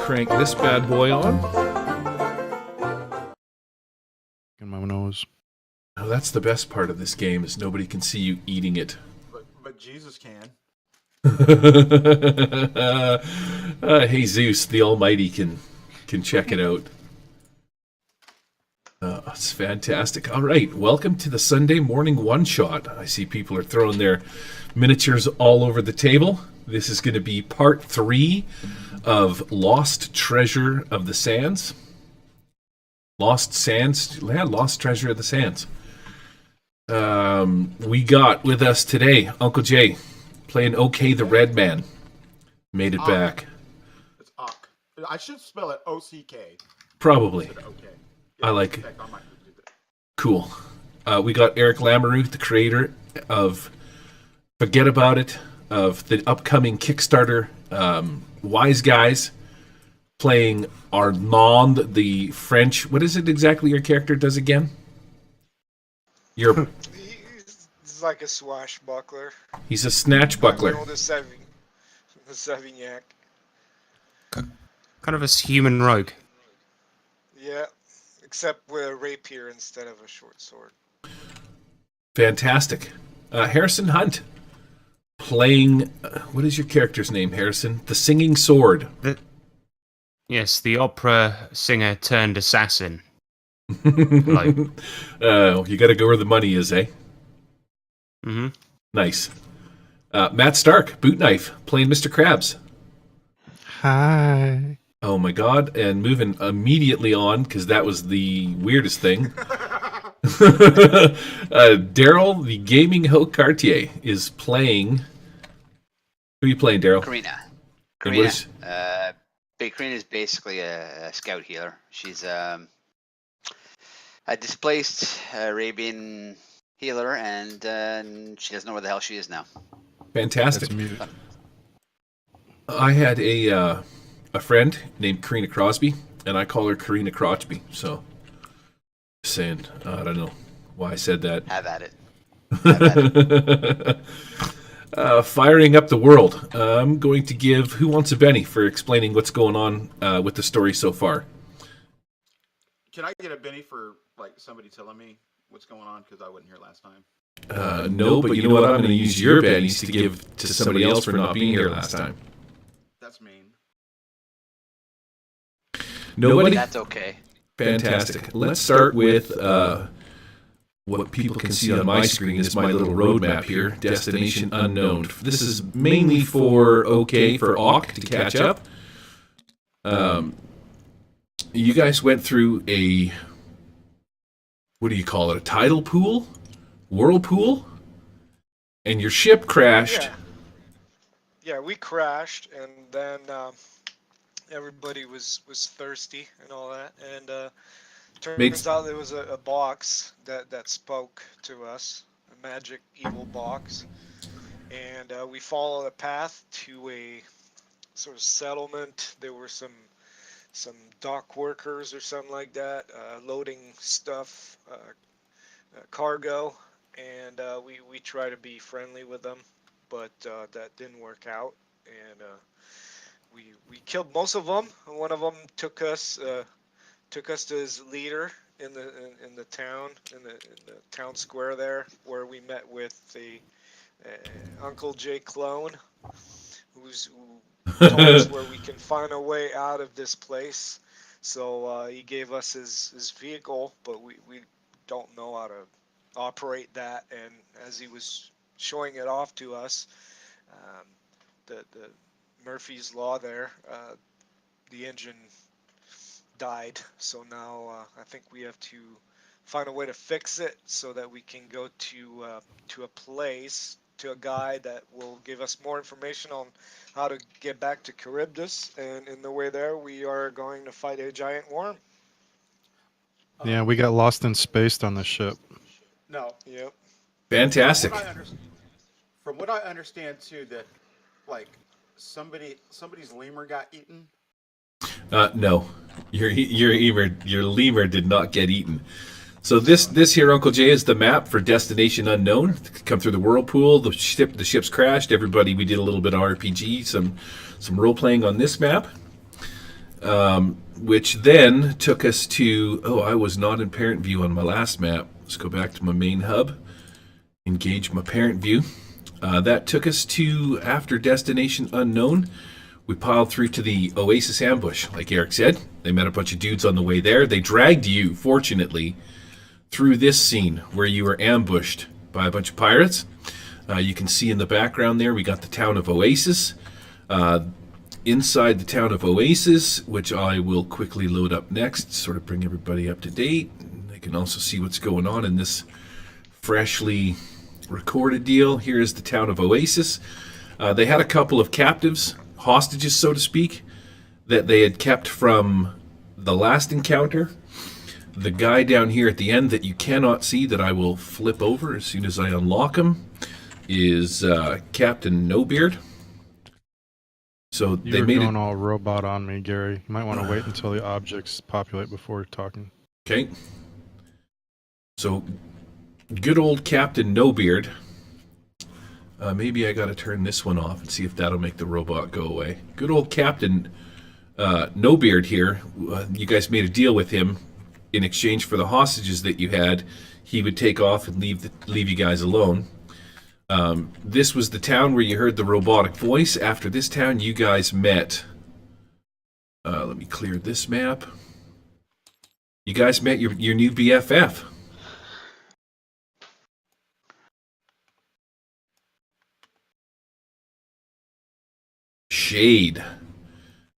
crank this bad boy on. In my nose. Oh, that's the best part of this game, is nobody can see you eating it. But Jesus can. Hey, Zeus, the Almighty can check it out. It's fantastic. All right, welcome to the Sunday morning one-shot. I see people are throwing their miniatures all over the table. This is going to be part 3 of Lost Treasure of the Sands. Lost Treasure of the Sands. We got with us today Uncle Jay playing OK the Red Man. Made it back. It's Ock. I should spell it O-C-K. Probably. Okay. I like it. Cool. We got Eric Lamoureux, the creator of Forget About It, of the upcoming Kickstarter Wise Guys, playing Armand, the French. What is it exactly your character does again? He's like a swashbuckler. He's a snatchbuckler. The Savignac. Kind of a human rogue. Yeah, except with a rapier instead of a short sword. Fantastic. Harrison Hunt playing. What is your character's name, Harrison? The Singing Sword. Yes, the opera singer turned assassin. You got to go where the money is, eh? Mm-hmm. Nice. Matt Stark, Boot Knife, playing Mr. Krabs. Hi. Oh my god, and moving immediately on, because that was the weirdest thing. Daryl, the Gaming Ho Cartier, is playing... Who are you playing, Daryl? Karina. Karina is basically a scout healer. She's a displaced Arabian healer, and she doesn't know where the hell she is now. Fantastic. I had a friend named Karina Crosby, and I call her Karina Crotchby. So, just saying, I don't know why I said that. Have at it. Firing up the world. I'm going to give Who Wants a Benny for explaining what's going on with the story so far. Can I get a Benny for somebody telling me what's going on, because I wasn't here last time? No, but you know what? I'm going to use your bennies to give to somebody else for not being here last time. That's mean. Nobody? That's okay. Fantastic. Let's start with what people can see on my screen is my little roadmap here. Destination Unknown. This is mainly for Ock to catch up. You guys went through a... What do you call it? A tidal pool? Whirlpool? And your ship crashed. Yeah, we crashed, and then everybody was thirsty and all that, and turns out there was a box that spoke to us, a magic evil box, and we followed a path to a sort of settlement. There were some dock workers or something like that, loading stuff, cargo, and we try to be friendly with them, but that didn't work out, and we killed most of them. One of them took us to his leader in the town, in the town square there, where we met with the Uncle J clone, who told us where we can find a way out of this place. So he gave us his vehicle, but we don't know how to operate that. And as he was showing it off to us, the Murphy's Law there, the engine died. So now I think we have to find a way to fix it so that we can go to a place, to a guy that will give us more information on how to get back to Charybdis, and in the way there we are going to fight a giant worm. Yeah, we got lost in space on the ship. No. Yep. Fantastic. From what I understand too, that somebody's lemur got eaten. No, your lemur did not get eaten. So this here, Uncle Jay, is the map for Destination Unknown. Come through the whirlpool. The ship's crashed. Everybody, we did a little bit of RPG, some role playing on this map. which then took us to, I was not in parent view on my last map. Let's go back to my main hub, engage my parent view. That took us to, after destination unknown, we piled through to the Oasis ambush. Like Eric said, they met a bunch of dudes on the way there. They dragged you, fortunately, through this scene where you were ambushed by a bunch of pirates. You can see in the background there, we got the town of Oasis. Inside the town of Oasis, which I will quickly load up next, sort of bring everybody up to date. They can also see what's going on in this freshly recorded deal. Here is the town of Oasis. They had a couple of captives, hostages, so to speak, that they had kept from the last encounter. The guy down here at the end that you cannot see, that I will flip over as soon as I unlock him, is Captain Nobeard. So they You're made going it. all robot on me, Gary. You might want to wait until the objects populate before talking. Okay. So, good old Captain Nobeard. Maybe I got to turn this one off and see if that'll make the robot go away. Good old Captain Nobeard here. You guys made a deal with him in exchange for the hostages that you had. He would take off and leave you guys alone. This was the town where you heard the robotic voice. After this town, you guys met. Let me clear this map. You guys met your new BFF. Shade.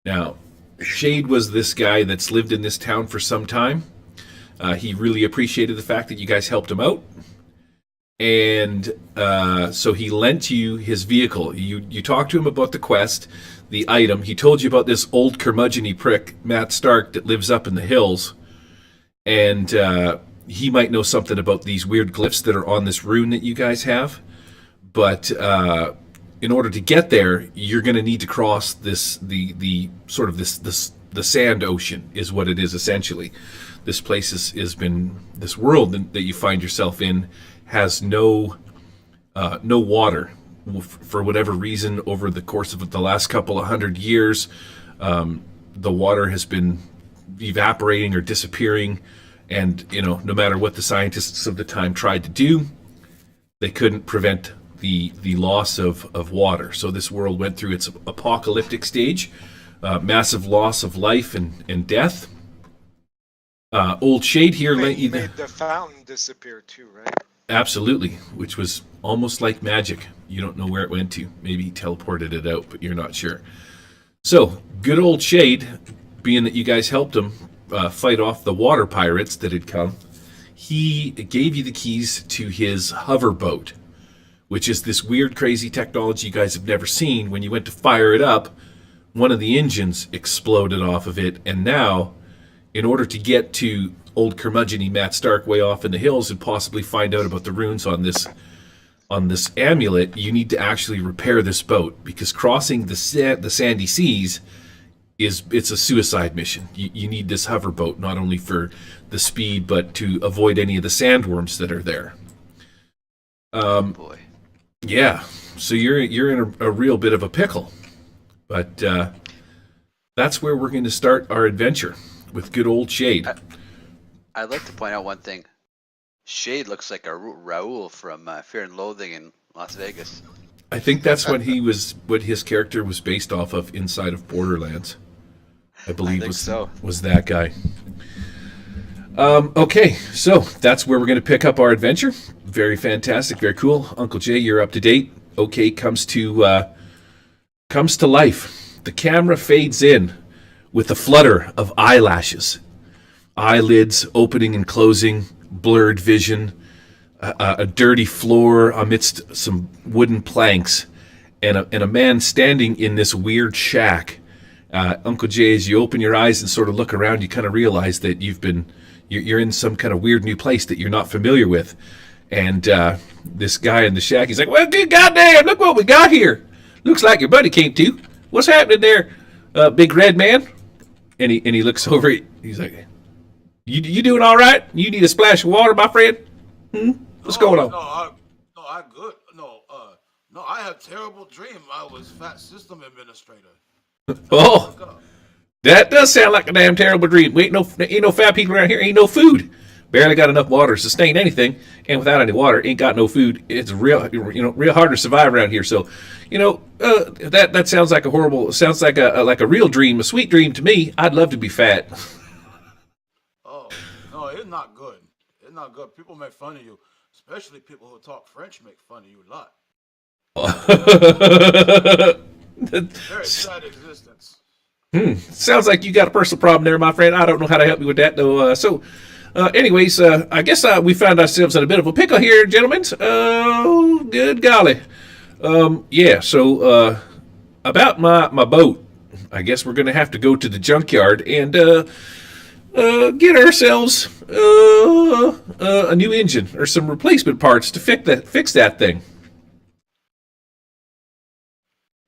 Now, Shade was this guy that's lived in this town for some time. He really appreciated the fact that you guys helped him out. And so he lent you his vehicle. You talked to him about the quest, the item. He told you about this old curmudgeon-y prick, Matt Stark, that lives up in the hills. And he might know something about these weird glyphs that are on this rune that you guys have. But in order to get there, you're going to need to cross the sand ocean is what it is essentially. This place this world that you find yourself in has no water for whatever reason. Over the course of the last couple of 100 years, the water has been evaporating or disappearing, and no matter what the scientists of the time tried to do, they couldn't prevent the loss of water. So this world went through its apocalyptic stage, massive loss of life and death. Old Shade here He lent you made the fountain disappear too, right? Absolutely, which was almost like magic. You don't know where it went to. Maybe he teleported it out, but you're not sure. So, good old Shade, being that you guys helped him fight off the water pirates that had come, he gave you the keys to his hover boat, which is this weird, crazy technology you guys have never seen. When you went to fire it up, one of the engines exploded off of it, and now, in order to get to old curmudgeon-y Matt Stark way off in the hills and possibly find out about the runes on this amulet, you need to actually repair this boat, because crossing the sandy seas it's a suicide mission. You need this hover boat not only for the speed but to avoid any of the sandworms that are there. Oh boy. Yeah, so you're in a real bit of a pickle, but that's where we're going to start our adventure with good old Shade. I'd like to point out one thing. Shade looks like a Raoul from Fear and Loathing in Las Vegas. I think that's what his character was based off of inside of Borderlands. I believe was that guy. Okay, so that's where we're going to pick up our adventure. Very fantastic, very cool. Uncle Jay, you're up to date. Okay, comes to life. The camera fades in with a flutter of eyelashes, eyelids opening and closing, blurred vision, a dirty floor amidst some wooden planks, and a man standing in this weird shack. Uncle Jay, as you open your eyes and sort of look around, you kind of realize that you're in some kind of weird new place that you're not familiar with. And this guy in the shack, he's like, "Well, good goddamn, look what we got here. Looks like your buddy came to. What's happening there, big red man?" And he looks over. He's like, "You doing all right? You need a splash of water, my friend? What's going on?" I good. No, I had a terrible dream. I was fat system administrator. Oh, That does sound like a damn terrible dream. We ain't no fat people around here. Ain't no food. Barely got enough water to sustain anything, and without any water, ain't got no food. It's real hard to survive around here. So, that sounds like a horrible. Sounds like a real dream, a sweet dream to me. I'd love to be fat. Oh, no, it's not good. It's not good. People make fun of you, especially people who talk French make fun of you a lot. Very sad existence. Sounds like you got a personal problem there, my friend. I don't know how to help you with that, though. Anyways, I guess we found ourselves in a bit of a pickle here, gentlemen. Oh, good golly. Yeah, so about my boat, I guess we're going to have to go to the junkyard and get ourselves a new engine or some replacement parts to fix that thing.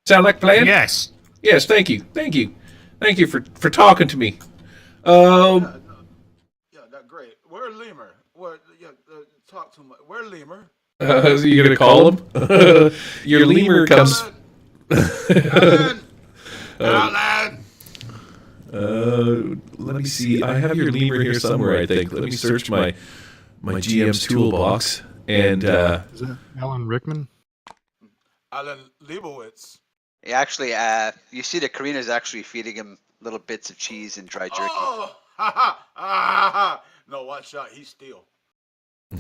Sound like a plan? Yes. Yes, thank you. Thank you for talking to me. Yeah, that's great. Where's Lemur? Talk to him. Where's Lemur? You gonna call him? Your lemur comes. Alan! Alan! Let me see. I have your lemur here somewhere, I think. Let me search my GM's toolbox. And Is that Alan Rickman? Alan Leibowitz. Yeah, actually, you see that Karina's actually feeding him little bits of cheese and dry jerky. Oh! Ha ha! Ha ha! No, watch out. He's still.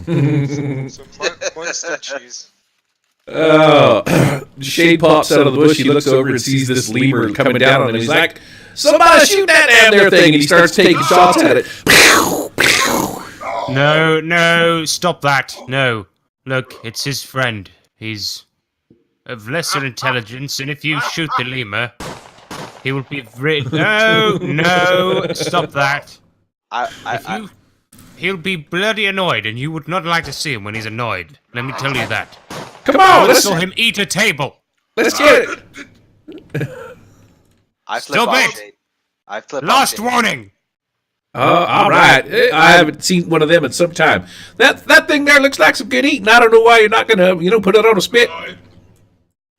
Some monster cheese. oh, Shade pops out of the bush. He looks over and sees this lemur coming down on him. He's like, "Somebody shoot that damn there thing!" And he starts taking shots at it. No, stop that. No. Look, it's his friend. He's of lesser intelligence, and if you shoot the lemur, he will be No, stop that. He'll be bloody annoyed, and you would not like to see him when he's annoyed. Let me tell you that. Come on, I saw him eat a table. let's get it. I flip Stop off it! Shade. I flip Last off Shade. warning. All right. I haven't seen one of them in some time. That thing there looks like some good eating. I don't know why you're not gonna, put it on a spit.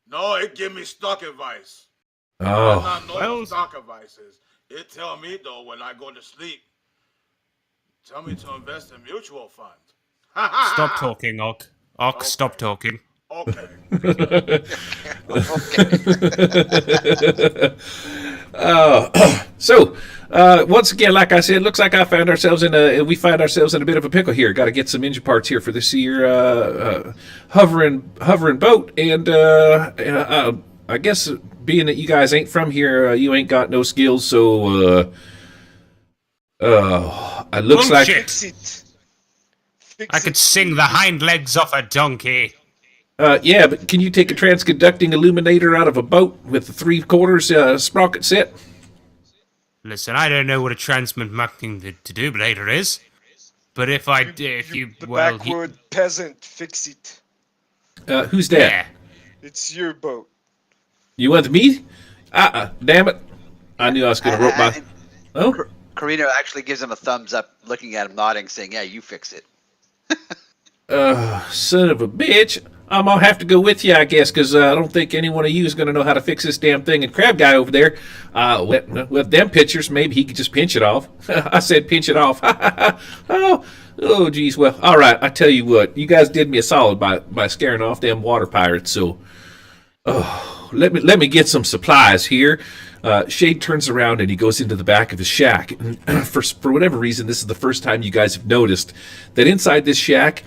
No, it give me stock advice. Oh. I not know Well- what stock advice is. It tell me, though, when I go to sleep, tell me to invest in mutual fund. Stop talking, Ock. Ock, stop talking. Okay. So, once again, like I said, it looks like we find ourselves in a bit of a pickle here. Got to get some engine parts here for this here hovering boat, and I guess being that you guys ain't from here, you ain't got no skills, so it looks like Fix it. I could sing the hind legs off a donkey. yeah, but can you take a transconducting illuminator out of a boat with the 3/4 sprocket set? Listen, I don't know what a transconducting defibrillator is, but if you The well, backward peasant, fix it. Who's that? yeah. It's your boat. You want me? Damn it! I knew I was going to rope my. Oh, Karina actually gives him a thumbs up, looking at him, nodding, saying, "Yeah, you fix it." son of a bitch! I'm gonna have to go with you, I guess, because I don't think any one of you is gonna know how to fix this damn thing. And Crab Guy over there, with them pictures, maybe he could just pinch it off. I said pinch it off. oh, geez. Well, all right. I tell you what, you guys did me a solid by scaring off them water pirates. So, let me get some supplies here. Shade turns around and he goes into the back of his shack. And for whatever reason, this is the first time you guys have noticed that inside this shack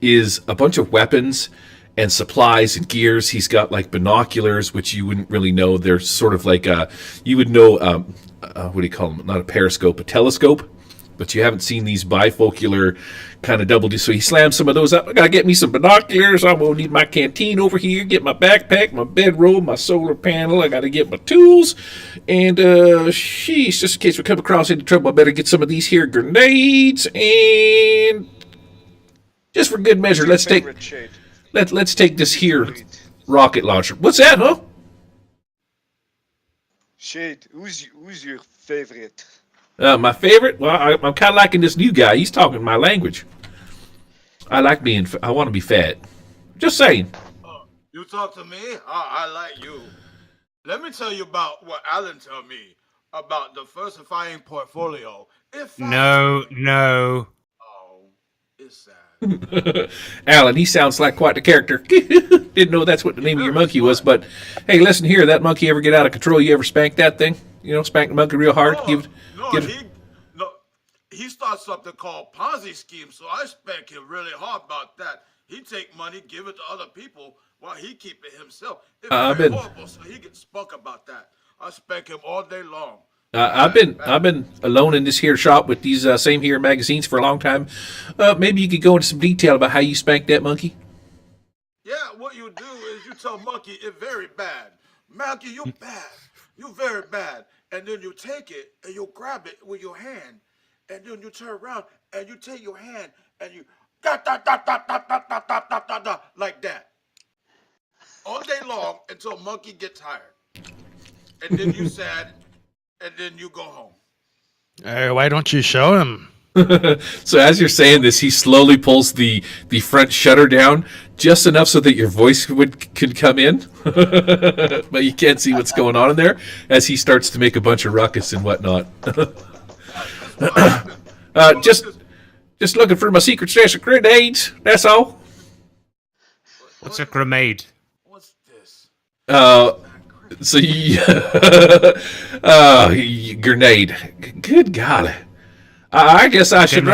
is a bunch of weapons and supplies and gears. He's got like binoculars, which you wouldn't really know. They're sort of like you would know what do you call them? Not a periscope, a telescope. But you haven't seen these bifocular kind of double. So he slams some of those up. I gotta get me some binoculars. I'm gonna need my canteen over here. Get my backpack, my bedroll, my solar panel. I gotta get my tools. And sheesh, just in case we come across any trouble, I better get some of these here grenades. And just for good measure, let's take this here rocket launcher. What's that, huh? Shade, who's your favorite? My favorite? Well, I'm kind of liking this new guy. He's talking my language. I want to be fat. Just saying. You talk to me? I like you. Let me tell you about what Alan told me. about diversifying portfolio. If No. Oh, it's sad. Alan, he sounds like quite the character. Didn't know that's what the name of your monkey was, but hey, listen here. That monkey ever get out of control? You ever spank that thing? You know, spank the monkey real hard. He starts something called Ponzi scheme, so I spank him really hard about that. He take money, give it to other people, while he keep it himself. It's very horrible, so he gets spunk about that. I spank him all day long. I've been alone in this here shop with these same here magazines for a long time. Maybe you could go into some detail about how you spanked that monkey. Yeah, what you do is you tell Monkey it's very bad. Monkey, you bad. You very bad. And then you take it and you grab it with your hand. And then you turn around and you take your hand and you like that. All day long until Monkey gets tired. And then you sad and then you go home. Hey, why don't you show him? So as you're saying this, he slowly pulls the front shutter down just enough so that your voice could come in, but you can't see what's going on in there as he starts to make a bunch of ruckus and whatnot. Just looking for my secret stash of grenades. That's all. What's a grenade? What's this? So you, grenade. Good God. I guess I should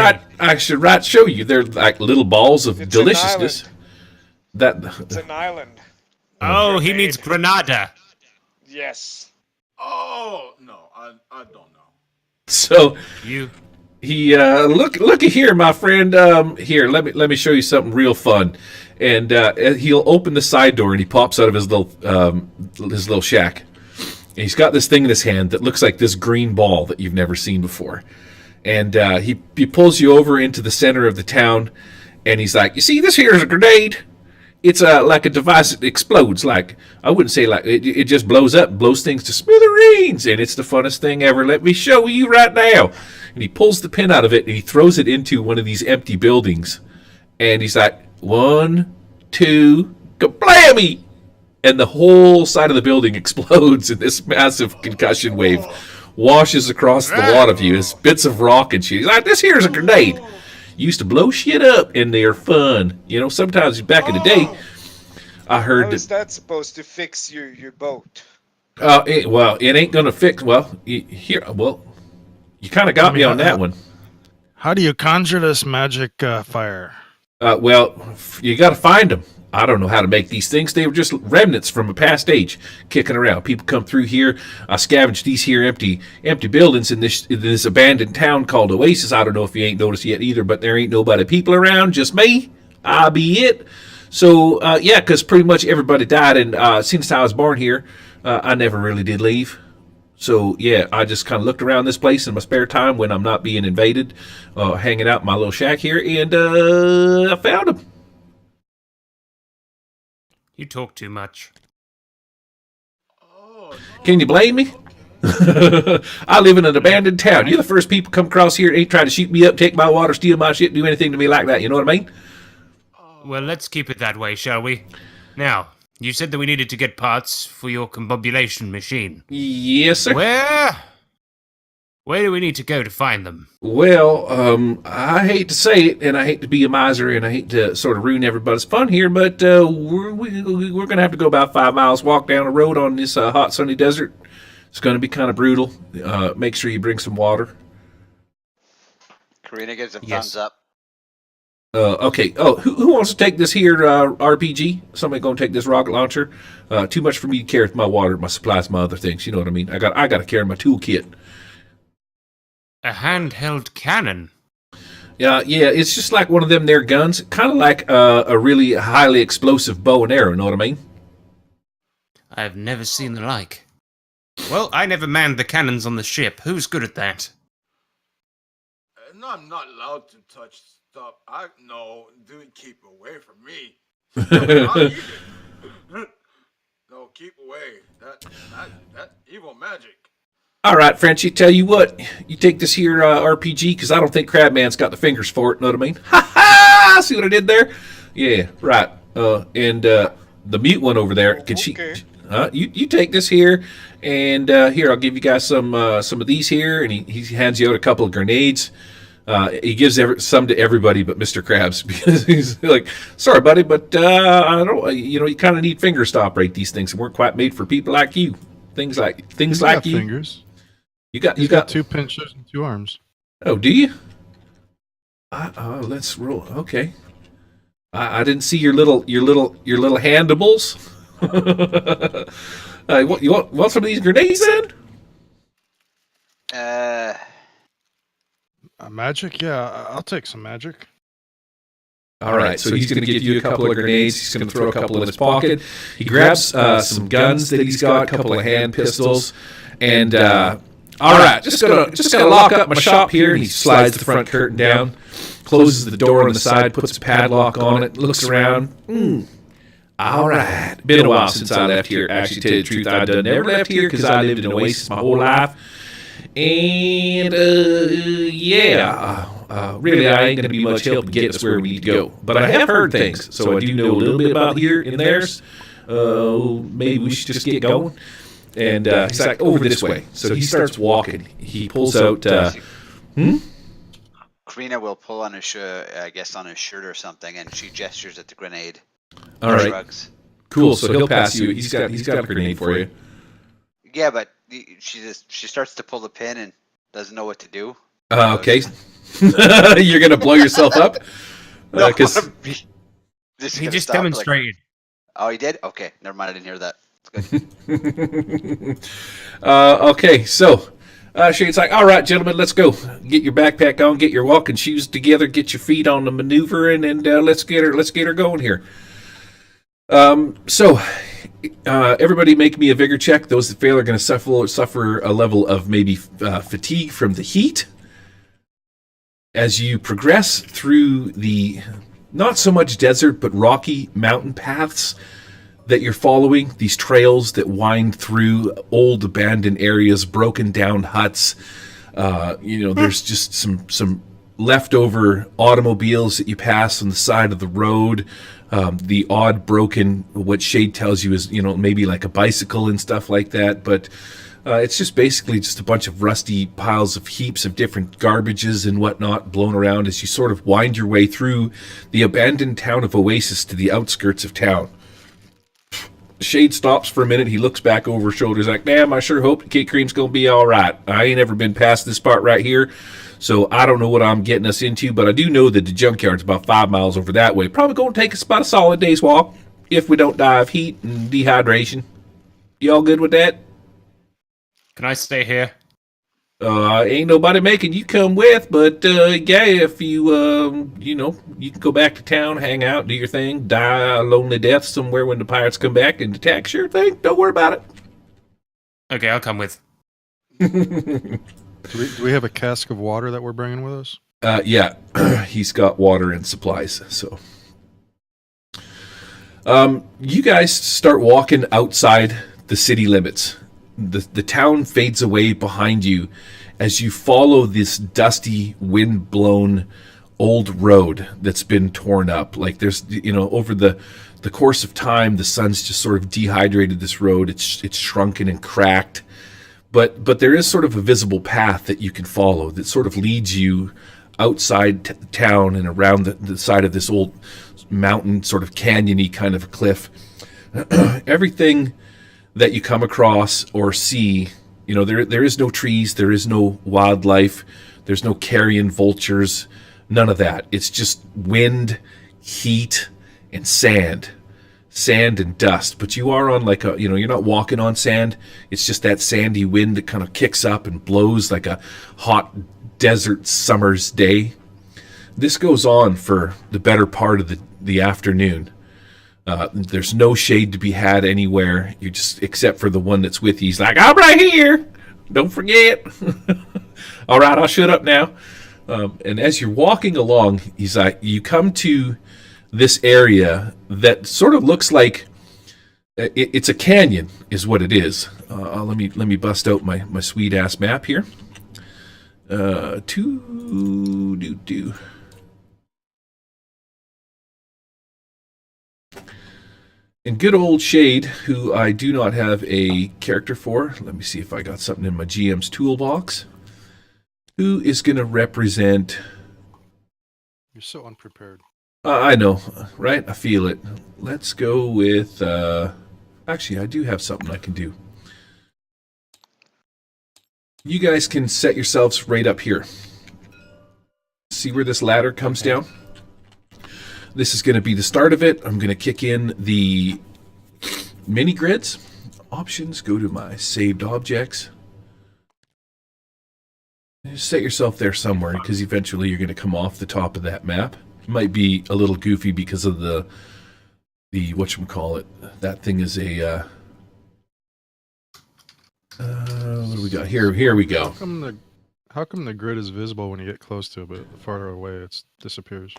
show you. They're like little balls of deliciousness. It's an island. Oh, he means Grenada. Yes. Oh no, I don't know. So You. he looky here, my friend. Here, let me show you something real fun. And he'll open the side door and he pops out of his little shack. And he's got this thing in his hand that looks like this green ball that you've never seen before. And he pulls you over into the center of the town, and he's like, "You see, this here is a grenade. It's like a device that explodes. Like, I wouldn't say like it just blows up, blows things to smithereens, and it's the funnest thing ever. Let me show you right now." And he pulls the pin out of it and he throws it into one of these empty buildings, and he's like, 1, 2, kablammy! And the whole side of the building explodes in this massive concussion wave. Washes across the lot of you as bits of rock and shit. He's like, "This here's a grenade. Used to blow shit up, and they're fun." You know, sometimes back in the day, I heard How is that supposed to fix your boat? it ain't gonna fix. Well, you kind of got me on that one. How do you conjure this magic fire? You got to find them. I don't know how to make these things. They were just remnants from a past age kicking around. People come through here, scavenge these here empty buildings in this abandoned town called Oasis. I don't know if you ain't noticed yet either, but there ain't nobody people around, just me. I'll be it. So, because pretty much everybody died, and since I was born here, I never really did leave. So, yeah, I just kind of looked around this place in my spare time when I'm not being invaded, hanging out in my little shack here, and I found them. You talk too much. Can you blame me? I live in an abandoned town. You're the first people come across here, ain't trying to shoot me up, take my water, steal my shit, do anything to me like that. You know what I mean? Well, let's keep it that way, shall we? Now, you said that we needed to get parts for your combobulation machine. Yes, sir. Where do we need to go to find them? Well, I hate to say it, and I hate to be a miser, and I hate to sort of ruin everybody's fun here, but we're going to have to go about 5 miles, walk down a road on this hot, sunny desert. It's going to be kind of brutal. Make sure you bring some water. Karina gives him Yes. thumbs up. Okay. Oh, who wants to take this here RPG? Somebody going to take this rocket launcher? Too much for me to carry with my water, my supplies, my other things. You know what I mean? I got to carry my toolkit. A handheld cannon? Yeah, it's just like one of them there guns, kind of like a really highly explosive bow and arrow, know what I mean? I've never seen the like. Well, I never manned the cannons on the ship. Who's good at that? And I'm not allowed to touch stuff. Dude, keep away from me. I'll eat it. No, keep away. That evil magic. All right, Frenchie, tell you what, you take this here RPG, because I don't think Crabman's got the fingers for it, know what I mean? Ha-ha! See what I did there? Yeah, right. And the mute one over there, can Okay. you take this here, And here, I'll give you guys some of these here. And he hands you out a couple of grenades. He gives some to everybody but Mr. Krabs because he's like, sorry, buddy, but I don't. You kind of need finger stop rate. These things weren't quite made for people like you. Things like you. Fingers. You got 2 pinchers and 2 arms. Oh, do you? Let's roll. Okay. I didn't see your little handables. You want some of these grenades then? Magic? Yeah, I'll take some magic. All right, so he's going to give you a couple of grenades. He's going to throw a couple in his pocket. He grabs some guns that he's got, a couple of hand pistols, and all right, just gonna lock up my shop here. And he slides the front curtain down, closes the door on the side, puts a padlock on it, looks around. All right, been a while since I left here. Actually, to tell you the truth, I done never left here because I lived in Oasis my whole life. And really, I ain't gonna be much help to get us where we need to go. But I have heard things, so I do know a little bit about here and theirs. Maybe we should just get going. And he's like, over this way. So he starts walking. He pulls out. Karina will pull on his on his shirt or something, and she gestures at the grenade. All right. Shrugs. Cool. So he'll pass you. He's got a grenade for you. Yeah, but she starts to pull the pin and doesn't know what to do. Okay. You're gonna blow yourself up. Because he just demonstrated. Oh, he did? Okay, never mind. I didn't hear that. Okay, so Shane's like, all right, gentlemen, let's go. Get your backpack on, get your walking shoes together, get your feet on the maneuvering, and let's get her going here. So everybody make me a vigor check. Those that fail are going to suffer a level of maybe fatigue from the heat. As you progress through the not so much desert but rocky mountain paths that you're following, these trails that wind through old abandoned areas, broken down huts. There's just some leftover automobiles that you pass on the side of the road. The odd broken, what Shade tells you is, maybe like a bicycle and stuff like that. But it's just basically just a bunch of rusty piles of heaps of different garbages and whatnot blown around as you sort of wind your way through the abandoned town of Oasis to the outskirts of town. Shade stops for a minute. He looks back over his shoulder. He's like, damn, I sure hope the Kid Cream's going to be all right. I ain't ever been past this part right here, so I don't know what I'm getting us into, but I do know that the junkyard's about 5 miles over that way. Probably going to take us about a solid day's walk if we don't die of heat and dehydration. You all good with that? Can I stay here? Ain't nobody making you come with, but yeah, if you you can go back to town, hang out, do your thing, die a lonely death somewhere when the pirates come back and attack. Sure thing, don't worry about it. Okay, I'll come with. Do we have a cask of water that we're bringing with us? Yeah, he's got water and supplies. So, you guys start walking outside the city limits. The town fades away behind you as you follow this dusty, wind-blown old road that's been torn up. Like there's, over the course of time, the sun's just sort of dehydrated this road. It's shrunken and cracked. But there is sort of a visible path that you can follow that sort of leads you outside town and around the side of this old mountain, sort of canyon-y kind of a cliff. Everything that you come across or see, there is no trees, there is no wildlife, there's no carrion vultures, none of that. It's just wind, heat, and sand and dust. But you are on like you're not walking on sand. It's just that sandy wind that kind of kicks up and blows like a hot desert summer's day. This goes on for the better part of the afternoon. There's no shade to be had anywhere. You just, except for the one that's with you. He's like, I'm right here. Don't forget. All right, I'll shut up now. And as you're walking along, he's like, you come to this area that sort of looks like it's a canyon, is what it is. Let me bust out my sweet ass map here. And good old Shade, who I do not have a character for. Let me see if I got something in my GM's toolbox. Who is going to represent... You're so unprepared. I know, right? I feel it. Let's go with... Actually, I do have something I can do. You guys can set yourselves right up here. See where this ladder comes down? This is going to be the start of it. I'm going to kick in the mini grids. Options, go to my saved objects. Just set yourself there somewhere because eventually you're going to come off the top of that map. It might be a little goofy because of the whatchamacallit. That thing is a... what do we got here? Here we go. How come the grid is visible when you get close to it, but the farther away it disappears?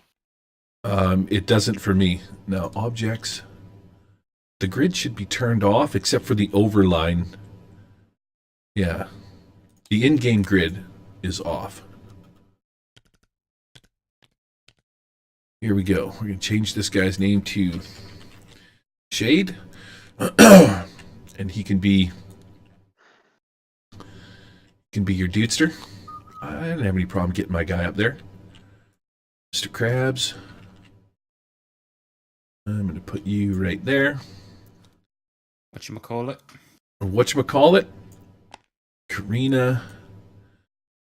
It doesn't for me. Now, objects. The grid should be turned off except for the overline. Yeah. The in-game grid is off. Here we go. We're going to change this guy's name to Shade. And he can be your dudester. I didn't have any problem getting my guy up there. Mr. Krabs. I'm going to put you right there. Whatchamacallit? Whatchamacallit? Karina.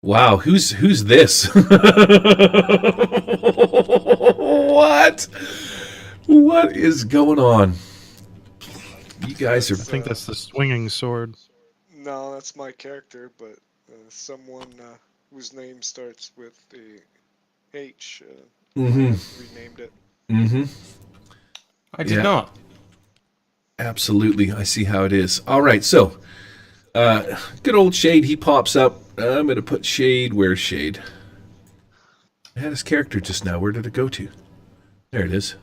Wow, who's this? What? What is going on? You guys are... I think that's the swinging sword. No, that's my character, but someone whose name starts with a H renamed it. Mm-hmm. I did not. Absolutely, I see how it is. All right, so good old Shade, he pops up. I'm going to put Shade. Where's Shade? I had his character just now. Where did it go to? There it is.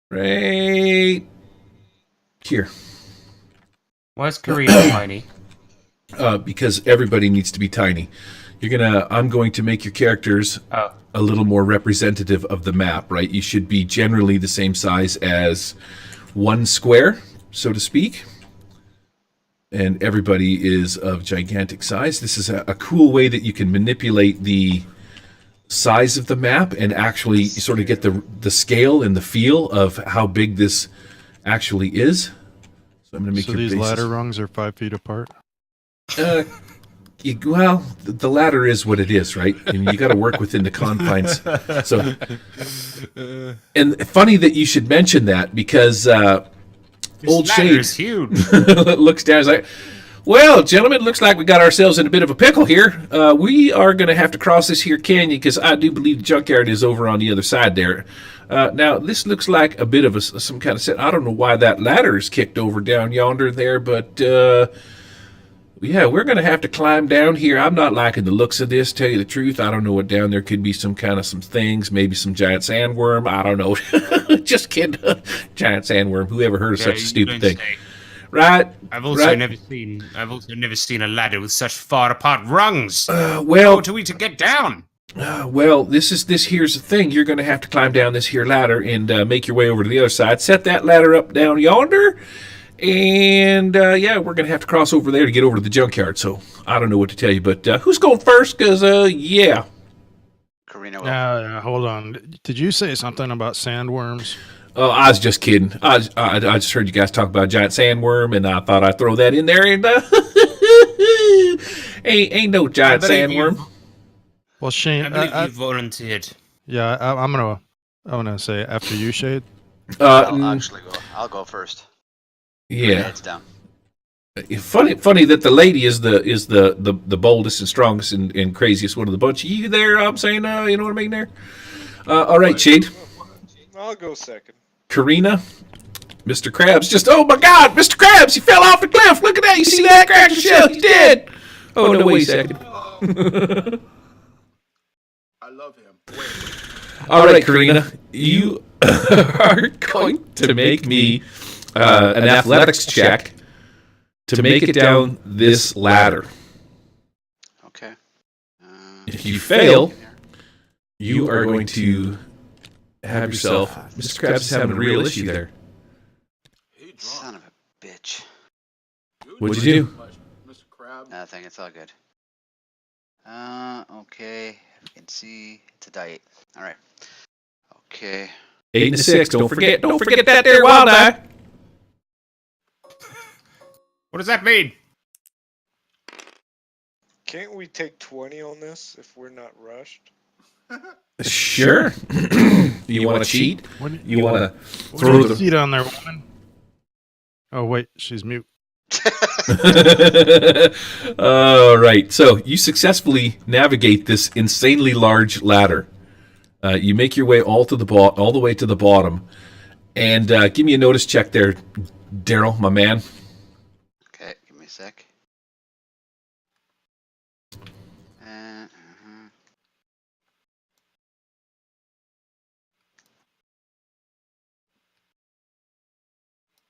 Right here. Why is Karina tiny? Because everybody needs to be tiny. I'm going to make your characters a little more representative of the map, right? You should be generally the same size as one square, so to speak. And everybody is of gigantic size. This is a cool way that you can manipulate the size of the map and actually sort of get the scale and the feel of how big this actually is. So I'm going to make these ladder rungs are 5 feet apart? Well, the ladder is what it is, right? And you got to work within the confines. So, and funny that you should mention that because old Shade is huge. looks down. Is like, well, gentlemen, looks like we got ourselves in a bit of a pickle here. We are going to have to cross this here canyon because I do believe the junkyard is over on the other side there. Now, this looks like a bit of some kind of set. I don't know why that ladder is kicked over down yonder there, but yeah, we're going to have to climb down here. I'm not liking the looks of this, tell you the truth. I don't know what down there could be, some things, maybe some giant sandworm. I don't know. Just kidding. Giant sandworm. Who ever heard of such a stupid thing? Right? I've also never seen a ladder with such far apart rungs. Well, how do we to get down? Well, this here's the thing. You're going to have to climb down this here ladder and make your way over to the other side. Set that ladder up down yonder. And, yeah, we're going to have to cross over there to get over to the junkyard. So, I don't know what to tell you. But who's going first? Because, yeah. Karina will. Hold on. Did you say something about sandworms? Oh, I was just kidding. I just heard you guys talk about a giant sandworm, and I thought I'd throw that in there. And ain't no giant sandworm. Well, Shane, I believe you volunteered. Yeah, I'm gonna say after you, Shade. I'll actually go. I'll go first. Yeah. Heads down. Funny that the lady is the boldest and strongest and craziest one of the bunch. You there? I'm saying, you know what I mean there. All right, Shade. I'll go second. Karina, Mr. Krabs. Just oh my God, Mr. Krabs! He fell off the cliff. Look at that! You see that? Cracked his shell. He's dead. Oh no! Wait a second. I love him. All right, Karina, you are going to make me an athletics check to make it down this ladder. Okay. If you fail, you are going to have yourself... Mr. Krabs is having a real issue there. Son of a bitch. What'd you do? Mr. Crab. Nothing. It's all good. Okay. I can see it's a die 8. All right. Okay. 8 and a 6. Don't forget that there, wild eye. What does that mean? Can't we take 20 on this if we're not rushed? Sure. You want to cheat? What, You want to what throw do you the... see down there, woman? Oh, wait. She's mute. All right. So you successfully navigate this insanely large ladder. You make your way all the way to the bottom, and give me a notice check there, Daryl, my man. Okay, give me a sec.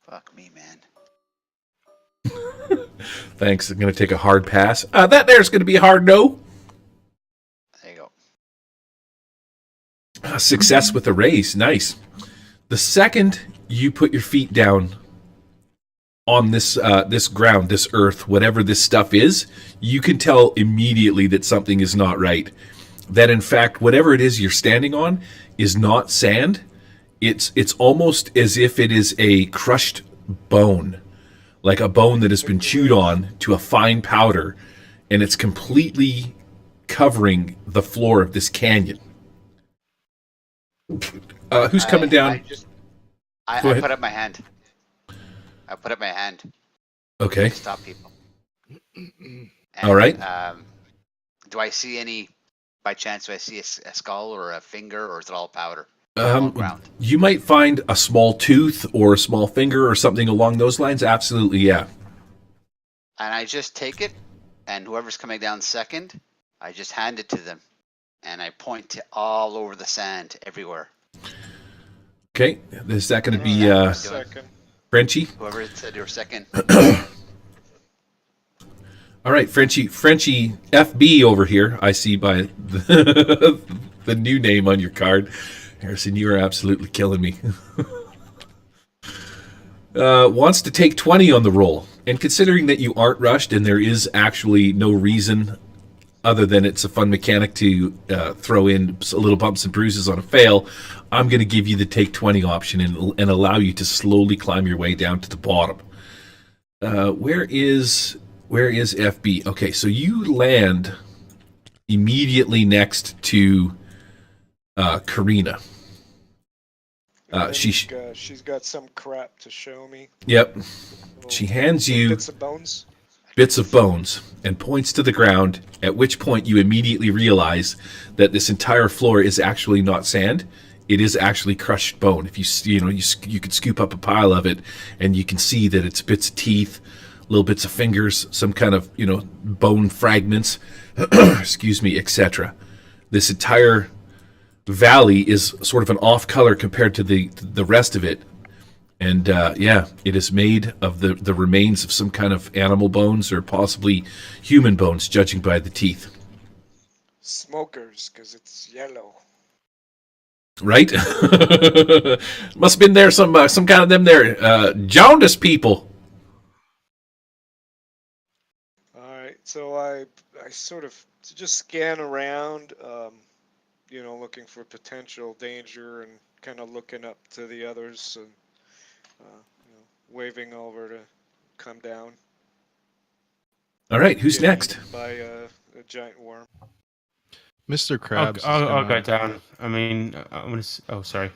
Fuck me, man. Thanks. I'm going to take a hard pass. That there's going to be a hard no. There you go. Success with a raise. Nice. The second you put your feet down on this this ground, this earth, whatever this stuff is, you can tell immediately that something is not right. That in fact, whatever it is you're standing on is not sand. It's almost as if it is a crushed bone, like a bone that has been chewed on to a fine powder, and it's completely covering the floor of this canyon. Who's coming down? I Go ahead. put up my hand. I put up my hand Okay. to stop people. And, All right. Do I see any, by chance, do I see a skull or a finger, or is it all powder? All ground. You might find a small tooth or a small finger or something along those lines. Absolutely, yeah. And I just take it, and whoever's coming down second, I just hand it to them. And I point to all over the sand, everywhere. Okay. Is that going to be Second. Frenchie? Whoever said you were second. All right, Frenchie FB over here. I see by the new name on your card. Harrison, you are absolutely killing me. Wants to take 20 on the roll. And considering that you aren't rushed and there is actually no reason other than it's a fun mechanic to throw in a little bumps and bruises on a fail, I'm going to give you the take 20 option and allow you to slowly climb your way down to the bottom. Where is FB? Okay, so you land immediately next to Karina. She's got some crap to show me. Yep. She hands you Bits of bones. bits of bones and points to the ground, at which point you immediately realize that this entire floor is actually not sand. It is actually crushed bone. If you could scoop up a pile of it, and you can see that it's bits of teeth, little bits of fingers, some kind of bone fragments, excuse me, etc. This entire valley is sort of an off color compared to the rest of it. And it is made of the remains of some kind of animal bones or possibly human bones, judging by the teeth. Smokers, because it's yellow. Right? Must have been there some kind of them there jaundice people. All right, so I sort of just scan around, looking for potential danger and kind of looking up to the others and waving over to come down. All right, who's Get next? eaten by a giant worm. Mr. Krabs. I'll go down. I mean, I'm gonna. Oh, sorry.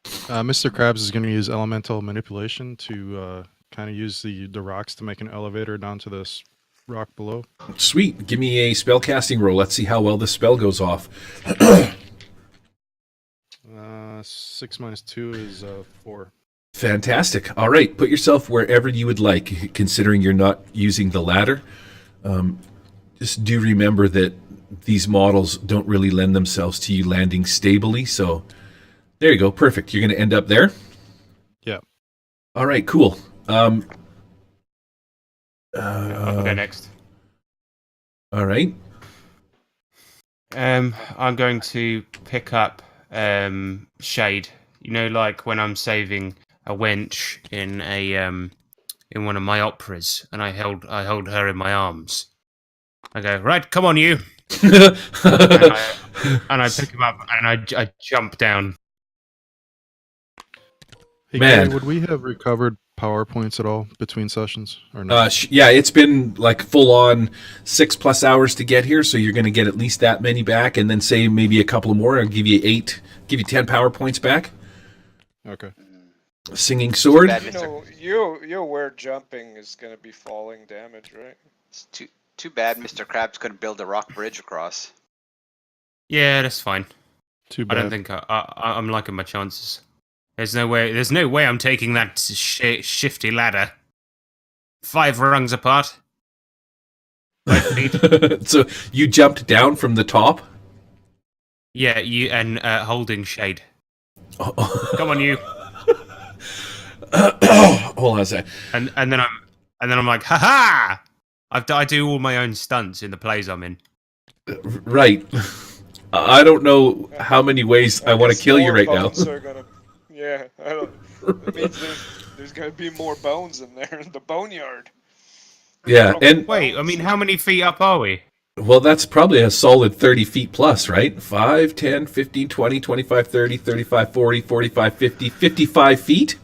Mr. Krabs is going to use elemental manipulation to kind of use the rocks to make an elevator down to this rock below. Sweet. Give me a spellcasting roll. Let's see how well this spell goes off. 6 minus 2 is 4. Fantastic. All right, put yourself wherever you would like, considering you're not using the ladder. Just do remember that these models don't really lend themselves to you landing stably, so there you go. Perfect. You're going to end up there? Yeah. All right, cool. I'll go next. All right. I'm going to pick up Shade. Like when I'm saving a wench in in one of my operas, and I hold her in my arms. I go, right, come on, you. and I pick him up and I jump down. Hey, Man. Gary, would we have recovered PowerPoints at all between sessions or not? Yeah, it's been like full on 6+ hours to get here, so you're going to get at least that many back, and then say maybe a couple more. I'll give you 10 PowerPoints back. Okay. Singing sword. Bad, You're aware jumping is gonna be falling damage, right? It's too bad Mr. Krabs couldn't build a rock bridge across. Yeah, that's fine. Too I bad. don't think I'm liking my chances. There's no way I'm taking that shifty ladder. 5 rungs apart. 5 feet. So you jumped down from the top? Yeah, you and holding shade. Come on, you. Hold on a sec. And then I'm like, ha ha! I do all my own stunts in the plays I'm in. Right. I don't know how many ways I want to guess kill you more right now. bones are gonna, yeah, I don't. It means there's gonna be more bones in there in the boneyard. Yeah, and Wait, I mean, how many feet up are we? well, that's probably a solid 30 feet plus, right? 5, 10, 15, 20, 25, 30, 35, 40, 45, 50, 55 feet?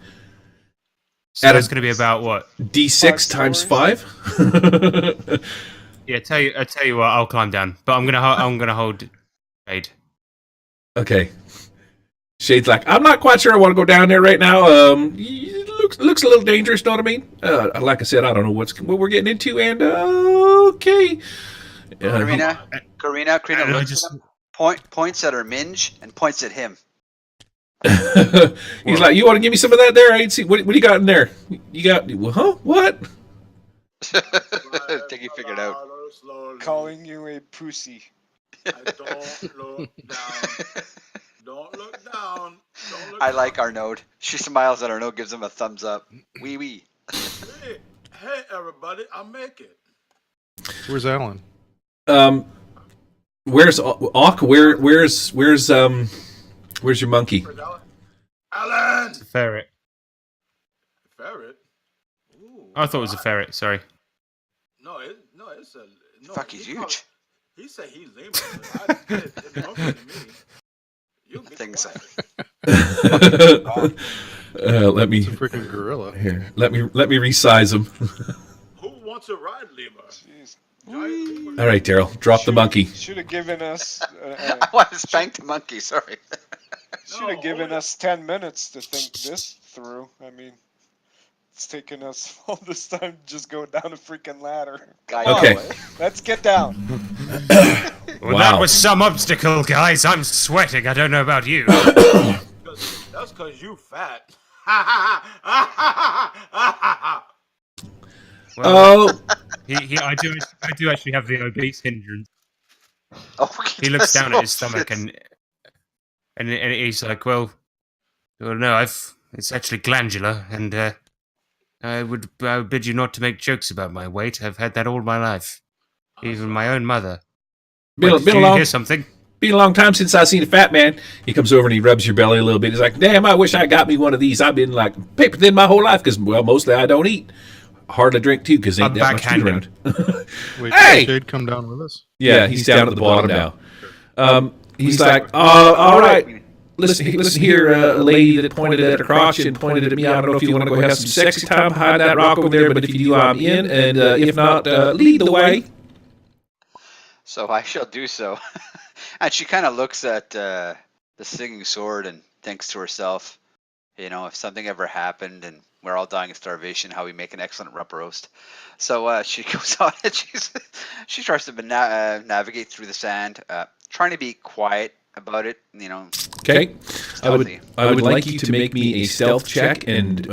So that's going to be about what? D6 times 5? Yeah, I tell you what, I'll climb down, but I'm gonna hold shade. Okay. Shade's like, I'm not quite sure I want to go down there right now. It looks a little dangerous, know what I mean? Like I said, I don't know what we're getting into, and okay. Karina I looks at him, points at her minge and points at him. He's like, you want to give me some of that there? I ain't see. What do you got in there? You got, huh? What? Think he figured out. Slowly. Calling you a pussy. Don't look down. Don't look down. Don't look I down. like Arnaud. She smiles at Arnaud, gives him a thumbs up. Wee wee. Hey, everybody, I'll make it. Where's Alan? Where's Auk? Where's your monkey? Alan! Ferret. Ferret? Ooh, I thought it was a ferret. Sorry. No, it's a. No, Fuck, he's huge. He said he's lame. It's monkey to me. You be Things quiet. Let me It's a freaking gorilla. here. Let me resize him. Who wants to ride lemur? Jeez. Giant lemur? All right, Daryl, drop the monkey. Should have given us. I want to spank the monkey, sorry. Should have given us 10 minutes to think this through. I mean, it's taken us all this time to just go down a freaking ladder. Guy Okay. away. Let's get down. Well, Wow. that was some obstacle, guys. I'm sweating. I don't know about you. That's because you fat. Well, Oh, I do actually have the obese hindrance. Oh, He looks down at his oh, stomach shit. and he's like, well, no, it's actually glandular, and I would bid you not to make jokes about my weight. I've had that all my life, even my own mother. been Wait, did a you long hear something? been a long time since I seen a fat man. He comes over and he rubs your belly a little bit. He's like, damn, I wish I got me one of these. I've been like paper thin my whole life because, well, mostly I don't eat. Hardly drink too because ain't I'm that much food backhand around. Wait, Hey! did Shade come down with us? Yeah, he's down at the bottom now. He's like, all right. Listen here, a lady that pointed at her crotch and pointed at me. I don't know if you want to go have some sexy time behind that rock over there, but if you do, I'm in. And if not, lead the way. So I shall do so. And she kind of looks at the singing sword and thinks to herself, you know, if something ever happened and we're all dying of starvation, how we make an excellent rump roast. So she goes on and she tries to navigate through the sand, trying to be quiet about it, you know. Okay. I would like you to make me a stealth check, and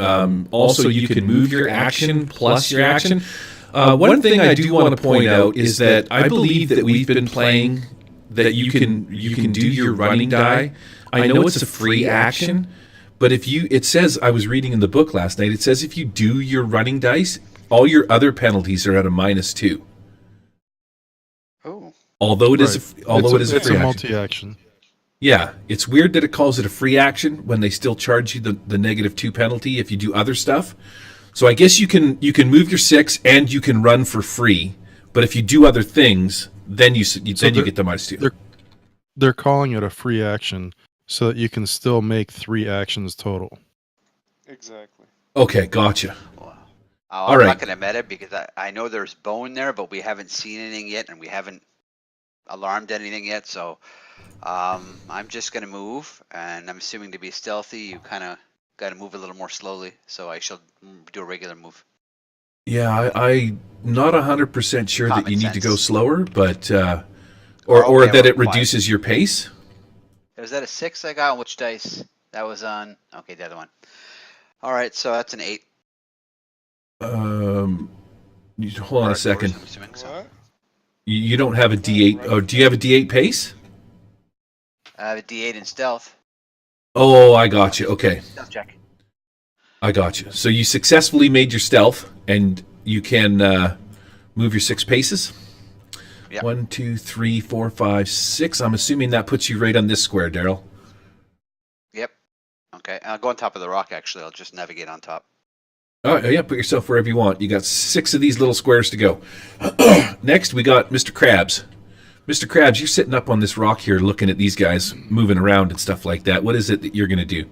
also you can move your action plus your action. One thing I do want to point out is that I believe that we've been playing that you can do your running die. I know it's a free action, but it says, I was reading in the book last night, it says if you do your running dice, all your other penalties are at a -2. Oh. Although it is a free It's a action. multi-action. Yeah, it's weird that it calls it a free action when they still charge you the -2 penalty if you do other stuff. So I guess you can move your 6 and you can run for free. But if you do other things, then you get the -2. They're calling it a free action so that you can still make 3 actions total. Exactly. Okay, gotcha. Wow. All I'm right. not going to meta because I know there's bone there, but we haven't seen anything yet, and we haven't alarmed anything yet. So I'm just going to move, and I'm assuming to be stealthy, you kind of got to move a little more slowly. So I shall do a regular move. Yeah, I'm not 100% sure that Common you need to go sense. slower, but or Okay, that well, it reduces your pace. Was that a 6 I got on which dice? That was on. Okay, the other one. All right, so that's an 8. Hold on a second. I'm assuming so. What? You don't have a D8. Oh, do you have a D8 pace? I have a D8 in stealth. Oh, I got you. Okay, Stealth check. I got you. So you successfully made your stealth, and you can move your 6 paces. Yeah. 1, 2, 3, 4, 5, 6. I'm assuming that puts you right on this square, Daryl. Yep. Okay, I'll go on top of the rock. Actually, I'll just navigate on top. Oh, yeah, put yourself wherever you want. You got 6 of these little squares to go. Next, we got Mr. Krabs. Mr. Krabs, you're sitting up on this rock here looking at these guys moving around and stuff like that. What is it that you're going to do?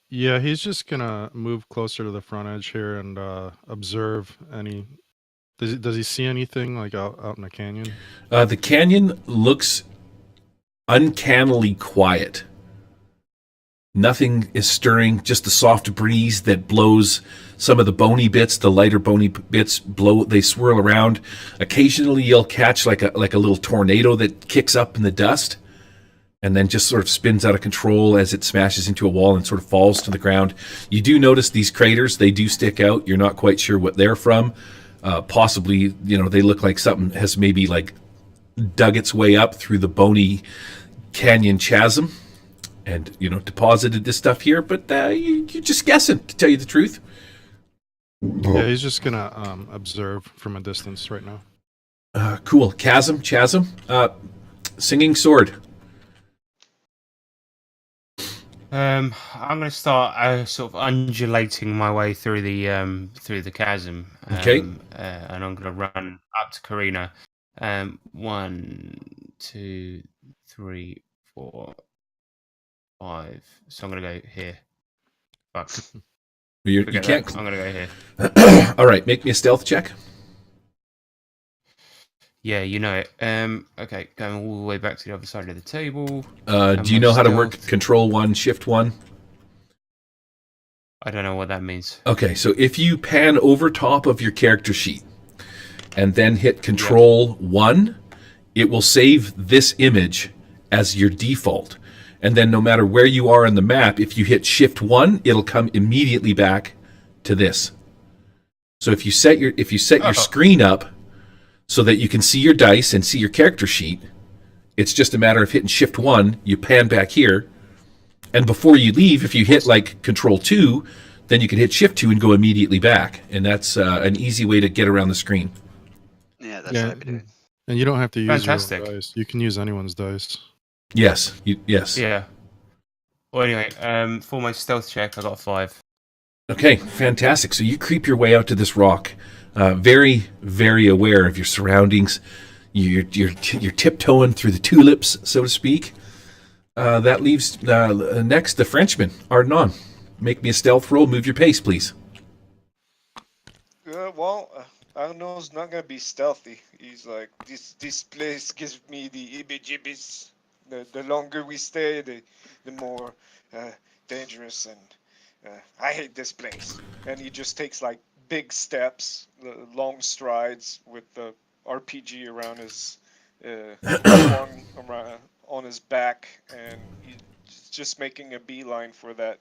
Yeah, he's just gonna move closer to the front edge here and observe any. Does he see anything like out in the canyon? The canyon looks uncannily quiet. Nothing is stirring, just the soft breeze that blows some of the bony bits, the lighter bony bits they swirl around. Occasionally you'll catch like a little tornado that kicks up in the dust and then just sort of spins out of control as it smashes into a wall and sort of falls to the ground. You do notice these craters, they do stick out. You're not quite sure what they're from. Possibly, they look like something has maybe like dug its way up through the bony canyon chasm and, deposited this stuff here, but you're just guessing, to tell you the truth. Yeah, he's just gonna observe from a distance right now. Cool. Chasm. Singing sword. I'm going to start sort of undulating my way through the chasm. Okay. And I'm going to run up to Karina. 1, 2, 3, 4, 5. So I'm going to go here. Fuck. You Forget can't. that. I'm going to go here. All right. Make me a stealth check. Yeah, you know it. Okay, going all the way back to the other side of the table. Do you know how to work Control 1, Shift 1? I don't know what that means. Okay, so if you pan over top of your character sheet and then hit Control 1, it will save this image as your default. And then no matter where you are on the map, if you hit Shift 1, it'll come immediately back to this. So if you set your screen up so that you can see your dice and see your character sheet, it's just a matter of hitting Shift 1, you pan back here, and before you leave, if you hit like Control 2, then you can hit Shift 2 and go immediately back. And that's an easy way to get around the screen. Yeah, that's what I've been doing. And you don't have to use Fantastic. your own dice. You can use anyone's dice. Yes. Yes. Yeah. Well, anyway, for my stealth check, I got a 5. Okay, fantastic. So you creep your way out to this rock, very, very aware of your surroundings. You're tiptoeing through the tulips, so to speak. That leaves next the Frenchman, Ardenon. Make me a stealth roll. Move your pace, please. Arnold's not gonna be stealthy. He's like, this place gives me the ibby-jibbies. The longer we stay, the more dangerous, and I hate this place. And he just takes like big steps, long strides with the RPG around his on his back, and he's just making a beeline for that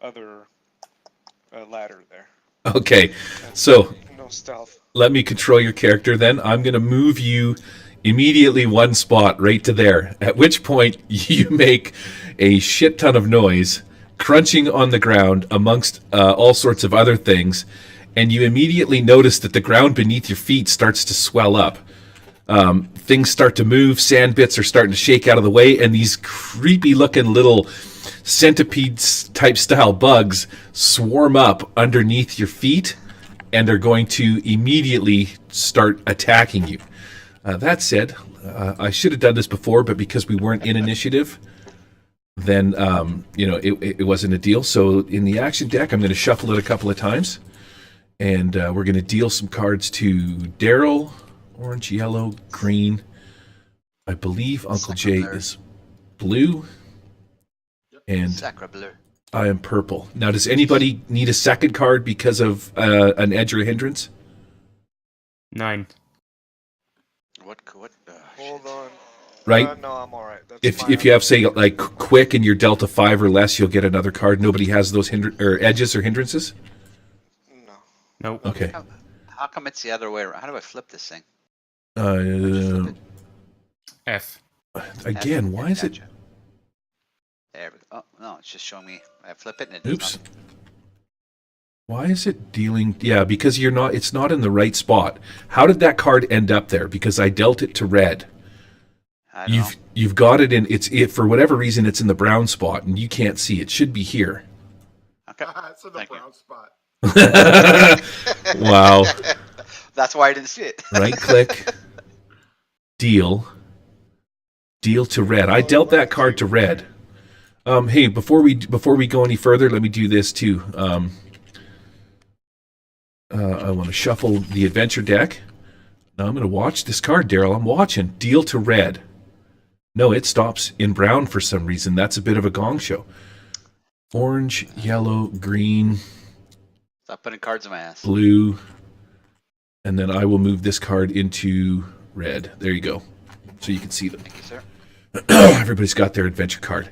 other ladder there. Okay, so No stealth. let me control your character then. I'm going to move you immediately one spot right to there, at which point you make a shit ton of noise, crunching on the ground amongst all sorts of other things, and you immediately notice that the ground beneath your feet starts to swell up. Things start to move, sand bits are starting to shake out of the way, and these creepy looking little centipede type style bugs swarm up underneath your feet, and they're going to immediately start attacking you. That said, I should have done this before, but because we weren't in initiative, then it wasn't a deal. So in the action deck, I'm going to shuffle it a couple of times, and we're going to deal some cards to Daryl. Orange, yellow, green. I believe Uncle Jay is blue. And Sacre bleu. I am purple. Now, does anybody need a second card because of an edge or a hindrance? 9. What? Hold on. Right? No, I'm all right. That's If you have, say, like quick and you're Delta 5 or less, you'll get another card. Nobody has those edges or hindrances? No. Nope. Okay. How come it's the other way around? How do I flip this thing? F. Again, why is it... Gotcha. There we go. Oh, no, it's just showing me. I flip it and it does Oops. nothing. Why is it dealing... Yeah, because it's not in the right spot. How did that card end up there? Because I dealt it to red. I don't know. You've got it in... For whatever reason, it's in the brown spot, and you can't see. It should be here. Okay. It's in the Thank you. brown spot. Wow. That's why I didn't see it. Right click. Deal to red. I dealt that card to red. Hey, before we go any further, let me do this too. I want to shuffle the adventure deck. Now I'm going to watch this card, Daryl. I'm watching. Deal to red. No, it stops in brown for some reason. That's a bit of a gong show. Orange, yellow, green, Stop putting cards in my ass. blue, and then I will move this card into red. There you go. So you can see them. Thank you, sir. Everybody's got their adventure card.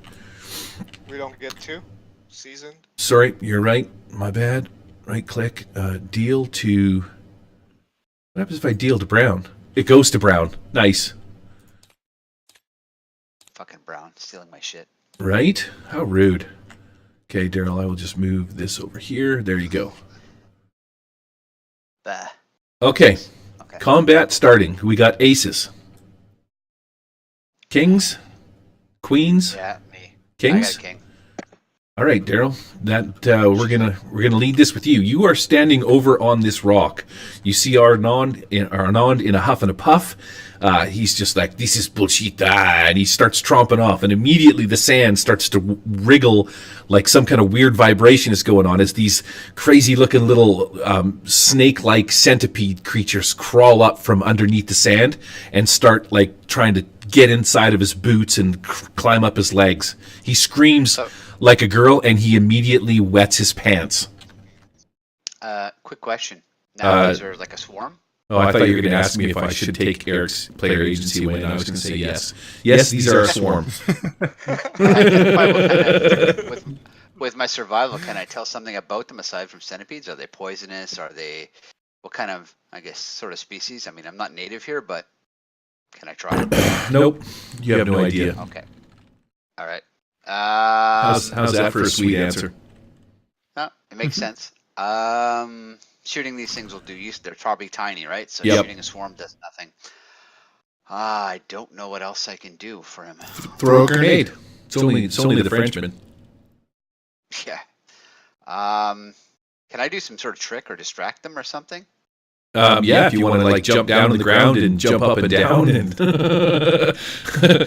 We don't get 2? Seasoned? Sorry, you're right. My bad. Right click. Deal to... What happens if I deal to brown? It goes to brown. Nice. Fucking Brown, stealing my shit. Right? How rude. Okay, Daryl, I will just move this over here. There you go. Bah. Okay. Okay. Combat starting. We got aces. Kings? Queens? Yeah, me. Kings? I got a king. All right, Daryl. That we're gonna lead this with you. You are standing over on this rock. You see Arnaud in a huff and a puff. He's just like, this is bullshit, and he starts tromping off, and immediately the sand starts to wriggle like some kind of weird vibration is going on as these crazy-looking little snake-like centipede creatures crawl up from underneath the sand and start like trying to get inside of his boots and climb up his legs. He screams like a girl, and he immediately wets his pants. Quick question. Now, is there like a swarm? Oh, I thought you were going to ask me if I should take Eric's player agency away, and I was going to say yes. Yes, these are a swarm. With my survival, can I tell something about them aside from centipedes? Are they poisonous? Are they what kind of, I guess, sort of species? I mean, I'm not native here, but can I try? Nope, you have no idea. Okay. All right. How's that for a sweet answer? No, it makes sense. Shooting these things will do use. They're probably tiny, right? So Yep. shooting a swarm does nothing. I don't know what else I can do for him. Throw a grenade. It's only the Frenchman. Yeah. Can I do some sort of trick or distract them or something? Yeah, if you want to like jump down on the ground and jump up and down and.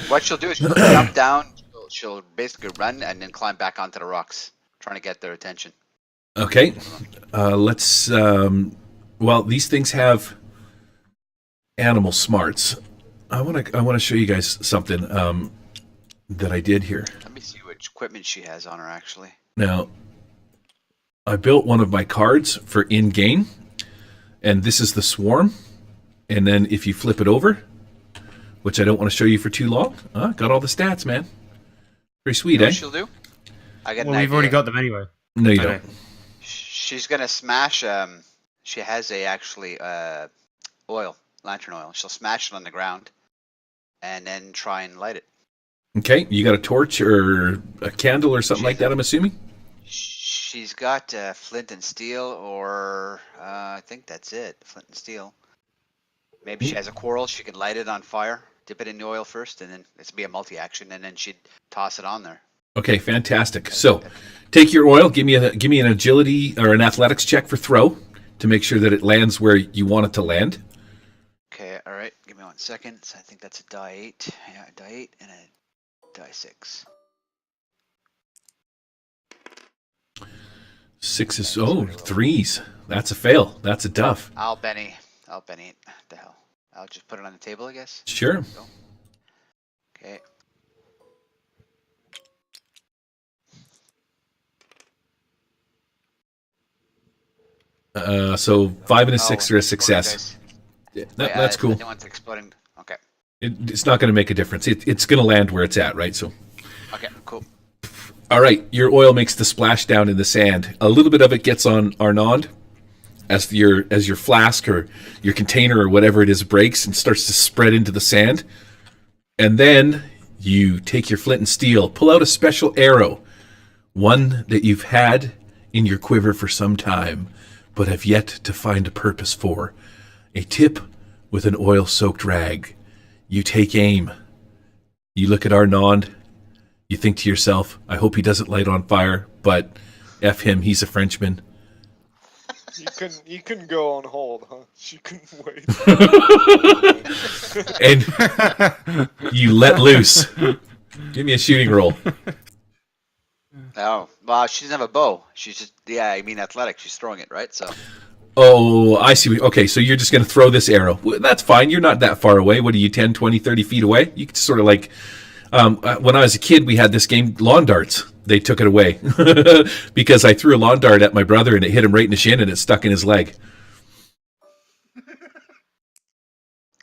What she'll do is she'll jump down. She'll basically run and then climb back onto the rocks, trying to get their attention. Okay, let's. Well, these things have animal smarts. I want to show you guys something that I did here. Let me see which equipment she has on her, actually. Now, I built one of my cards for in-game, and this is the swarm. And then if you flip it over, which I don't want to show you for too long, got all the stats, man. Pretty sweet, You know eh? what she'll do? I got Well, an we've already idea. got them anyway. No, you Okay. don't. She's gonna smash. She has lantern oil. She'll smash it on the ground, and then try and light it. Okay, you got a torch or a candle or something like that, I'm assuming? She's got flint and steel, or I think that's it. Flint and steel. Maybe she has a quarrel. She can light it on fire, dip it in the oil first, and then it's be a multi-action, and then she'd toss it on there. Okay, fantastic. So, take your oil. Give me an agility or an athletics check for throw to make sure that it lands where you want it to land. Okay, all right. Give me 1 second. So I think that's a die 8. Yeah, a die 8 and a die 6. 6 is threes. That's a fail. That's a duff. I'll Benny. The hell. I'll just put it on the table, I guess. Sure. Okay. So 5 and a 6 are a success. Dice. Yeah, that's cool. The one's exploding. Okay. It's not going to make a difference. It's going to land where it's at, right? So, Okay. Cool. all right, your oil makes the splash down in the sand. A little bit of it gets on Arnaud as your flask or your container or whatever it is breaks and starts to spread into the sand. And then you take your flint and steel, pull out a special arrow, one that you've had in your quiver for some time, but have yet to find a purpose for. A tip with an oil-soaked rag. You take aim. You look at Arnaud. You think to yourself, I hope he doesn't light on fire, but F him, he's a Frenchman. You couldn't go on hold, huh? She couldn't wait. And you let loose. Give me a shooting roll. Oh, well, she doesn't have a bow. She's just, athletic. She's throwing it, right? So. Oh, I see. Okay, so you're just going to throw this arrow. Well, that's fine. You're not that far away. What are you, 10, 20, 30 feet away? You can sort of like, when I was a kid, we had this game, lawn darts. They took it away because I threw a lawn dart at my brother and it hit him right in the shin and it stuck in his leg.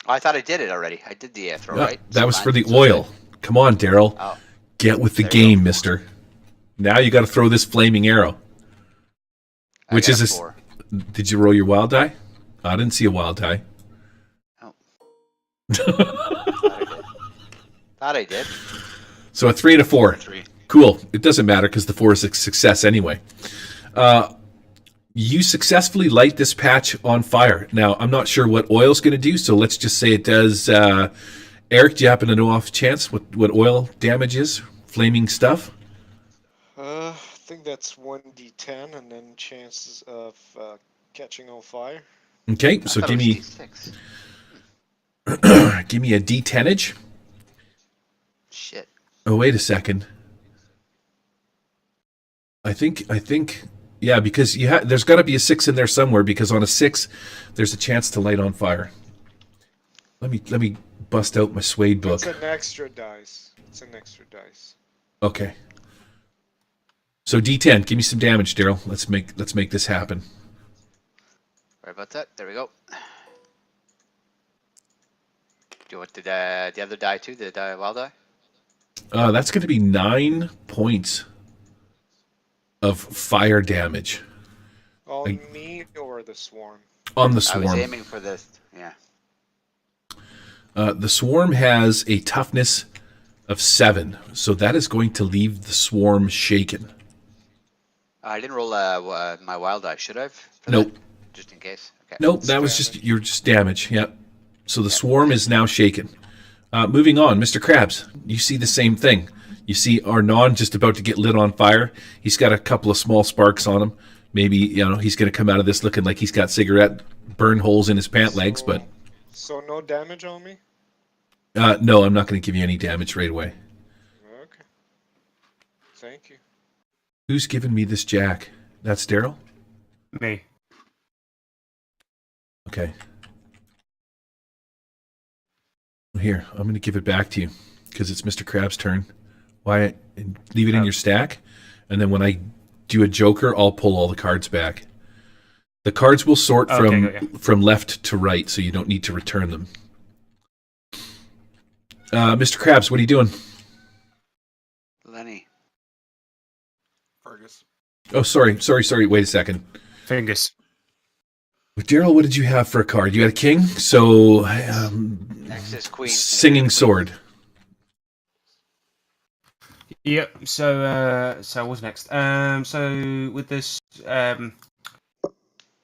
I thought I did it already. I did the throw, No, right? that was for the oil. Come on, Daryl. Oh. Get with the There you game, go. mister. Now you got to throw this flaming arrow. I Which got is a a 4. Did you roll your wild die? I didn't see a wild die. Oh. Thought I did. So a 3 and a 4. 3. Cool. It doesn't matter because the 4 is a success anyway. You successfully light this patch on fire. Now, I'm not sure what oil's going to do, so let's just say it does. Eric, do you happen to know off chance what oil damage is? Flaming stuff? I think that's 1d10 and then chances of catching on fire. Okay, so I thought give it me was D6. give me a D10age. Shit. Oh, wait a second. I think yeah, because there's got to be a 6 in there somewhere because on a 6 there's a chance to light on fire. Let me bust out my suede book. It's an extra dice. Okay. So D10, give me some damage, Daryl. Let's make this happen. Sorry about that. There we go. Do you want the other die too? The wild die? That's going to be 9 points of fire damage On me or the swarm? on the I was swarm. aiming for this. Yeah. The swarm has a toughness of 7, so that is going to leave the swarm shaken. I didn't roll my wild die. Should I have? Nope. Just in case. Okay. Nope, that was just damage. Yep. So the swarm is now shaken. Moving on, Mr. Krabs, you see the same thing. You see Arnaud just about to get lit on fire. He's got a couple of small sparks on him. Maybe, he's going to come out of this looking like he's got cigarette burn holes in his pant legs, but... So no damage on me? No, I'm not going to give you any damage right away. Okay. Thank you. Who's giving me this jack? That's Daryl? Me. Okay. Here, I'm going to give it back to you because it's Mr. Krabs' turn. Why? Leave it in your stack, and then when I do a joker, I'll pull all the cards back. The cards will sort from left to right, so you don't need to return them. Mr. Krabs, what are you doing? Lenny. Fergus. Oh, sorry. Wait a second. Fingers. Daryl, what did you have for a card? You had a king, so Next is queen. singing sword. Yep. So what's next? So with this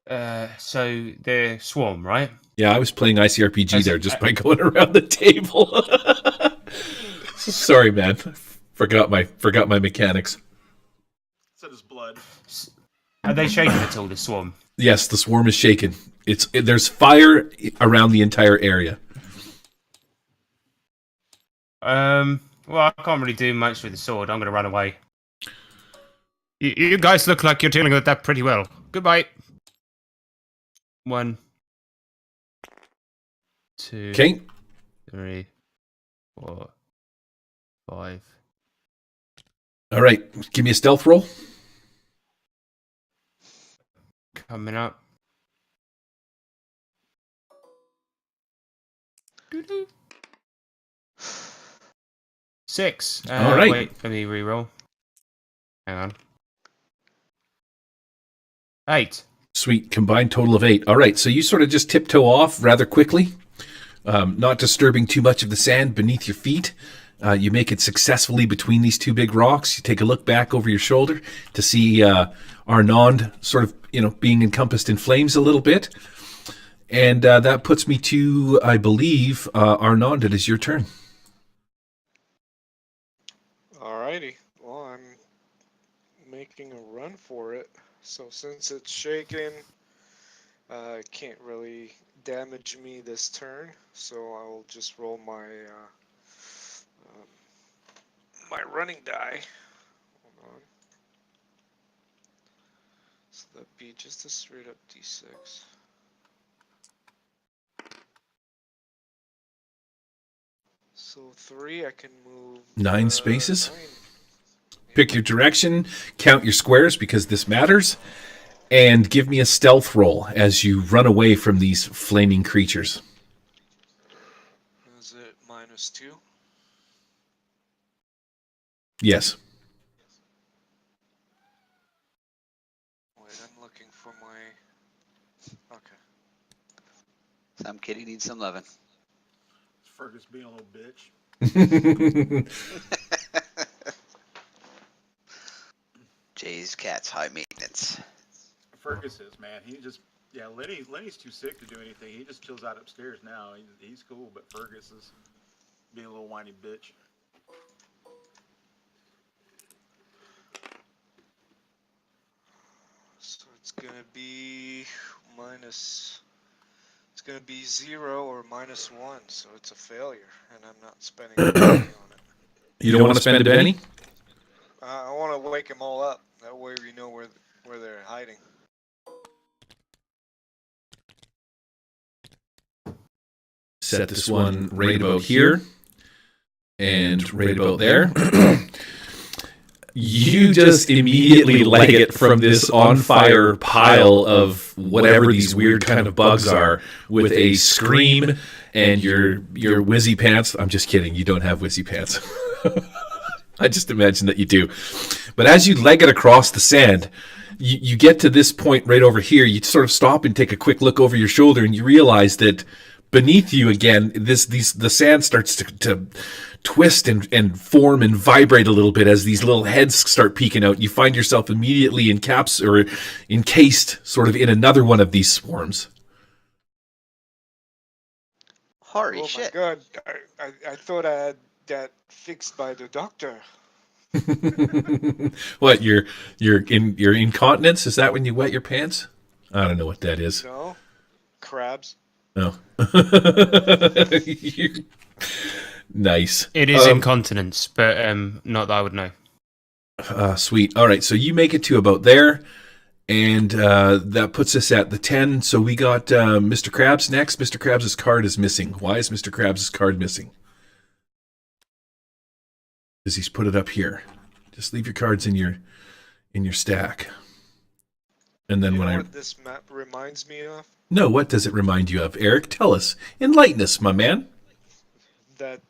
So the swarm, right? Yeah, I was playing ICRPG As there it- just by going around the table. Sorry, man. Forgot my mechanics. Said his blood. Are they shaking at all? The swarm. Yes, the swarm is shaken. There's fire around the entire area. Well, I can't really do much with the sword. I'm gonna run away. You guys look like you're dealing with that pretty well. Goodbye. 1, 2, Okay. 3, 4, 5. All right. Give me a stealth roll. Coming up. 6. All right. Wait, let me reroll. Hang on. 8. Sweet. Combined total of 8. All right. So you sort of just tiptoe off rather quickly, not disturbing too much of the sand beneath your feet. You make it successfully between these two big rocks. You take a look back over your shoulder to see Arnond sort of, being encompassed in flames a little bit. And that puts me to, I believe, Arnond, it is your turn. Alrighty. Well, I'm making a run for it. So since it's shaking, it can't really damage me this turn. So I'll just roll my my running die. Hold on. So that'd be just a straight up d6. So 3, I can move 9 spaces. 9. Pick your direction, count your squares because this matters, and give me a stealth roll as you run away from these flaming creatures. Is it -2? Yes. Wait, I'm looking for my. Okay. Some kitty needs some loving. Fergus being a little bitch. Jay's cat's high maintenance. Fergus is, man. Lenny's too sick to do anything. He just chills out upstairs now. He's cool, but Fergus is being a little whiny bitch. So it's gonna be minus. It's gonna be 0 or -1, so it's a failure, and I'm not spending any money on it. You don't want to spend a penny? I want to wake them all up. That way we know where they're hiding. Set this one right about here and right about there. You just immediately leg it from this on fire pile of whatever these weird kind of bugs are with a scream and your whizzy pants. I'm just kidding. You don't have whizzy pants. I just imagine that you do. But as you leg it across the sand, you get to this point right over here. You sort of stop and take a quick look over your shoulder, and you realize that beneath you again, the sand starts to twist and form and vibrate a little bit as these little heads start peeking out. You find yourself immediately encased sort of in another one of these swarms. Holy Oh shit. my god! I thought I had that fixed by the doctor. What, your incontinence? Is that when you wet your pants? I don't know what that is. No, crabs. No. Nice. It is incontinence, but not that I would know. Sweet. All right, so you make it to about there, and that puts us at the 10. So we got Mr. Krabs next. Mr. Krabs' card is missing. Why is Mr. Krabs' card missing? Because he's put it up here. Just leave your cards in your stack. And then You when know I what this map reminds me of? No, what does it remind you of, Eric? Tell us. Enlighten us, my man. That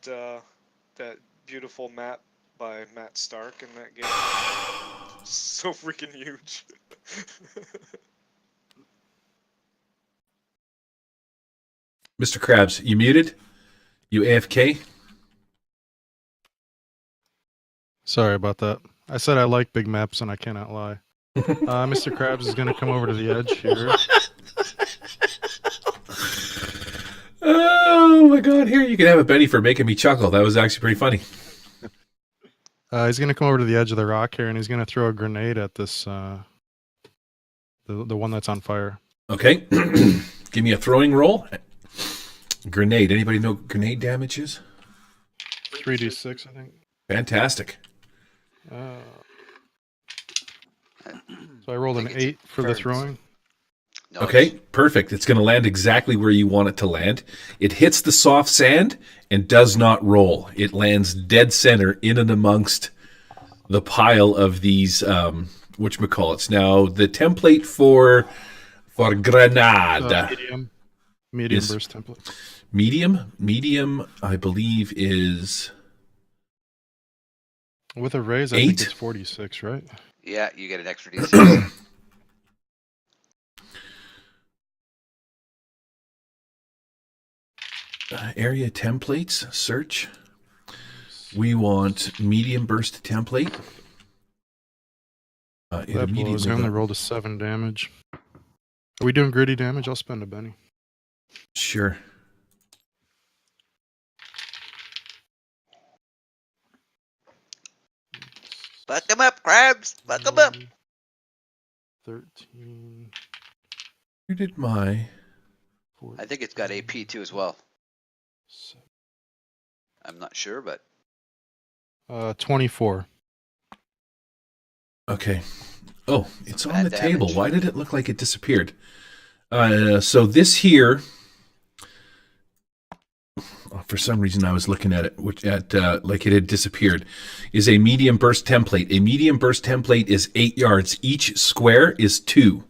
beautiful map by Matt Stark in that game. So freaking huge. Mr. Krabs, you muted? You AFK? Sorry about that. I said I like big maps and I cannot lie. Mr. Krabs is going to come over to the edge here. my god! Here, you can have a Benny for making me chuckle. That was actually pretty funny. He's going to come over to the edge of the rock here, and he's going to throw a grenade at this, the one that's on fire. Okay, give me a throwing roll. Grenade. Anybody know grenade damage is? 3d6, I think. Fantastic. So I rolled an 8 for the throwing. No, Okay, perfect. It's going to land exactly where you want it to land. It hits the soft sand and does not roll. It lands dead center in and amongst the pile of these, whatchamacallits. Now, the template for Grenade. Medium Is- burst template. Medium, I believe, is... With a raise, I think 8? it's 46, right? Yeah, you get an extra D6. Area templates, search. We want medium burst template. It That blows. I immediately only got- rolled a 7 damage. Are we doing gritty damage? I'll spend a Benny. Sure. Buck them up, crabs! Buck them up! 13. Where did my... I think it's got AP too as well. 7, I'm not sure, but 24. Okay. Oh, it's on Bad the table. damage. Why did it look like it disappeared? So this here... For some reason, I was looking at it, like it had disappeared. Is a medium burst template. A medium burst template is 8 yards. Each square is 2.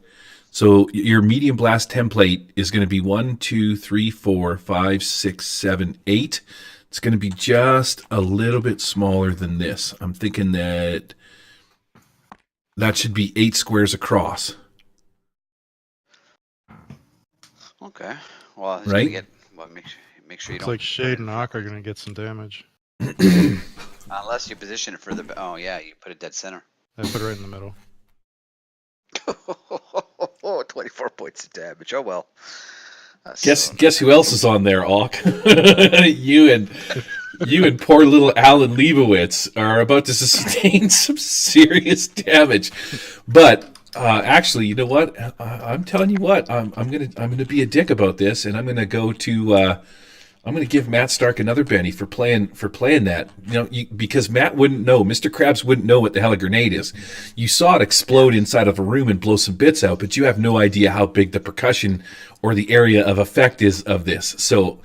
So your medium blast template is going to be 1, 2, 3, 4, 5, 6, 7, 8. It's going to be just a little bit smaller than this. I'm thinking that should be 8 squares across. okay. Well, it's Right? gonna get. Well, make sure you It's don't. like Shade and Ock are going to get some damage. Unless you position it further. Oh yeah, you put it dead center. I put it right in the middle. 24 points of damage. Oh well. Guess who else is on there, Auk? you and poor little Alan Leibowitz are about to sustain some serious damage. But actually, you know what? I'm telling you what. I'm gonna be a dick about this, and I'm gonna go to. I'm going to give Matt Stark another Benny for playing that. Because Matt wouldn't know, Mr. Krabs wouldn't know what the hell a grenade is. You saw it explode inside of a room and blow some bits out, but you have no idea how big the percussion or the area of effect is of this. So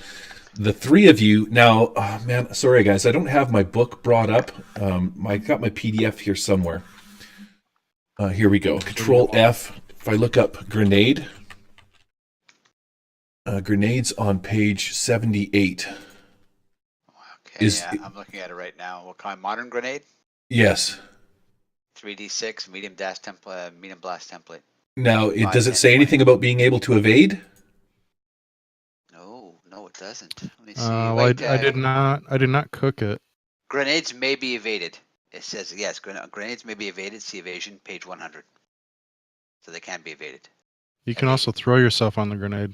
the three of you now, oh man, sorry guys, I don't have my book brought up. I got my PDF here somewhere. Here we go. Control F. If I look up grenade. Grenades on page 78. Okay, Is- yeah, I'm looking at it right now. What kind? Modern grenade? Yes. 3d6 medium blast template. Now, does it 5, say 10, anything about being able to evade? No, it doesn't. Let me see. Well, Wait, I did not cook it. Grenades may be evaded. It says yes. Grenades may be evaded. See evasion, page 100. So they can be evaded. You can also throw yourself on the grenade.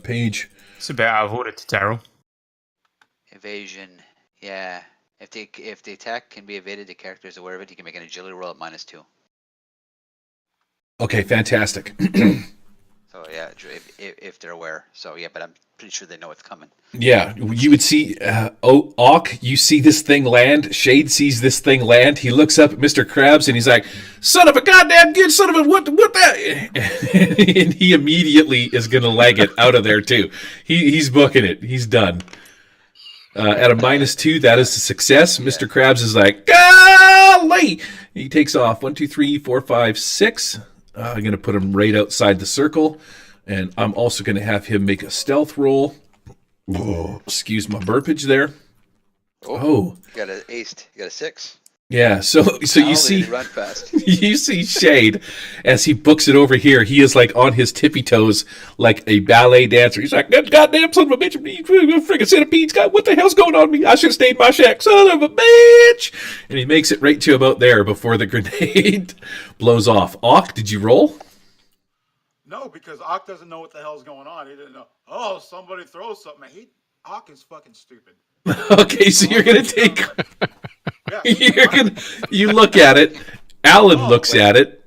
Page. It's a bit out of order to Terrell. Evasion, yeah. If the attack can be evaded, the character is aware of it. He can make an agility roll at -2. Okay, fantastic. So yeah, if they're aware. So yeah, but I'm pretty sure they know it's coming. Yeah, you would see, Auk, you see this thing land. Shade sees this thing land. He looks up at Mr. Krabs and he's like, son of a goddamn good son of a what that? And he immediately is going to leg it out of there too. He's booking it. He's done. At a -2, that is a success. Mr. Krabs is like, golly! He takes off 1, 2, 3, 4, 5, 6. I'm going to put him right outside the circle. And I'm also going to have him make a stealth roll. Oh, excuse my burpage there. Oh, You got an ace. You got a 6. yeah. So you see, run fast. you see Shade as he books it over here. He is like on his tippy toes, like a ballet dancer. He's like, "Goddamn son of a bitch! Friggin' centipedes! God, what the hell's going on with me? I should have stayed in my shack, son of a bitch!" And he makes it right to about there before the grenade blows off. Auk, did you roll? No, because Ock doesn't know what the hell's going on. He didn't know. Oh, somebody throw something. Ock is fucking stupid. Okay, so you're gonna take. Yeah. You look at it. Alan looks at it.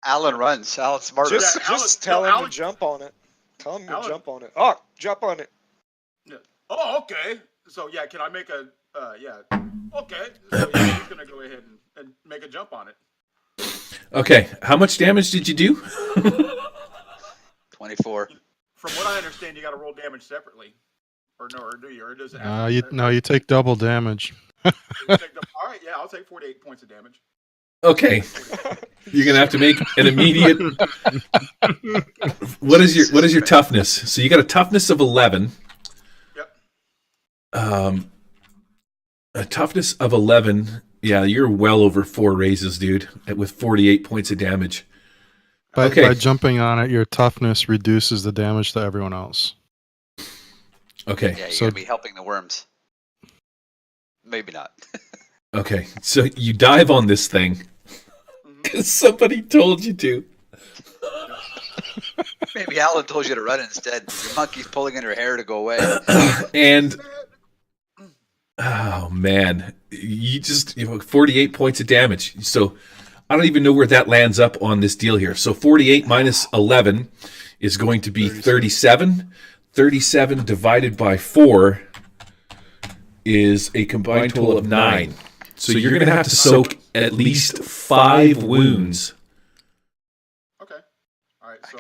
Alan runs. Alan's smarter. Just tell him to jump on it. Tell him to jump on it. Oh, jump on it. Yeah. Oh, okay. So yeah, can I make a? Yeah. Okay. So yeah, he's gonna go ahead and make a jump on it. Okay, how much damage did you do? 24. From what I understand, you got to roll damage separately, or no, or do you? Or does it? You take double damage. All right, yeah, I'll take 48 points of damage. Okay, you're gonna have to make an immediate. What is your toughness? So you got a toughness of 11. Yep. A toughness of 11. Yeah, you're well over 4 raises, dude, with 48 points of damage. By jumping on it, your toughness reduces the damage to everyone else. Okay. Yeah, you're gonna be helping the worms. Maybe not. Okay, so you dive on this thing because somebody told you to. Maybe Alan told you to run instead. Your monkey's pulling in her hair to go away. And oh man, you 48 points of damage. So I don't even know where that lands up on this deal here. So 48 minus 11 is going to be 37. 37 divided by 4 is a combined total of 9. So you're going to have to soak at least 5 wounds. Okay. All right. So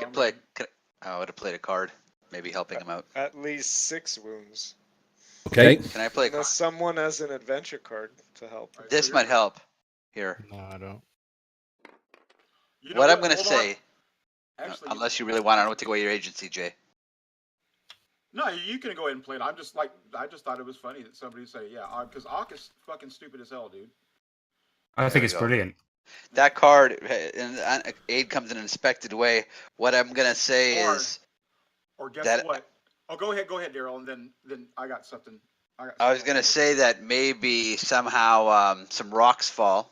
I would have played a card, maybe helping him out. At least 6 wounds. Okay. Can I play? Unless someone has an adventure card to help. This might help. Here. No, I don't. You know What I'm going to say, Actually, unless you really want, I don't want to take away your agency, Jay. no, you can go ahead and play it. I just thought it was funny that somebody say, yeah, because Ock is fucking stupid as hell, dude. I think we it's go. brilliant. That card, and aid comes in an inspected way. What I'm going to say is... Or guess that- what? Oh, go ahead, Daryl, and then I got something. I was going to say that maybe somehow some rocks fall.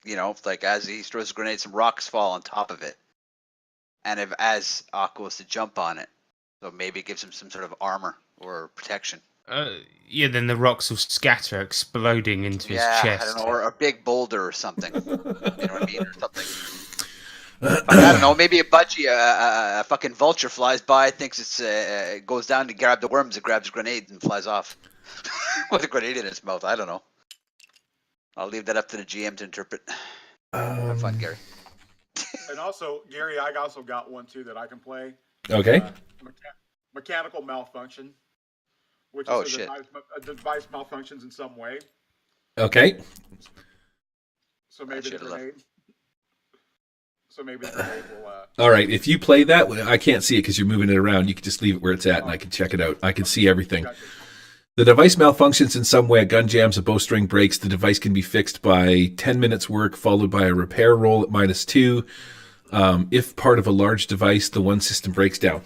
You know, like as he throws a grenade, some rocks fall on top of it. And as Aqua was to jump on it, so maybe it gives him some sort of armor or protection. Yeah, then the rocks will scatter, exploding into his chest. I don't know, or a big boulder or something. You know what I mean? Or something. I don't know, maybe a budgie, a fucking vulture flies by, thinks it goes down to grab the worms, it grabs a grenade and flies off. With a grenade in its mouth, I don't know. I'll leave that up to the GM to interpret. Have fun, Gary. And also, Gary, I also got one too that I can play. Okay. Mechanical malfunction, which Oh, is shit. a device malfunctions in some way. Okay. So maybe the should've left. grenade. So maybe the grenade will. All right. If you play that, I can't see it because you're moving it around. You can just leave it where it's at, and I can check it out. I can see everything. Gotcha. The device malfunctions in some way. A gun jams, a bowstring breaks. The device can be fixed by 10 minutes work, followed by a repair roll at -2. If part of a large device, the one system breaks down.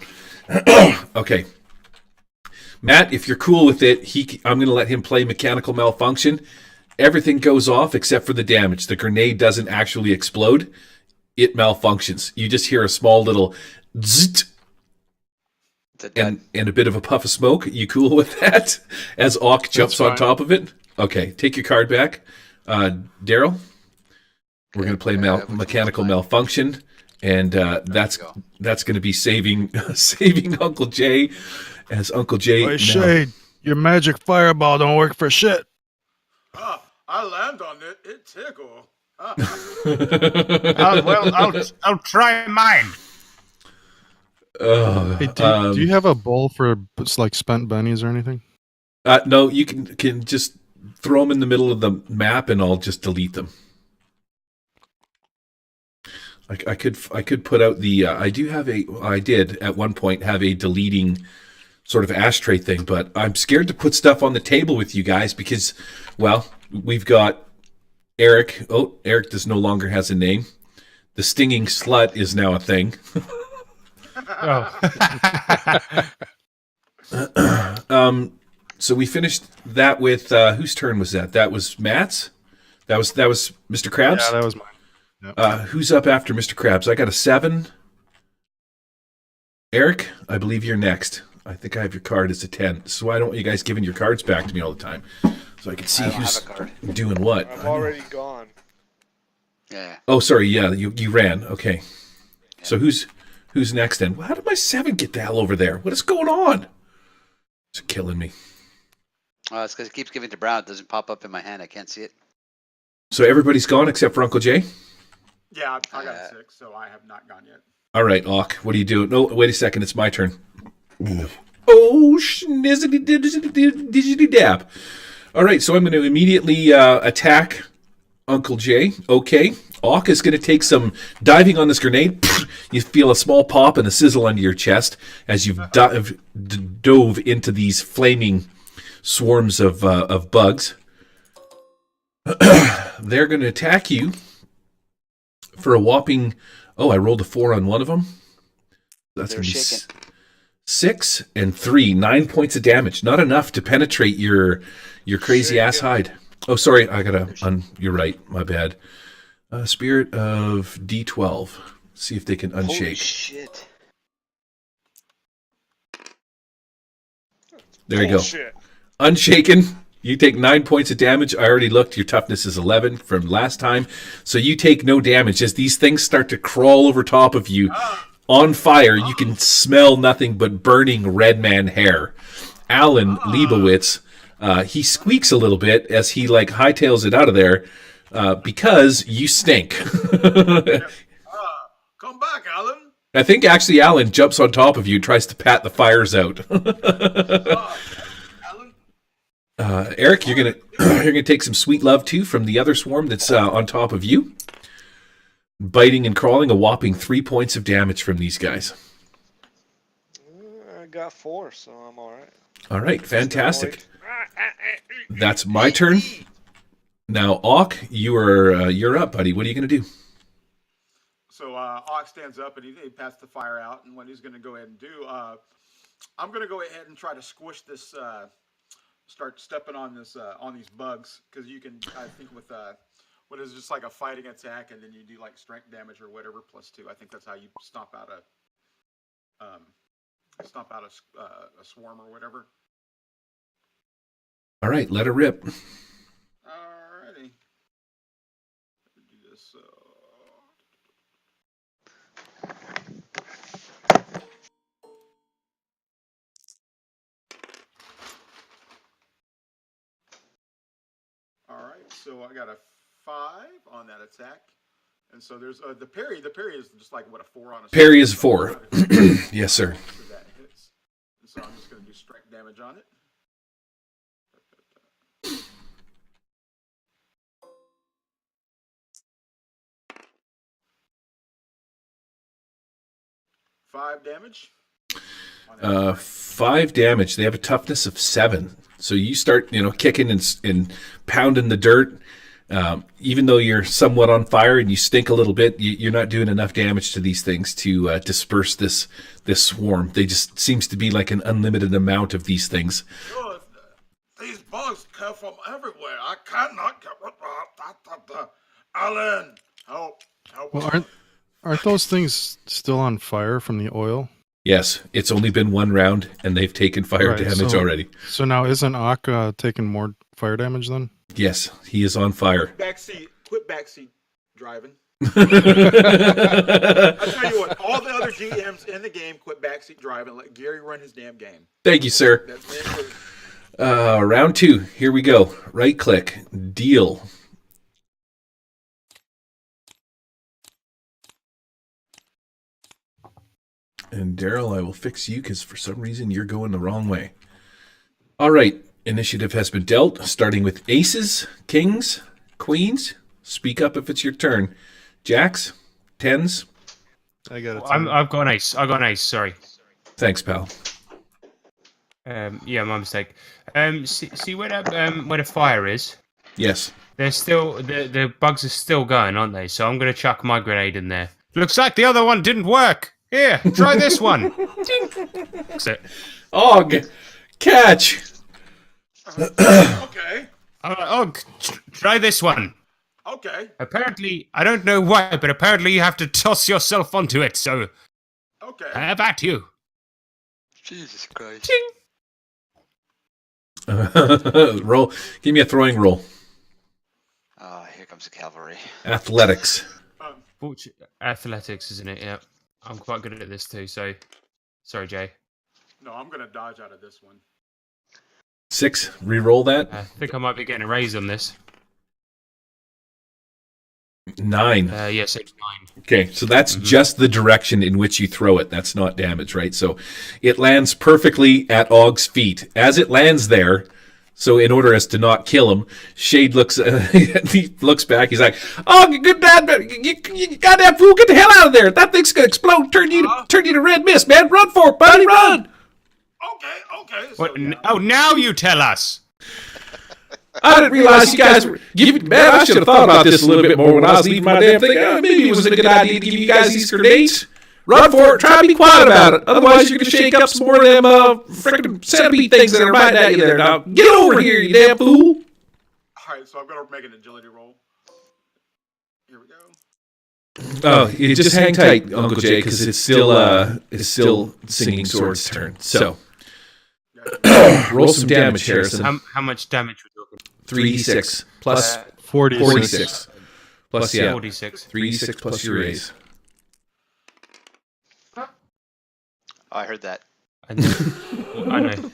Okay. Matt, if you're cool with it, I'm going to let him play mechanical malfunction. Everything goes off except for the damage. The grenade doesn't actually explode. It malfunctions. You just hear a small little zzzt and a bit of a puff of smoke. You cool with that? As Auk jumps on top of it? Okay, take your card back. Daryl, we're going to play mechanical malfunction, and that's going to be saving Uncle Jay, as Uncle Jay... Hey, Shade, your magic fireball don't work for shit. I land on it. It tickle. I'll try mine. Hey, do you have a bowl for like spent bennies or anything? No, you can just throw them in the middle of the map, and I'll just delete them. I could put out the. I did at one point have a deleting sort of ashtray thing, but I'm scared to put stuff on the table with you guys because, well, we've got Eric. Oh, Eric no longer has a name. The stinging slut is now a thing. So we finished that with whose turn was that? That was Matt's. That was Mr. Krabs. Yeah, that was mine. Yep. Who's up after Mr. Krabs? I got a 7. Eric, I believe you're next. I think I have your card as a 10. So why don't you guys giving your cards back to me all the time? So I can see I don't who's have a card. doing what. I'm already gone. Yeah. Oh, sorry. Yeah, you ran. Okay. So who's next then? How did my 7 get the hell over there? What is going on? It's killing me. It's because it keeps giving to Brown. It doesn't pop up in my hand. I can't see it. So everybody's gone except for Uncle Jay? Yeah, I got a 6, so I have not gone yet. All right, Auk, what do you do? No, wait a second. It's my turn. Oh, schnizzity dab. All right, so I'm going to immediately attack Uncle Jay. Okay. Auk is going to take some diving on this grenade. You feel a small pop and a sizzle under your chest as you've dove into these flaming swarms of bugs. They're going to attack you for a whopping... Oh, I rolled a 4 on one of them. That's going to be 6 and 3. 9 points of damage. Not enough to penetrate your crazy ass hide. Oh, sorry. I got to... You're right. My bad. Spirit of D12. See if they can unshake. Holy shit. There you go. Bullshit. Unshaken. You take 9 points of damage. I already looked. Your toughness is 11 from last time. So you take no damage. As these things start to crawl over top of you on fire, you can smell nothing but burning red man hair. Alan Leibowitz, he squeaks a little bit as he hightails it out of there because you stink. Come back, Alan. I think actually Alan jumps on top of you and tries to pat the fires out. Alan. Eric, you're gonna take some sweet love too from the other swarm that's on top of you. Biting and crawling, a whopping 3 points of damage from these guys. I got 4, so I'm all right. All right, fantastic. That's my turn. Now, Auk, you're up, buddy. What are you gonna do? So Ox stands up and he passes the fire out, and what he's going to go ahead and do, I'm going to go ahead and try to squish this, start stepping on this on these bugs, because you can, I think with what is just like a fighting attack, and then you do like strength damage or whatever +2. I think that's how you stomp out a swarm or whatever. All right, let her rip. Alrighty. Let me do this. All right, so I got a 5 on that attack, and so there's the parry. The parry is just like what, a 4 on a Parry is 4. Yes, sir. So that hits. And so I'm just going to do strength damage on it. Five damage. 5 damage. They have a toughness of 7. So you start, kicking and pounding the dirt. Even though you're somewhat on fire and you stink a little bit, you're not doing enough damage to these things to disperse this swarm. They just seems to be like an unlimited amount of these things. Good. These bugs come from everywhere. I cannot get. Alan, help! Well, aren't those things still on fire from the oil? Yes, it's only been 1 round, and they've taken fire damage already. So now isn't Auk taking more fire damage then? Yes, he is on fire. Quit backseat driving. I tell you what, all the other GMs in the game quit backseat driving. Let Gary run his damn game. Thank you, sir. Round 2. Here we go. Right click. Deal. And Daryl, I will fix you because for some reason you're going the wrong way. All right. Initiative has been dealt, starting with aces, kings, queens. Speak up if it's your turn. Jacks, 10s. I got it. I've got an ace. I got an ace. Sorry. Thanks, pal. Yeah, my mistake. See where the fire is? Yes. They're still the bugs are still going, aren't they? So I'm gonna chuck my grenade in there. Looks like the other one didn't work. Here, try this one. That's it. Og, catch. Okay. Try this one. Okay. Apparently, I don't know why, but apparently you have to toss yourself onto it. So, Okay. have at you. Jesus Christ. Roll. Give me a throwing roll. Oh, here comes the cavalry. Athletics. Athletics, isn't it? Yeah. I'm quite good at this too, so. Sorry, Jay. No, I'm gonna dodge out of this one. 6. Reroll that. I think I might be getting a raise on this. 9. Yes, it's 9. Okay, so that's just the direction in which you throw it. That's not damage, right? So it lands perfectly at Ogg's feet. As it lands there, so in order as to not kill him, Shade looks he looks back. He's like, "Oh, good dad, you goddamn fool, get the hell out of there! That thing's gonna explode, turn you to red mist, man! Run for it, buddy, run!" Okay. What? So, yeah. Oh, now you tell us! I didn't realize you guys were giving. Man, I should have thought about this a little bit more when I was leaving my damn thing. Maybe it wasn't a good idea to give you guys these grenades. Run for it. Try to be quiet about it. Otherwise, you're going to shake up some more of them freaking centipede things that are right at you there. Now, get over here, you damn fool. All right, so I'm gonna make an agility roll. Here we go. Oh, you just hang tight, Uncle Jay, because it's still Singing Sword's turn. So, roll some damage, Harrison. How much damage we're talking? 3d6 plus 46. plus, yeah, 46. 3d6 plus your raise. Oh, I heard that. I know.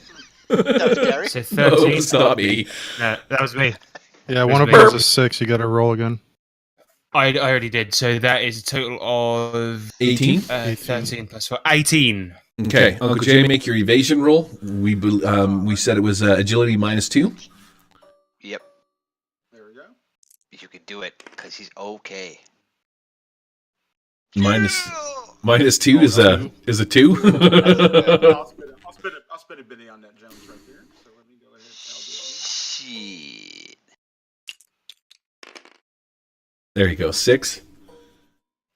That was Gary? So No, 13. it's not me. No, that was me. Yeah, one of me. those is 6. You got to roll again. I already did. So that is a total of 18. 13 plus 4. 18. Okay, Uncle Jay, make your evasion roll. We said it was agility -2. Yep. There we go. You can do it because he's okay. -2 is a 2. I'll spin a Benny on that Jones right there. So let me go ahead and I'll do it. Shit. There you go, 6.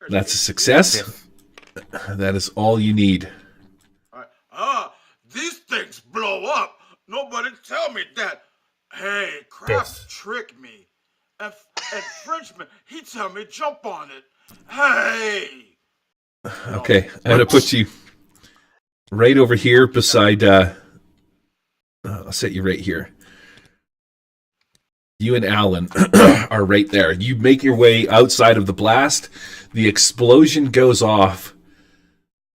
That's a success. That is all you need. All right. These things blow up. Nobody tell me that. Hey, Kraft tricked me. And Frenchman, he tell me jump on it. Hey. Okay, I'm gonna put you right over here beside. I'll set you right here. You and Alan are right there. You make your way outside of the blast. The explosion goes off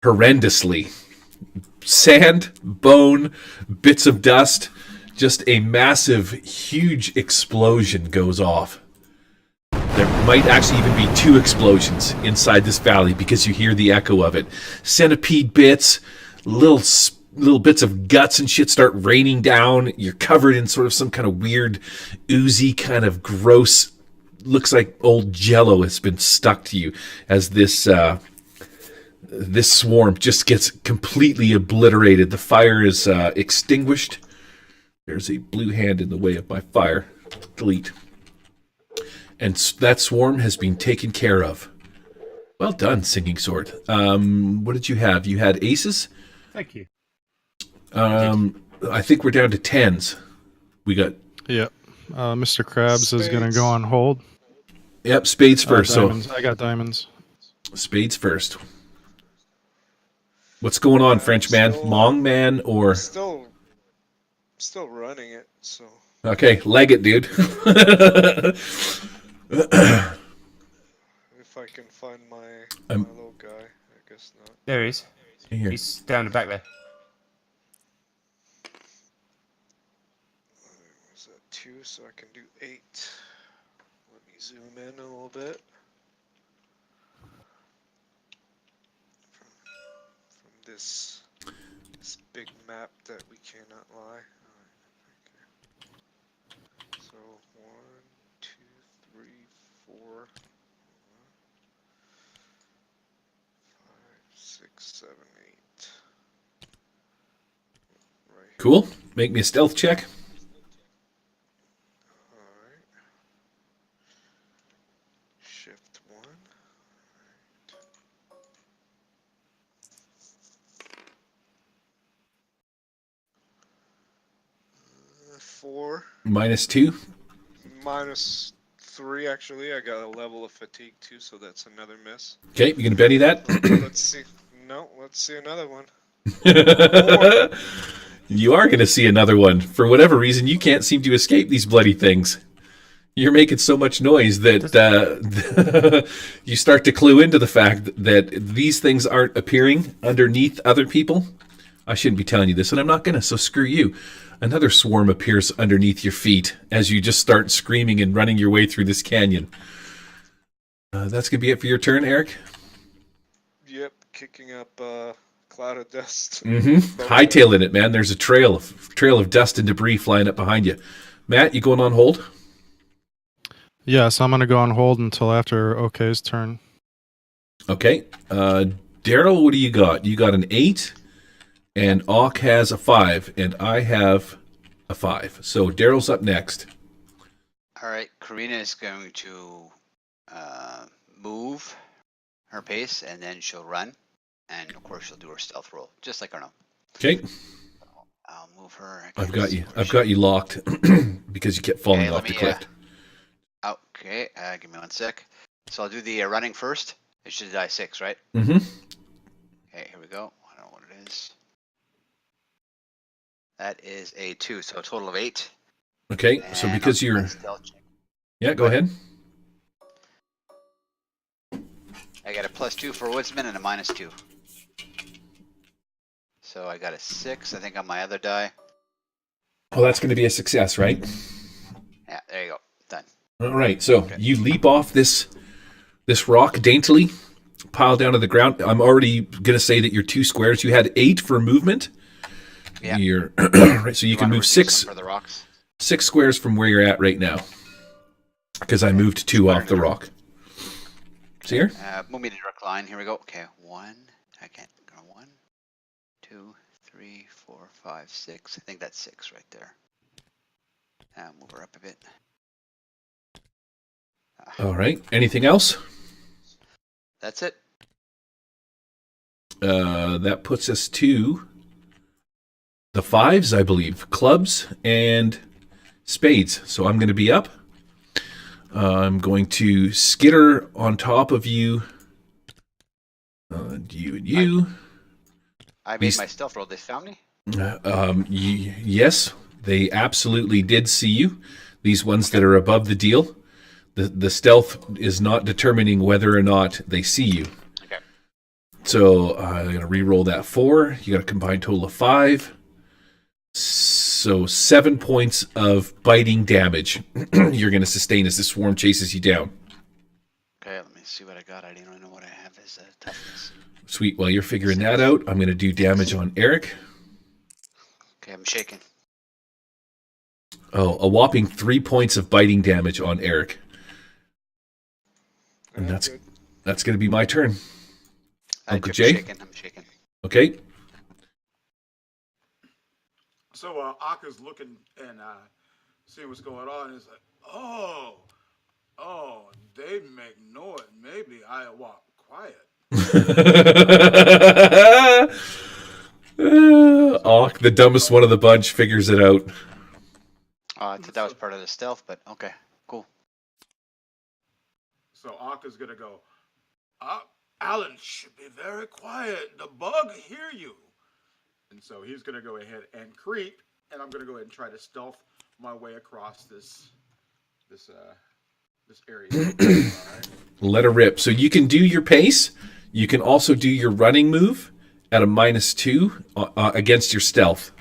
horrendously. Sand, bone, bits of dust. Just a massive, huge explosion goes off. There might actually even be 2 explosions inside this valley because you hear the echo of it. Centipede bits, little bits of guts and shit start raining down. You're covered in sort of some kind of weird, oozy, kind of gross, looks like old jello has been stuck to you as this swarm just gets completely obliterated. The fire is extinguished. There's a blue hand in the way of my fire. Delete. And that swarm has been taken care of. Well done, Singing Sword. What did you have? You had aces? Thank you. I think we're down to 10s. We got... Yep. Mr. Krabs is going to go on hold. Yep, spades first. Diamonds. So I got diamonds. spades first. What's going on, French man? Mong man or... Still running it, so... Okay, leg it, dude. If I can find my I'm- little guy, I guess not. There he is. Here. He's down the back there. Was that 2, so I can do 8. Let me zoom in a little bit. From this big map that we cannot lie. So 1, 2, 3, 4, 5, 6, 7, 8. Right. Cool. Make me a stealth check. Alright. Shift 1. 4. -2. -3 actually. I got a level of fatigue too, so that's another miss. Okay, you gonna Benny that? Let's see. No, let's see another one. You are going to see another one. For whatever reason, you can't seem to escape these bloody things. You're making so much noise that you start to clue into the fact that these things aren't appearing underneath other people. I shouldn't be telling you this, and I'm not going to, so screw you. Another swarm appears underneath your feet as you just start screaming and running your way through this canyon. That's going to be it for your turn, Eric? Yep, kicking up cloud of dust. Mm-hmm. Hightailing it, man. There's a trail of dust and debris flying up behind you. Matt, you going on hold? Yeah, so I'm going to go on hold until after OK's turn. Okay. Daryl, what do you got? You got an 8, and Auk has a 5, and I have a 5. So Daryl's up next. All right, Karina is going to move her pace, and then she'll run, and of course she'll do her stealth roll, just like Arno. Okay. I'll move her. I've got you locked because you kept falling off the cliff. Okay, give me 1 sec. So I'll do the running first. It should die 6, right? Mm-hmm. Okay, here we go. I don't know what it is. That is a 2, so a total of 8. Okay, And so because I'll do my you're... stealth check. Yeah, go ahead. I got a +2 for woodsman and a -2. So I got a 6, I think, on my other die. Well, that's going to be a success, right? Yeah, there you go. Done. All right, so Okay. you leap off this rock daintily, pile down to the ground. I'm already going to say that you're 2 squares. You had 8 for movement. Yeah. You're right, so you can wanna move reduce 6 them for the rocks. 6 squares from where you're at right now. Because I moved 2 off the rock. See here? Move me to direct line. Here we go. Okay, 1. I can't go 1, 2, 3, 4, 5, 6. I think that's 6 right there. Move her up a bit. All right. Anything else? That's it. That puts us to the 5s, I believe. Clubs and spades. So I'm going to be up. I'm going to skitter on top of you. You and you. I made my stealth roll. They found me? Yes, they absolutely did see you. These ones that are above the deal. The stealth is not determining whether or not they see you. Okay. So I'm going to re-roll that 4. You got a combined total of 5. So 7 points of biting damage you're going to sustain as the swarm chases you down. Okay, let me see what I got. I don't know what I have as toughness. Sweet. While you're figuring that out, I'm going to do damage on Eric. Okay, I'm shaking. Oh, a whopping 3 points of biting damage on Eric. And that's going to be my turn. Uncle Jay? I'm shaking. Okay. So Aka's looking and seeing what's going on. He's like, oh, they make noise. Maybe I walk quiet. Auk, the dumbest one of the bunch, figures it out. I thought that was part of the stealth, but okay, cool. So Aka's gonna go, Alan should be very quiet. The bug hear you. And so he's gonna go ahead and creep, and I'm gonna go ahead and try to stealth my way across this area. Right. Let her rip. So you can do your pace. You can also do your running move at a -2 against your stealth.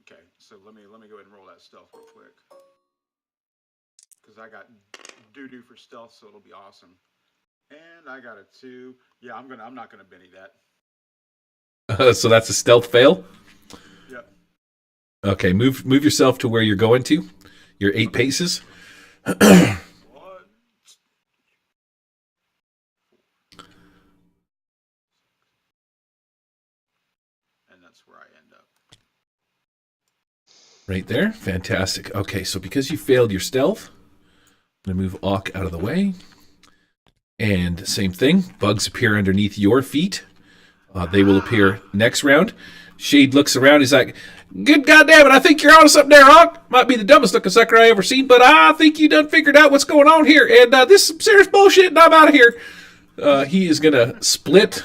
Okay, so let me go ahead and roll that stealth real quick, because I got doo-doo for stealth, so it'll be awesome. And I got a 2. Yeah, I'm not gonna Benny that. So that's a stealth fail. Yep. Okay, move yourself to where you're going to. Your 8 paces. 1. And that's where I end up. Right there. Fantastic. Okay, so because you failed your stealth, I'm going to move Auk out of the way. And same thing. Bugs appear underneath your feet. They will appear next round. Shade looks around. He's like, good goddamn it, I think you're onto something there, Auk. Might be the dumbest looking sucker I ever seen, but I think you done figured out what's going on here. And this is some serious bullshit, and I'm out of here. He is going to split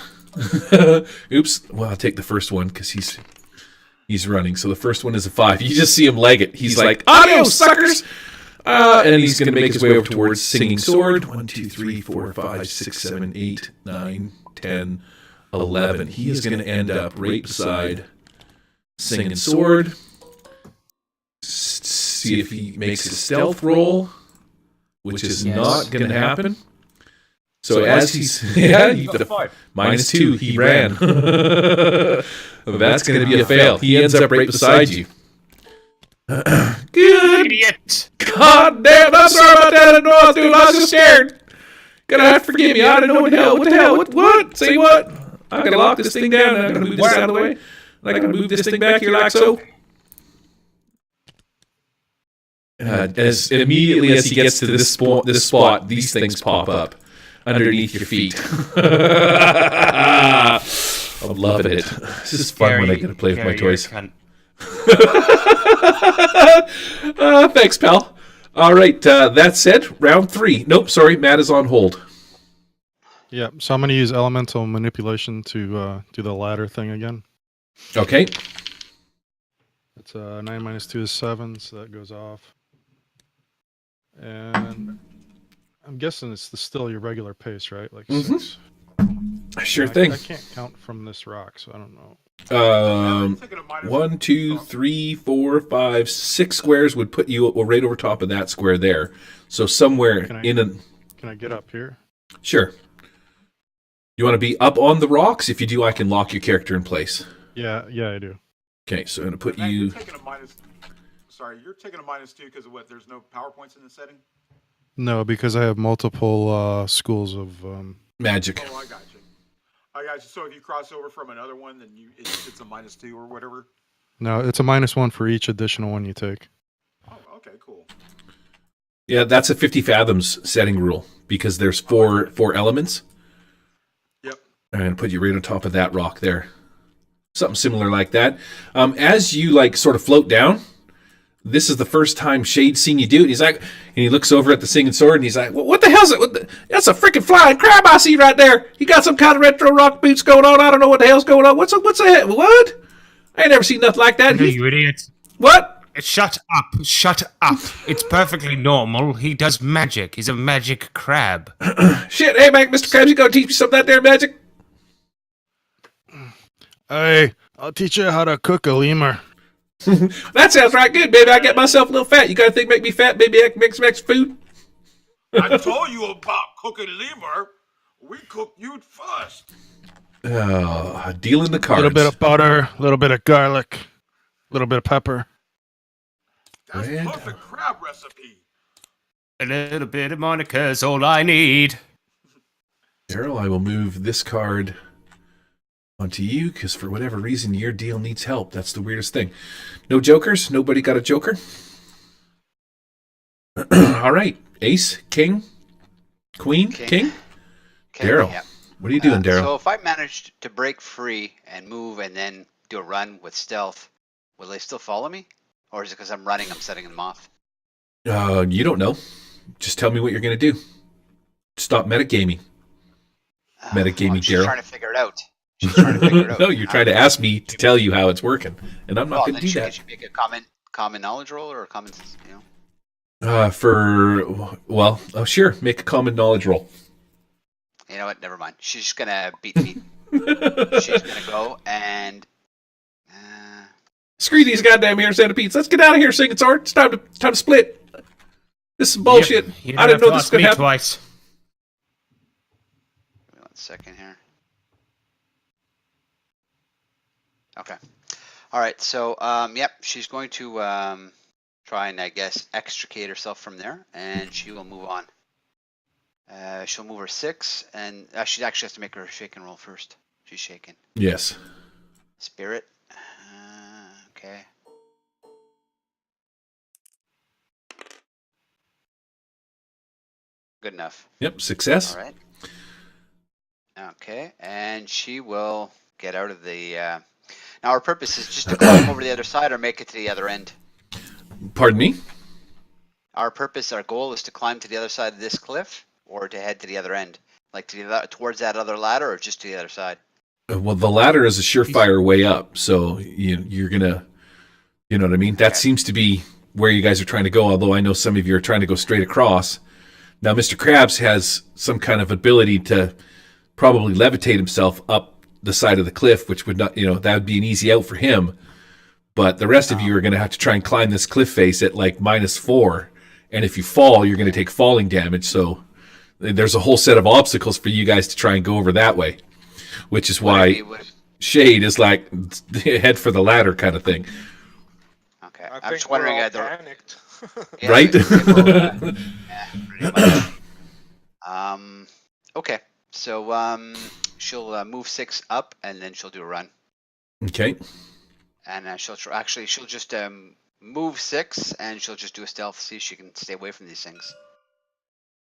Oops. Well, I'll take the first one because he's running. So the first one is a 5. You just see him leg it. He's like, "Adios, suckers!" And he's going to make his way over towards Singing Sword. 1, 2, 3, 4, 5, 6, 7, 8, 9, 10, 11. He is going to end up right beside Singing Sword. See if he makes a stealth roll, which is not going to happen. So as he's -2, he ran. That's going to be a fail. He ends up right beside you. Good. Idiot! God damn! I'm sorry about that. I didn't know what I was doing. I was just scared. Gonna have to forgive me. I didn't know what the hell. What the hell? What? Say what? I'm gonna lock this thing down. And I'm gonna move this out of the way. I'm gonna move this thing back here like so. As immediately as he gets to this spot, these things pop up underneath your feet. I'm loving it. This is fun when I get to play with my toys. Thanks, pal. All right, that said, round 3. Nope, sorry, Matt is on hold. Yeah, so I'm going to use elemental manipulation to do the ladder thing again. Okay. It's 9 - 2 is 7, so that goes off. And I'm guessing it's still your regular pace, right? Like 6. Sure thing. I can't count from this rock, so I don't know. 1, 2, 3, 4, 5, 6 squares would put you right over top of that square there. So somewhere Can I get up here? Sure. You want to be up on the rocks? If you do, I can lock your character in place. Yeah, I do. Okay, so I'm going to put Matt, you... you're taking a -2 because of what? There's no PowerPoints in the setting? No, because I have multiple schools of... Magic. Oh, I got you. So if you cross over from another one, then it's a -2 or whatever? No, it's a -1 for each additional one you take. Oh, okay, cool. Yeah, that's a 50 fathoms setting rule because there's four elements. Yep. I'm going to put you right on top of that rock there. Something similar like that. As you sort of float down, this is the first time Shade's seen you do it. He's like, and he looks over at the Singing Sword and he's like, what the hell's it? That's a freaking flying crab I see right there. He got some kind of retro rock boots going on. I don't know what the hell's going on. What's that? What? I ain't never seen nothing like that. No, you idiot. What? Shut up. Shut up. It's perfectly normal. He does magic. He's a magic crab. Shit. Hey, Mr. Krabs, you gonna teach me something out there, magic? Hey, I'll teach you how to cook a lemur. That sounds right good, baby. I get myself a little fat. You gotta think make me fat, baby. I can make some extra food. I told you about cooking lemur. We cooked you first. Dealing the cards. A little bit of butter, a little bit of garlic, a little bit of pepper. That's perfect crab recipe. A little bit of Monica's all I need. Daryl, I will move this card onto you because for whatever reason your deal needs help. That's the weirdest thing. No jokers? Nobody got a joker? All right. Ace, king, queen, king. Daryl, yeah. what are you doing, Daryl? So if I managed to break free and move and then do a run with stealth, will they still follow me? Or is it because I'm running, I'm setting them off? You don't know. Just tell me what you're going to do. Stop metagaming. Metagaming, She's Daryl. trying to figure it out. She's trying to figure it out. No, you're trying to ask me to tell you how it's working, and I'm not going to do that. Should make a common knowledge roll or a common, Sure, make a common knowledge roll. You know what? Never mind. She's just gonna beat me. She's gonna go and. Screw these goddamn air centipedes. Let's get out of here, Singing Sword. It's time to split. This is bullshit. Yep, I didn't know this was going to happen. Twice. Give me 1 second here. Okay. All right. So, yep, she's going to try and, I guess, extricate herself from there, and she will move on. She'll move her 6, and she actually has to make her shaken roll first. She's shaken. Yes. Spirit. Okay. Good enough. Yep, success. All right. Okay, and she will get out of the... Now, our purpose is just to climb over the other side or make it to the other end. Pardon me? Our goal is to climb to the other side of this cliff or to head to the other end. Like towards that other ladder or just to the other side? Well, the ladder is a surefire way up, so you're gonna, you know what I mean? That seems to be where you guys are trying to go, although I know some of you are trying to go straight across. Now, Mr. Krabs has some kind of ability to probably levitate himself up the side of the cliff, which would not, that would be an easy out for him. But the rest of you are going to have to try and climb this cliff face at like -4. And if you fall, you're going to take falling damage. So there's a whole set of obstacles for you guys to try and go over that way, which is why Shade is like head for the ladder kind of thing. Okay. I I'm think just wondering. we're all panicked. Yeah, Right? pretty much. Okay. So she'll move 6 up, and then she'll do a run. Okay. And she'll just move 6, and she'll just do a stealth, see if she can stay away from these things.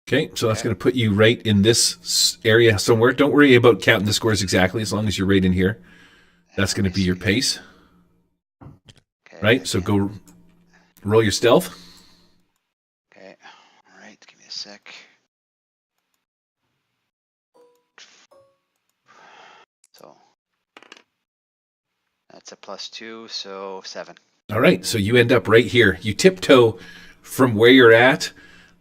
Okay, so that's going to put you right in this area somewhere. Don't worry about counting the scores exactly, as long as you're right in here. That's going to be your pace. Okay, Right, so go roll your stealth. Okay. All right. Give me a sec. So that's a +2, so 7. All right, so you end up right here. You tiptoe from where you're at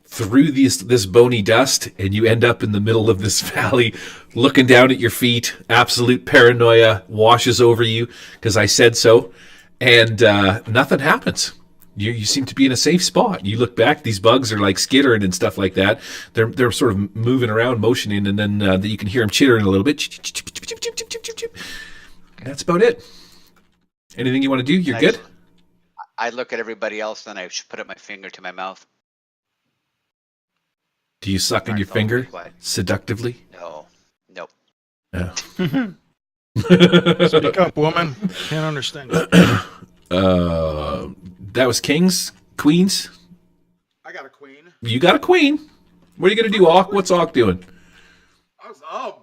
through this bony dust, and you end up in the middle of this valley, looking down at your feet. Absolute paranoia washes over you, because I said so, and nothing happens. You seem to be in a safe spot. You look back; these bugs are like skittering and stuff like that. They're sort of moving around, motioning, and then you can hear them chittering a little bit. That's about it. Anything you want to do? You're good. I look at everybody else, then I should put up my finger to my mouth. Do you suck in your finger seductively? No. Nope. No. Speak up, woman. Can't understand you. That was kings, queens. I got a queen. You got a queen. What are you gonna do, Ock? What's Ock doing?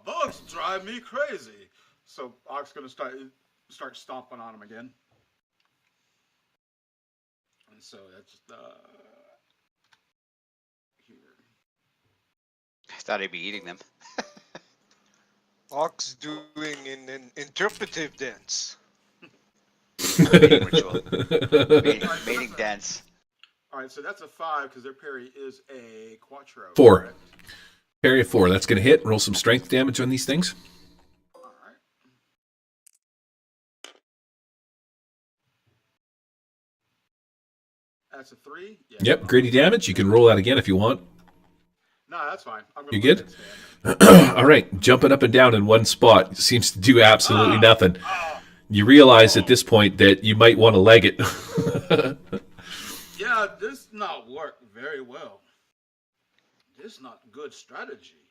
Bugs drive me crazy. So Ock's gonna start stomping on him again. And so that's here. I thought I'd be eating them. Ox doing an interpretive dance. Mating ritual. Mating dance. All right, so that's a 5 because their parry is a quattro. 4. Correct? Parry of 4. That's gonna hit. Roll some strength damage on these things. All right. That's a 3. Yeah. Yep, gritty damage. You can roll that again if you want. No, that's fine. I'm gonna You let good? that stand. All right, jumping up and down in one spot seems to do absolutely nothing. You realize at this point that you might want to leg it. Yeah, this not work very well. This not good strategy.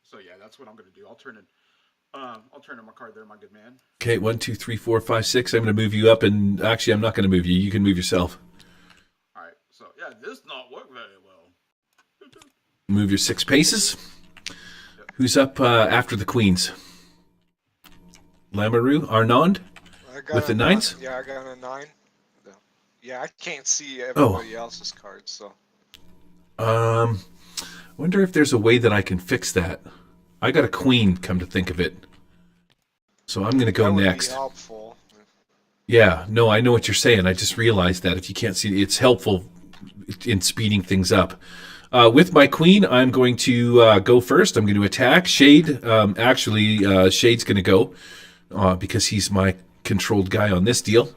So yeah, that's what I'm gonna do. I'll turn in my card there, my good man. Okay, 1, 2, 3, 4, 5, 6. I'm going to move you up, and actually, I'm not going to move you. You can move yourself. All right. So yeah, this not work very well. Move your 6 paces. Who's up after the queens? Lamoureux, Arnond, I got with the a 9s? Yeah, I got a 9. Yeah, I can't see everybody else's cards, so. Wonder if there's a way that I can fix that. I got a queen, come to think of it. So I'm going to go That would next. be helpful. Yeah, no, I know what you're saying. I just realized that if you can't see, it's helpful in speeding things up. With my queen, I'm going to go first. I'm going to attack. Shade, Shade's going to go because he's my controlled guy on this deal.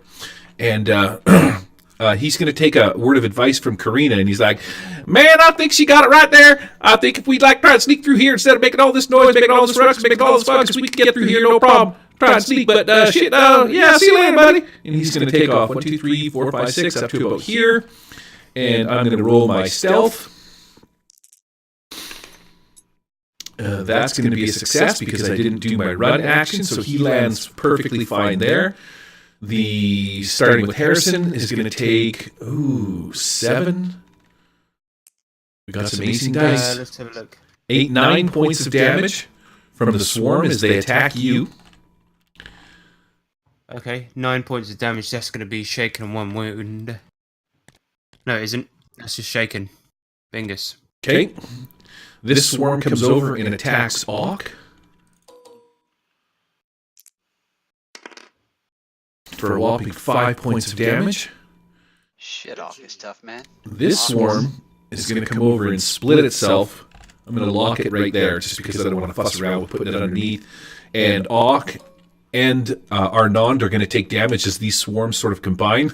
And he's going to take a word of advice from Karina, and he's like, man, I think she got it right there. I think if we try to sneak through here instead of making all this noise, making all this ruckus, making all this fuss, we can get through here, no problem. Try and sneak, but yeah, see you later, buddy. And he's going to take off 1, 2, 3, 4, 5, 6 up to about here. And I'm going to roll my stealth. That's going to be a success because I didn't do my run action, so he lands perfectly fine there. The starting with Harrison is going to take 7. We got some amazing dice. Let's have a look. 8, 9 points of damage from the swarm as they attack you. Okay, 9 points of damage. That's going to be shaken on 1 wound. No, it isn't. That's just shaken. Bingus. Okay. This swarm comes over and attacks Auk. for a whopping 5 points of damage. Shit off is tough, man. This swarm is going to come over and split itself. I'm going to lock it right there just because I don't want to fuss around with putting it underneath. And Auk and Arnond are going to take damage as these swarms sort of combine.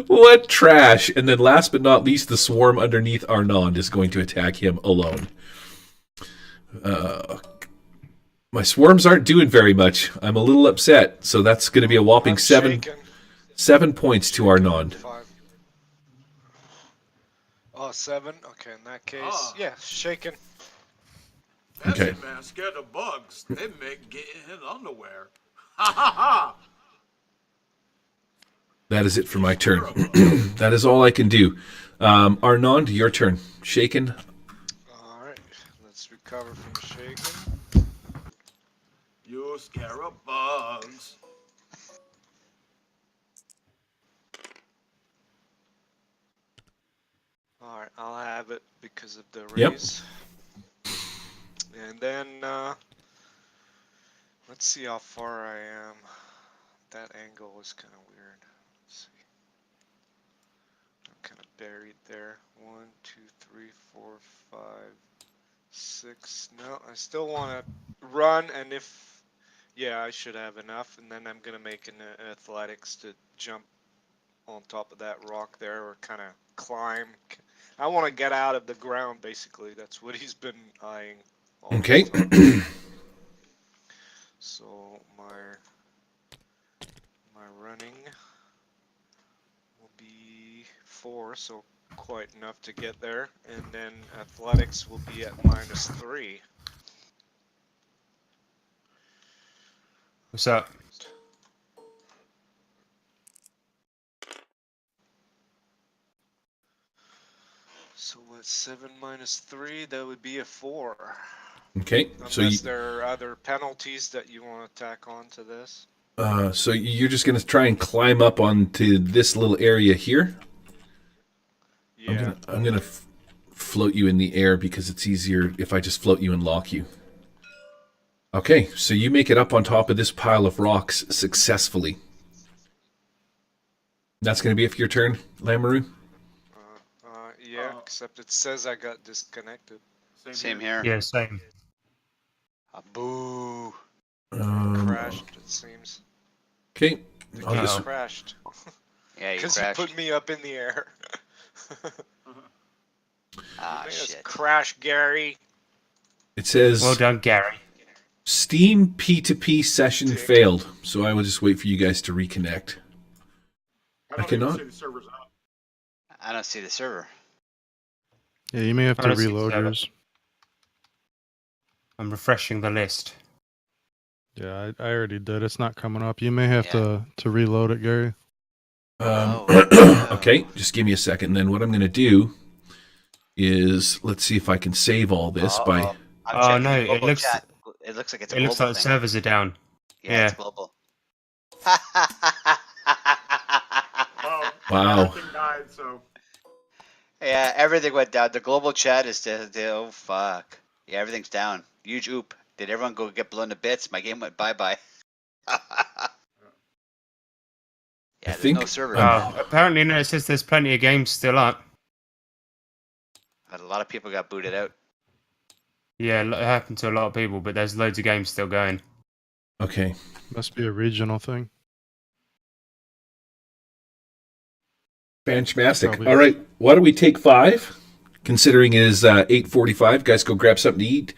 What trash. And then last but not least, the swarm underneath Arnond is going to attack him alone. My swarms aren't doing very much. I'm a little upset. So that's going to be a whopping I'm 7 points to Arnond. 5. Oh, 7? Okay, in that case, Ah. yeah, shaken. That's Okay. it, man. Scared of bugs. They make getting in underwear. Ha ha ha! That is it for my turn. That is all I can do. Arnond, your turn. Shaken. Alright, let's recover from shaken. You scare of bugs. Alright, I'll have it because of the Yep. raise. And then, let's see how far I am. That angle is kind of weird. Let's see. I'm kind of buried there. 1, 2, 3, 4, 5, 6. No, I still want to run, and if, yeah, I should have enough. And then I'm going to make an athletics to jump on top of that rock there, or kind of climb. I want to get out of the ground, basically. That's what he's been eyeing. all this Okay. time. So my running will be 4, so quite enough to get there, and then athletics will be at -3. What's up? So what's 7 -3? That would be a 4. Okay. Unless there are other penalties that you want to tack on to this. So you're just going to try and climb up onto this little area here? Yeah. I'm gonna float you in the air because it's easier if I just float you and lock you. Okay, so you make it up on top of this pile of rocks successfully. That's going to be it for your turn, Lamoureux? Yeah, except it says I got disconnected. Same here. Yeah, same. Boo. Crashed, it seems. Okay. The I'll game just, crashed. Yeah, you Because you crashed. put me up in the air. Ah, Just shit. crash, Gary. it says Well done, Gary. Steam P2P session Dick. failed, so I will just wait for you guys to reconnect. I don't cannot- even see the servers up. I don't see the server. Yeah, you may have to Honestly, reload seven. yours. I'm refreshing the list. Yeah, I already did. It's not coming up. You may have Yeah. to reload it, Gary. Okay, just give me a second. Then what I'm going to do is let's see if I can save all this by. I'm Oh, checking no, the it global looks- chat. It looks like it's a It looks global like the thing. servers are down. Yeah, it's yeah. global. Oh, Wow. everything died, so. Yeah, everything went down. The global chat is oh fuck. Yeah, everything's down. Huge oop. Did everyone go get blown to bits? My game went bye-bye. Yeah, there's think no server. I'm- Apparently, no, it says there's plenty of games still up. But a lot of people got booted out. Yeah, it happened to a lot of people, but there's loads of games still going. Okay. Must be a regional thing. Fantastic. Probably. All right, why don't we take 5? Considering it is 8:45, guys, go grab something to eat,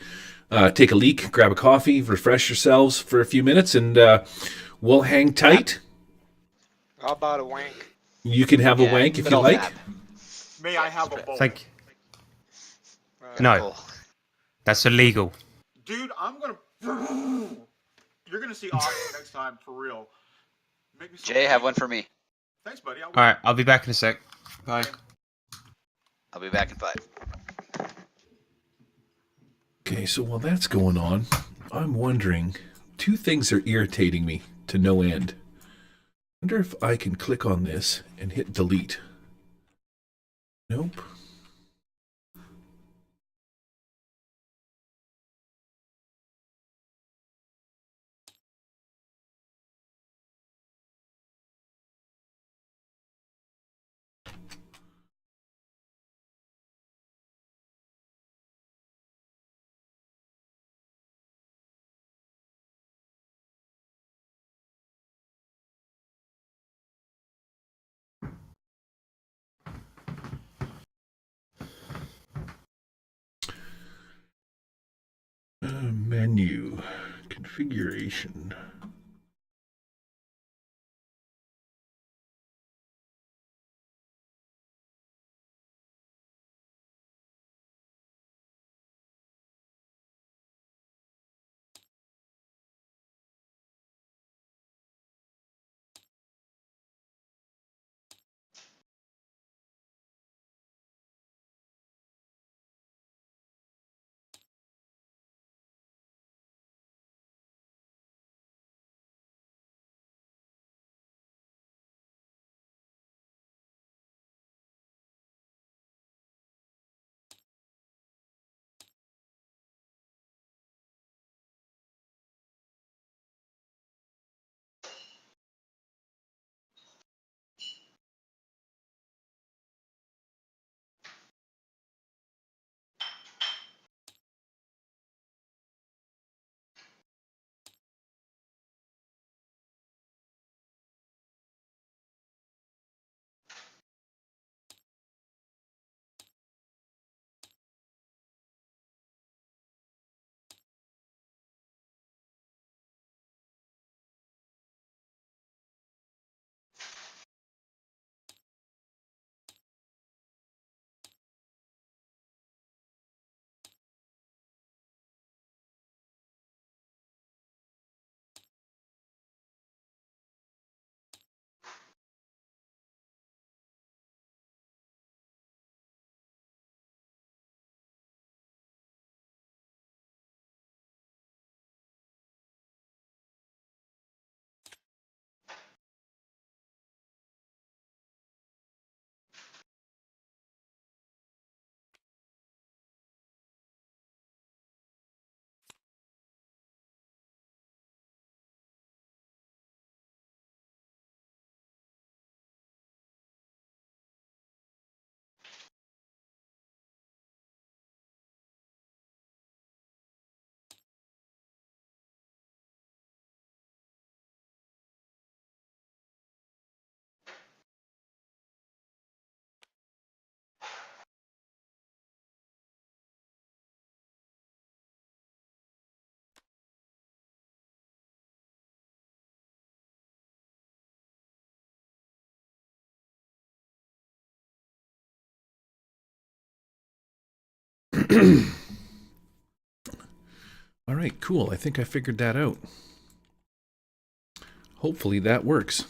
take a leak, grab a coffee, refresh yourselves for a few minutes, and we'll hang tight. How about a wank? You can have a Yeah, wank if good you old like. fab. May I have a bowl? Thank. Uh, No, Cool. that's illegal. Dude, I'm gonna. You're gonna see Austin next time for real. Make me so Jay, have one for me. Thanks, buddy. All right, I'll be back in a sec. Bye. I'll be back in 5. Okay, so while that's going on, I'm wondering, 2 things are irritating me to no end. I wonder if I can click on this and hit delete. Nope. Menu. Configuration. All right, cool. I think I figured that out. Hopefully that works.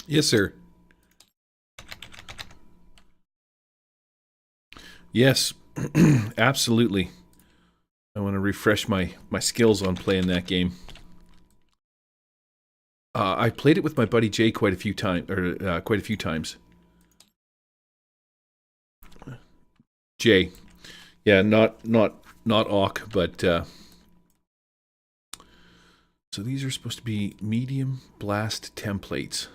Yes, sir. Yes, absolutely. I want to refresh my skills on playing that game. I played it with my buddy Jay quite a few times. Jay, yeah, not Awk, but so these are supposed to be medium blast templates.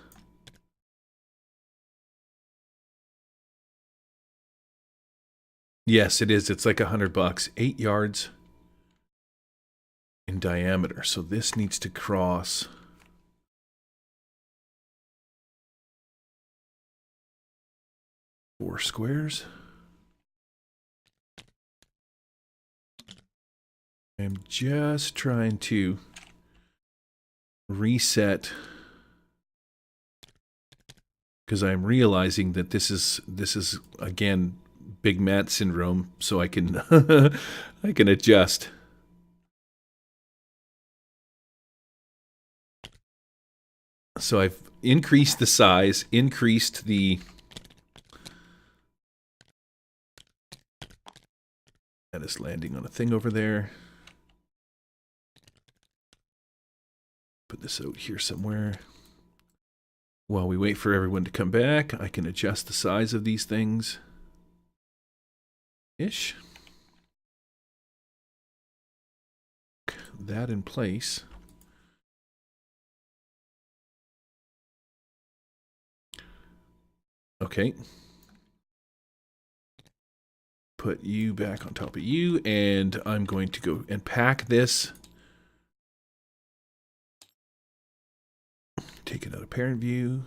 Yes, it is. It's like $100, 8 yards in diameter. So this needs to cross 4 squares. I'm just trying to reset because I'm realizing that this is again Big Matt syndrome, so I can I can adjust. So I've increased the size, increased the... That is landing on a thing over there. Put this out here somewhere. While we wait for everyone to come back, I can adjust the size of these things. Ish. That in place. Okay. Put you back on top of you, and I'm going to go and pack this. Take it out of parent view.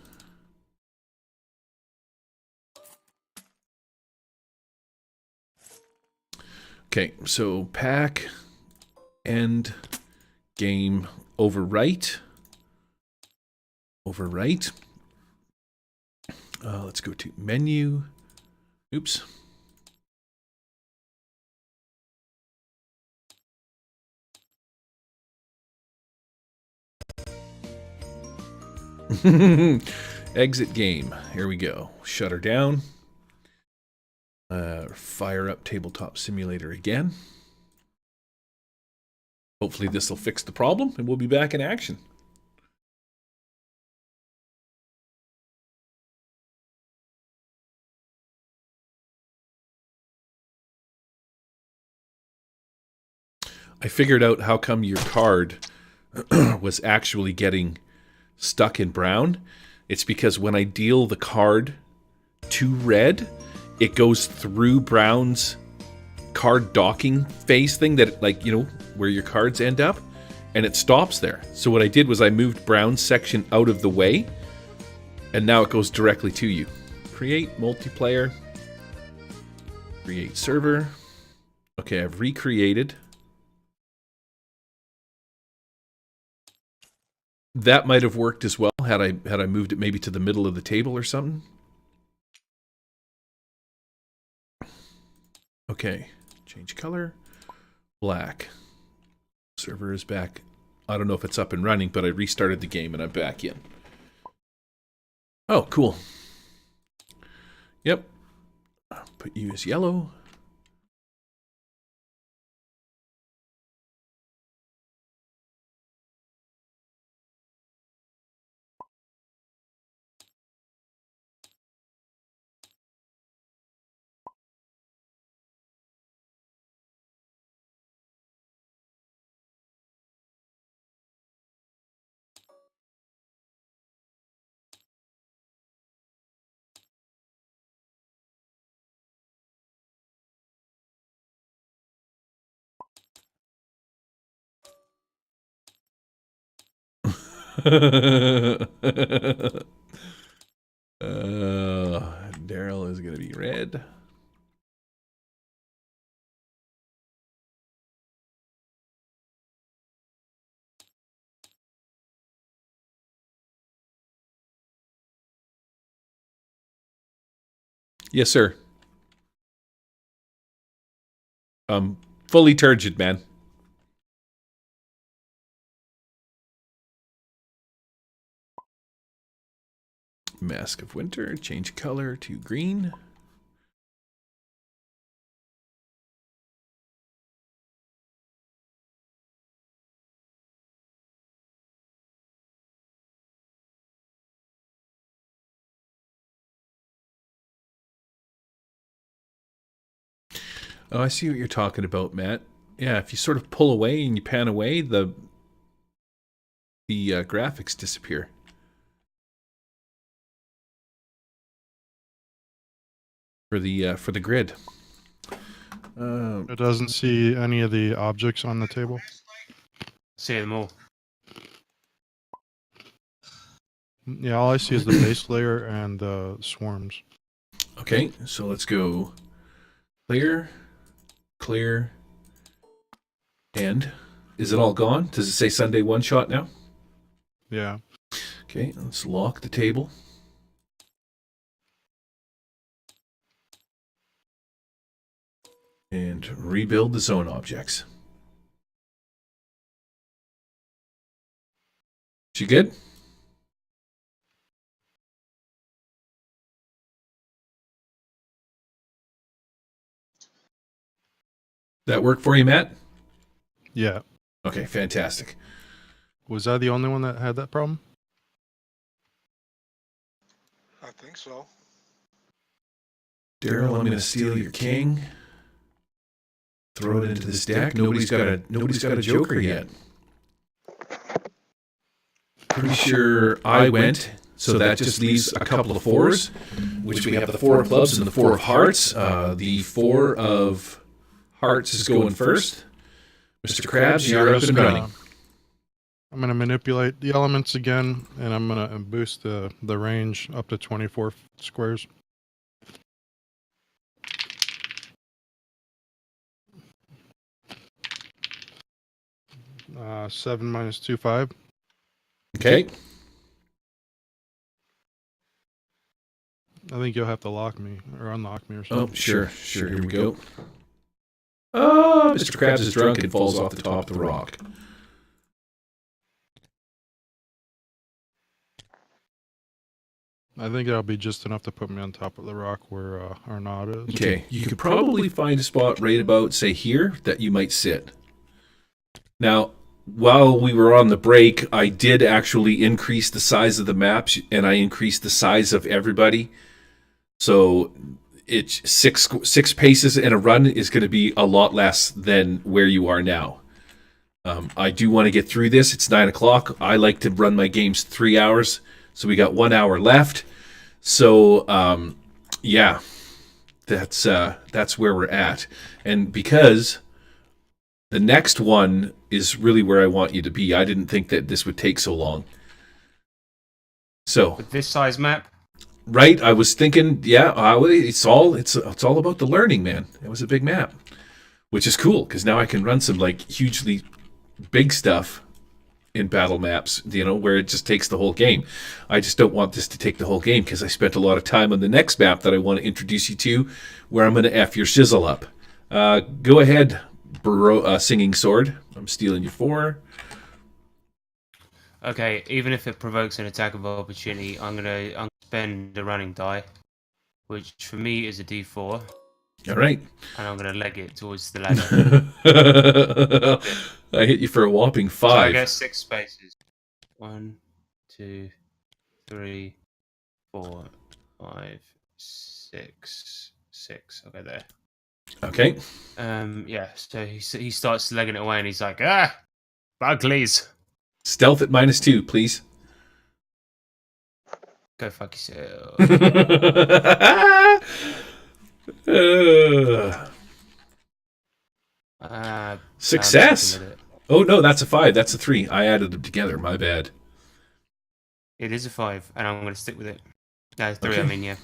Okay, so pack, end, game, overwrite. Overwrite. Let's go to menu. Oops. Exit game. Here we go. Shut her down. Fire up Tabletop Simulator again. Hopefully this will fix the problem and we'll be back in action. I figured out how come your card was actually getting stuck in brown. It's because when I deal the card to red, it goes through brown's card docking phase thing that, like, you know, where your cards end up, and it stops there. So what I did was I moved brown's section out of the way, and now it goes directly to you. Create multiplayer. Create server. Okay, I've recreated. That might have worked as well had I moved it maybe to the middle of the table or something. Okay, change color. Black. Server is back. I don't know if it's up and running, but I restarted the game and I'm back in. Oh, cool. Yep. Put you as yellow. Daryl is going to be red. Yes, sir. Fully turgid, man. Mask of Winter, change color to green. Oh, I see what you're talking about, Matt. Yeah, if you sort of pull away and you pan away, the graphics disappear. For the grid. It doesn't see any of the objects on the table. See them all. Yeah, all I see is the base layer and the swarms. Okay, so let's go clear, clear, and is it all gone? Does it say Sunday one shot now? Yeah. Okay, let's lock the table. And rebuild the zone objects. You good? That work for you, Matt? Yeah. Okay, fantastic. Was I the only one that had that problem? I think so. Daryl, I'm going to steal your king. Throw it into this deck. Nobody's got a joker yet. Pretty sure I went, so that just leaves a couple of fours, which we have the 4 of clubs and the 4 of hearts. The 4 of hearts is going first. Mr. Krabs, you're up and running. I'm going to manipulate the elements again, and I'm going to boost the range up to 24 squares. Uh, 7 minus 2, 5. Okay. I think you'll have to lock me or unlock me or Oh, something. sure. Here we go. Oh, Mr. Krabs is drunk and falls off the top of the rock. I think that'll be just enough to put me on top of the rock where Arnaud is. Okay, you could probably find a spot right about, say, here that you might sit. Now, while we were on the break, I did actually increase the size of the maps, and I increased the size of everybody. So it's six paces in a run is going to be a lot less than where you are now. I do want to get through this. It's 9 o'clock. I like to run my games 3 hours, so we got 1 hour left. So yeah, that's where we're at. And because the next one is really where I want you to be, I didn't think that this would take so long. So With this size map? Right, I was thinking, yeah, it's all about the learning, man. It was a big map, which is cool because now I can run some like hugely big stuff in battle maps, where it just takes the whole game. I just don't want this to take the whole game because I spent a lot of time on the next map that I want to introduce you to, where I'm going to F your shizzle up. Go ahead, Singing Sword. I'm stealing your 4. Okay, even if it provokes an attack of opportunity, I'm gonna spend the running die, which for me is a D4. All right. And I'm gonna leg it towards the ladder. I hit you for a whopping 5. So I get 6 spaces. 1, 2, 3, 4, 5, 6. Okay, there. Okay. Yeah. So he starts legging it away, and he's like, "Ah, Buglies. Stealth at -2, please. Go fuck yourself." Success. Oh no, that's a 5. That's a 3. I added them together. My bad. It is a 5, and I'm going to stick with it. No, 3. Okay. I mean, yeah.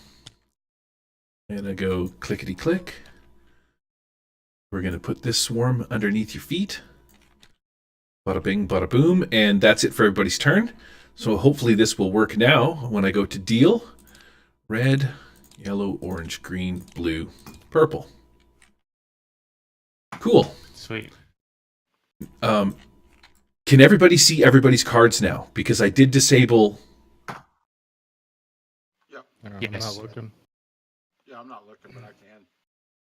And I go clickety click. We're gonna put this swarm underneath your feet. Bada bing, bada boom, and that's it for everybody's turn. So hopefully this will work now when I go to deal. Red, yellow, orange, green, blue, purple. Cool. Sweet. Can everybody see everybody's cards now? Because I did disable I'm not Yes. looking. Yeah, I'm not looking, but I can.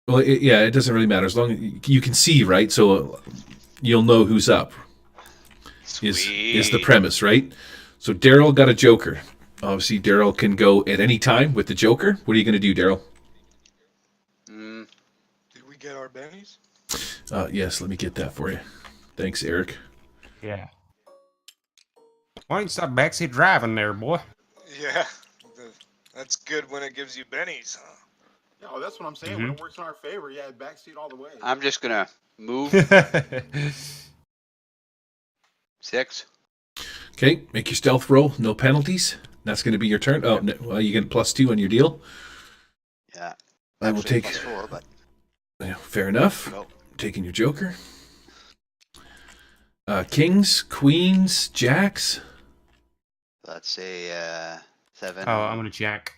Well, yeah, it doesn't really matter as long as you can see, right? So you'll know who's up. Is the Sweet. premise, right? So Daryl got a Joker. Obviously, Daryl can go at any time with the Joker. What are you going to do, Daryl? Mm, Did we get our bennies? Yes, let me get that for you. Thanks, Eric. Yeah. Why don't you stop backseat driving there, boy? Yeah. That's good when it gives you bennies, huh? Yeah, well, that's what I'm saying. When it works in our favor, yeah, backseat all the way. I'm just gonna move 6. Okay, make your stealth roll. No penalties. That's going to be your turn. Oh, no, well, you get +2 on your deal. Yeah. I will Actually, take. +4, but Yeah, fair enough. go. Taking your Joker. Kings, queens, jacks. Let's say 7. Oh, I'm gonna jack.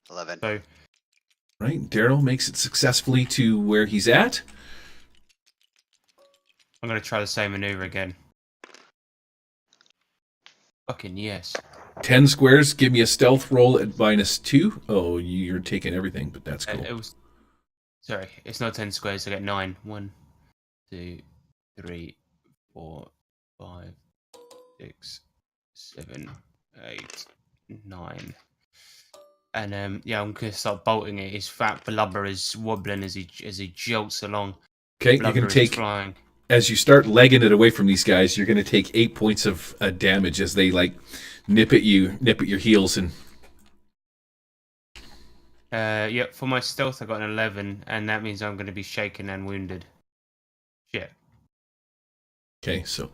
11. So Right, Daryl makes it successfully to where he's at. I'm gonna try the same maneuver again. Fucking yes. 10 squares. Give me a stealth roll at -2. Oh, you're taking everything, but that's cool. It was. Sorry, it's not 10 squares. I get 9. 1, 2, 3, 4, 5, 6, 7, 8, 9. And yeah, I'm gonna start bolting it. His fat blubber is wobbling as he jolts along. Okay, you're Blubber going to is take, flying. as you start legging it away from these guys, you're going to take 8 points of damage as they like nip at your heels. And Yeah, for my stealth, I got an 11, and that means I'm going to be shaken and wounded. Shit. okay, so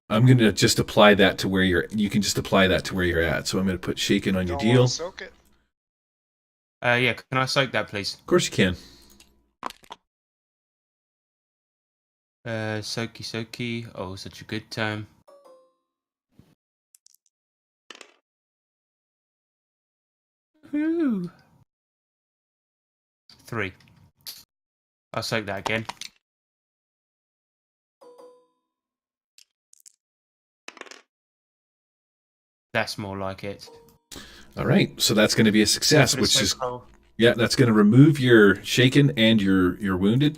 I'm going to just apply that to where you can just apply that to where you're at. So I'm going to put shaken on your Don't wanna deal. soak it. Yeah, can I soak that, please? Of course you can. Soaky. Oh, such a good time. Woo. 3. I'll soak that again. That's more like it. All right, so that's going to be a success, For the which soak is roll. yeah, that's going to remove your shaken and your wounded.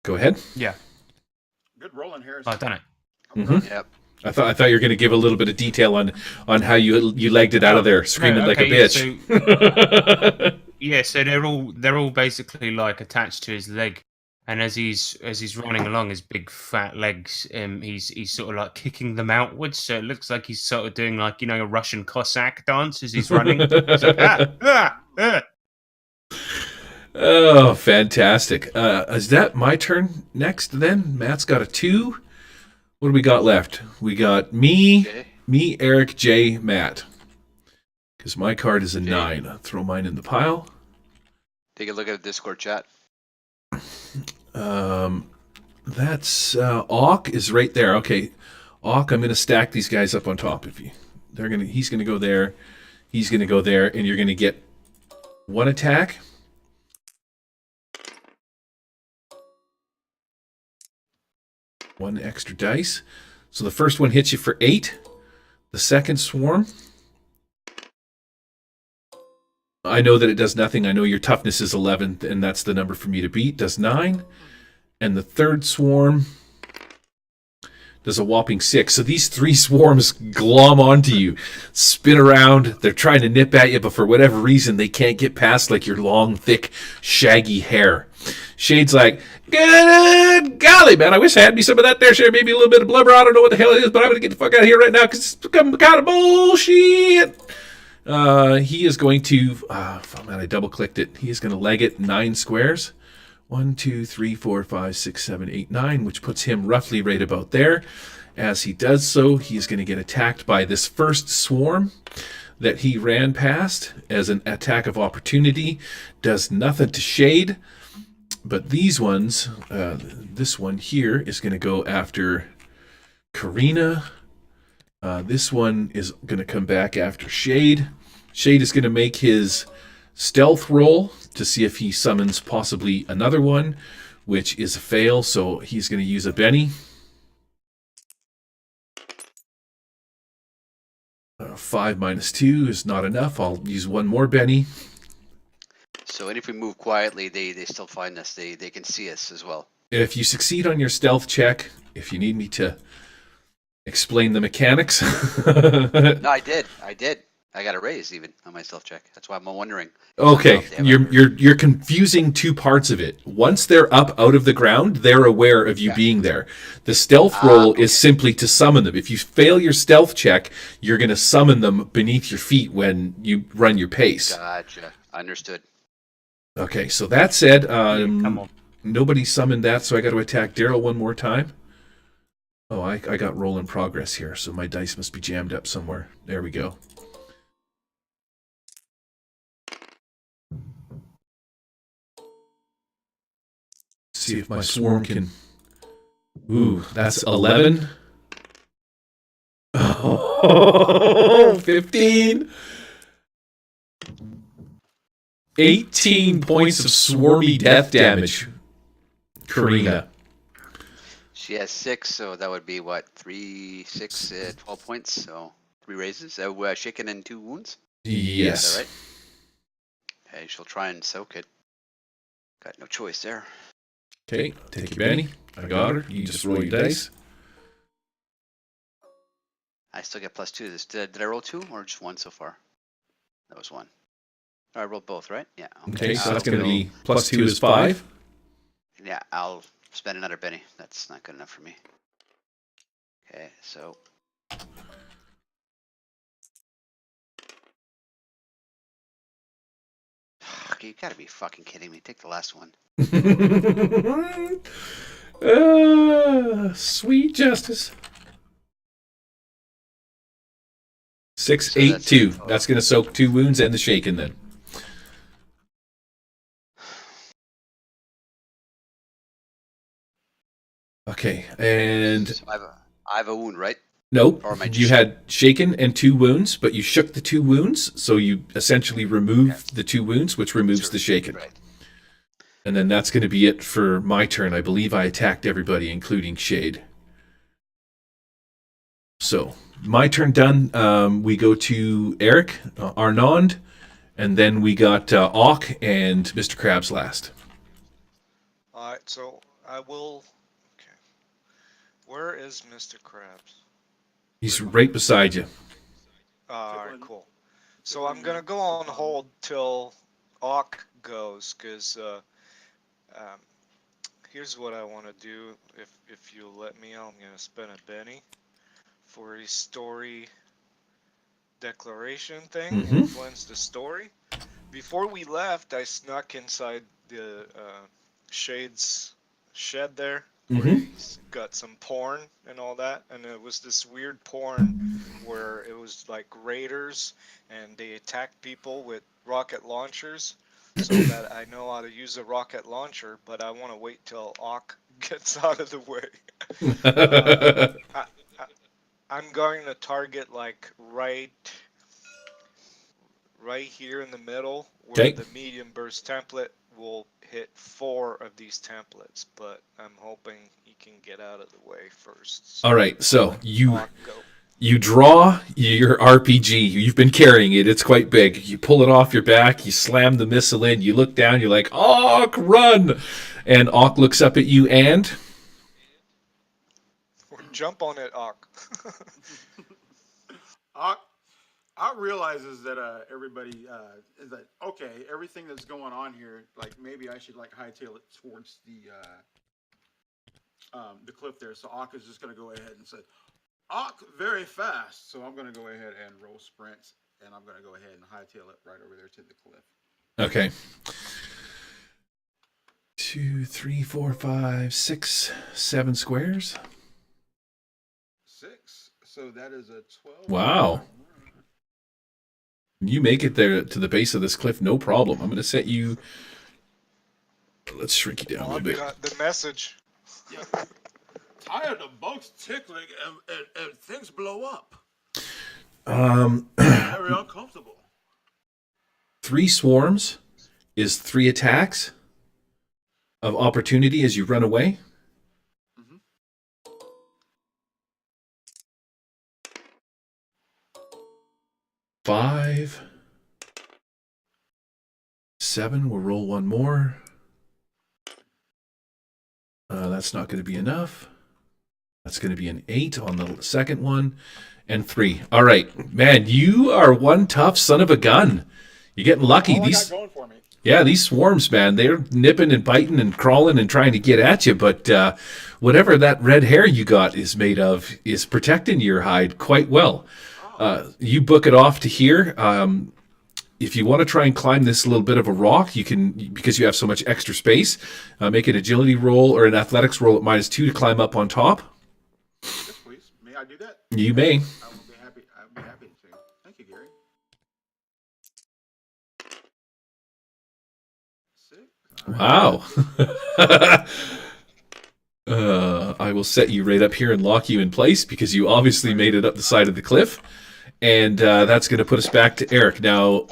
Go ahead. Yeah. Good rolling, Harris. Oh, I've done it. Mhm. Yep. I thought you were going to give a little bit of detail on how you legged it out of there, screaming like a okay, bitch. Yeah, so they're all basically like attached to his leg, and as he's running along his big fat legs, he's sort of like kicking them outwards, so it looks like he's sort of doing like a Russian Cossack dance as he's running. He's like, ah. Oh, fantastic! Is that my turn next? Then Matt's got a 2. What do we got left? We got me, Okay. Eric, Jay, Matt. Because my card is a Okay. 9. I'll throw mine in the pile. Take a look at the Discord chat. That's Auk is right there. Okay, Auk, I'm going to stack these guys up on top of you. He's going to go there. He's going to go there, and you're going to get 1 attack. One extra dice. So the first one hits you for 8. The second swarm, I know that it does nothing. I know your toughness is 11, and that's the number for me to beat. Does 9. And the third swarm does a whopping 6. So these 3 swarms glom onto you, spin around. They're trying to nip at you, but for whatever reason, they can't get past like your long, thick, shaggy hair. Shade's like, good golly, man, I wish I had me some of that there, Shade. Maybe a little bit of blubber. I don't know what the hell it is, but I'm going to get the fuck out of here right now because it's become kind of bullshit. He is going to, oh man, I double clicked it. He is going to leg it 9 squares. 1, 2, 3, 4, 5, 6, 7, 8, 9, which puts him roughly right about there. As he does so, he is going to get attacked by this first swarm that he ran past as an attack of opportunity. Does nothing to Shade. But these ones, this one here is going to go after Karina. This one is going to come back after Shade. Shade is going to make his stealth roll to see if he summons possibly another one, which is a fail. So he's going to use a Benny. 5 minus 2 is not enough. I'll use one more Benny. So, and if we move quietly, they still find us. They can see us as well. If you succeed on your stealth check, if you need me to explain the mechanics. No, I did. I got a raise even on my stealth check. That's why I'm wondering. Okay, you're confusing two parts of it. Once they're up out of the ground, they're aware of you being there. The stealth roll is simply to summon them. If you fail your stealth check, you're going to summon them beneath your feet when you run your pace. Gotcha. Understood. Okay, so that said, Come on. nobody summoned that, so I got to attack Daryl one more time. Oh, I got roll in progress here, so my dice must be jammed up somewhere. There we go. See if my swarm can... Ooh, that's 11. Oh, 15. 18 points of swarmy death damage. Karina. She has 6, so that would be what? 3, 6, 12 points. So 3 raises. Shaken and 2 wounds. Yes. Is that right? Okay, she'll try and soak it. Got no choice there. Okay, take your Benny. I got her. You just roll your dice. I still get +2. Did I roll 2 or just 1 so far? That was 1. I rolled both, right? Yeah. Okay, so that's going to be +2 is 5. Yeah, I'll spend another Benny. That's not good enough for me. Okay, so. You gotta be fucking kidding me. Take the last one. Sweet justice. 6, So 8, that's 2. That's going to soak 2 wounds and the shaken then. Okay, and... So I have a wound, right? Nope, Or am I you just had shaken and 2 wounds, but you shook the 2 wounds, so you essentially removed the 2 wounds, which removes the shaken. Right. And then that's going to be it for my turn. I believe I attacked everybody, including Shade. So, my turn done. We go to Eric, Arnond, and then we got Auk and Mr. Krabs last. Alright, so I will. Okay. Where is Mr. Krabs? He's right beside you. Alright, cool. So I'm gonna go on hold till Auk goes, cause here's what I want to do. If you let me, I'm gonna spend a Benny for a story declaration thing, influence the story. Before we left, I snuck inside the Shade's shed there, where he's got some porn and all that, and it was this weird porn where it was like raiders and they attacked people with rocket launchers, so that I know how to use a rocket launcher, but I want to wait till Auk gets out of the way. I'm going to target like right here in the middle, where the medium burst template will hit 4 of these templates, but I'm hoping he can get out of the way first. So all right, so you draw your RPG. You've been carrying it. It's quite big. You pull it off your back. You slam the missile in. You look down. You're like, Auk, run! And Auk looks up at you and... Jump on it, Auk. Auk realizes that everybody is that okay. Everything that's going on here, like maybe I should like hightail it towards the cliff there. So Auk is just going to go ahead and say, Auk very fast. So I'm going to go ahead and roll sprints, and I'm going to go ahead and hightail it right over there to the cliff. Okay. 2, 3, 4, 5, 6, 7 squares. 6. So that is a 12. Wow. You make it there to the base of this cliff, no problem. I'm going to set you... Let's shrink you down a little bit. Got the message. Yeah. Tired of bugs tickling and things blow up. Very uncomfortable. 3 swarms is 3 attacks of opportunity as you run away. 5. 7. We'll roll one more. That's not going to be enough. That's going to be an 8 on the second one. And 3. All right. Man, you are one tough son of a gun. You're getting lucky. All I got going for me. Yeah, these swarms, man, they're nipping and biting and crawling and trying to get at you. But whatever that red hair you got is made of is protecting your hide quite well. You book it off to here. If you want to try and climb this little bit of a rock, you can, because you have so much extra space, make an agility roll or an athletics roll at -2 to climb up on top. Yes, please. May I do that? You may. I will be happy. I'll be happy to. Thank you, Gary. 6. Wow. I will set you right up here and lock you in place because you obviously made it up the side of the cliff. And that's going to put us back to Eric. Now,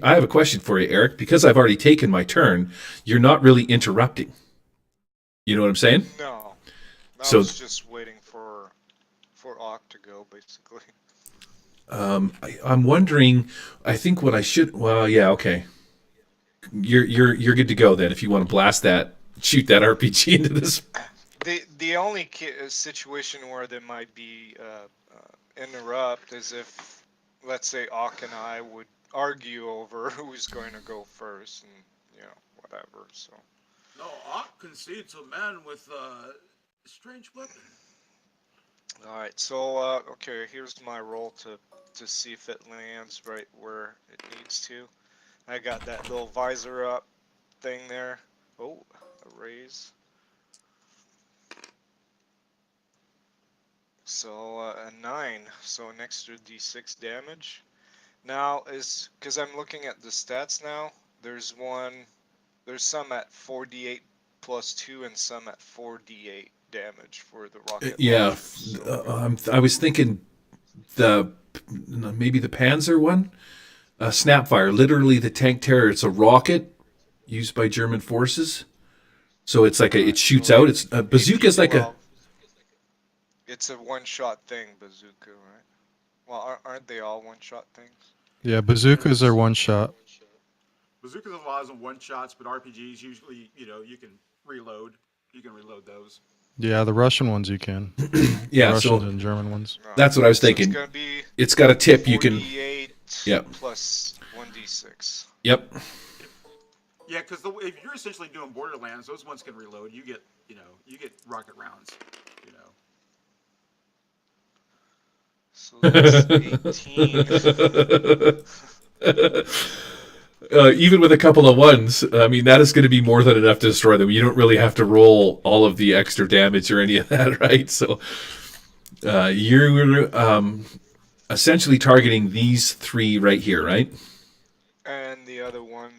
I have a question for you, Eric. Because I've already taken my turn, you're not really interrupting. You know what I'm saying? No. I So- was just waiting for Ock to go, basically. I'm wondering. I think what I should. Well, yeah, okay. You're good to go then. If you want to blast that, shoot that RPG into this. The only situation where there might be interrupt is if, let's say, Ock and I would argue over who's going to go first, and whatever. So. No, Ock concedes a man with a strange weapon. All right. So okay, here's my roll to see if it lands right where it needs to. I got that little visor up thing there. Oh, a raise. So a 9, so an extra d6 damage. Now is because I'm looking at the stats now. There's some at 4d8 plus 2 and some at 4d8 damage for the rocket. Yeah, launcher, so. I was thinking maybe the Panzer one, Snapfire. Literally, the tank terror. It's a rocket used by German forces. So it's like it shoots out. It's bazooka's like a. It's a one-shot thing, bazooka, right? Well, aren't they all one-shot things? Yeah, bazookas are one shot. Bazookas allows them one shots, but RPGs usually, you can reload. You can reload those. Yeah, the Russian ones you can. Yeah, Russians so and German ones. No. that's what I was So thinking. it's gonna be It's got a tip you can. 48 Yep. plus 1d6. Yep. Yeah, because if you're essentially doing Borderlands, those ones can reload. You get, you get rocket rounds. So that's 18. Even with a couple of ones, I mean, that is going to be more than enough to destroy them. You don't really have to roll all of the extra damage or any of that, right? So you're essentially targeting these 3 right here, right? And the other one,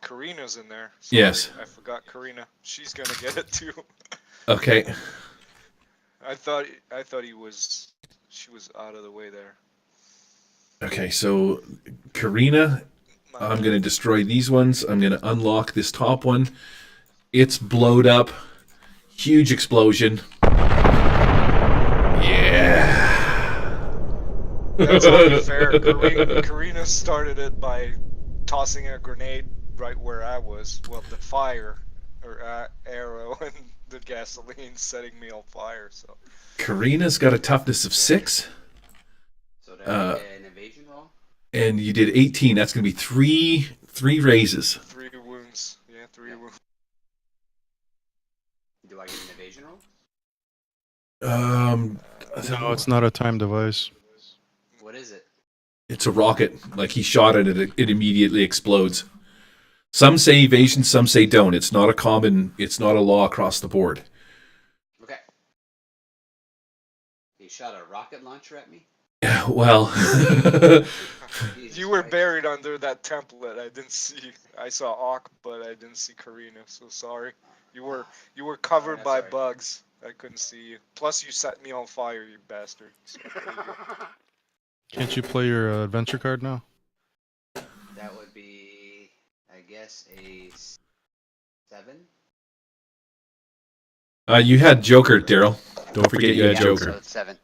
Karina's in there. Sorry, Yes. I forgot Karina. She's gonna get it too. Okay. I thought she was out of the way there. Okay, so Karina, I'm going to destroy these ones. I'm going to unlock this top one. It's blowed up. Huge explosion. Yeah. That's unfair. Karina started it by tossing a grenade right where I was. Well, the fire or arrow and the gasoline setting me on fire. So. Karina's got a toughness of 6. So that's an evasion roll? And you did 18. That's going to be three raises. 3 wounds. Yeah, 3 wounds. Do I get an evasion roll? No, it's not a time device. What is it? It's a rocket. Like he shot it, it immediately explodes. Some say evasion, some say don't. It's not a law across the board. Okay. He shot a rocket launcher at me? Well, Jesus You were Christ. buried under that template. I didn't see. I saw Ock, but I didn't see Karina. So sorry. You were covered that's by all right. bugs. I couldn't see you. Plus, you set me on fire, you bastard. So there you go. Can't you play your adventure card now? That would be, I guess, a 7? you had Joker, Daryl. Don't forget you had Yeah, Joker. So it's 7.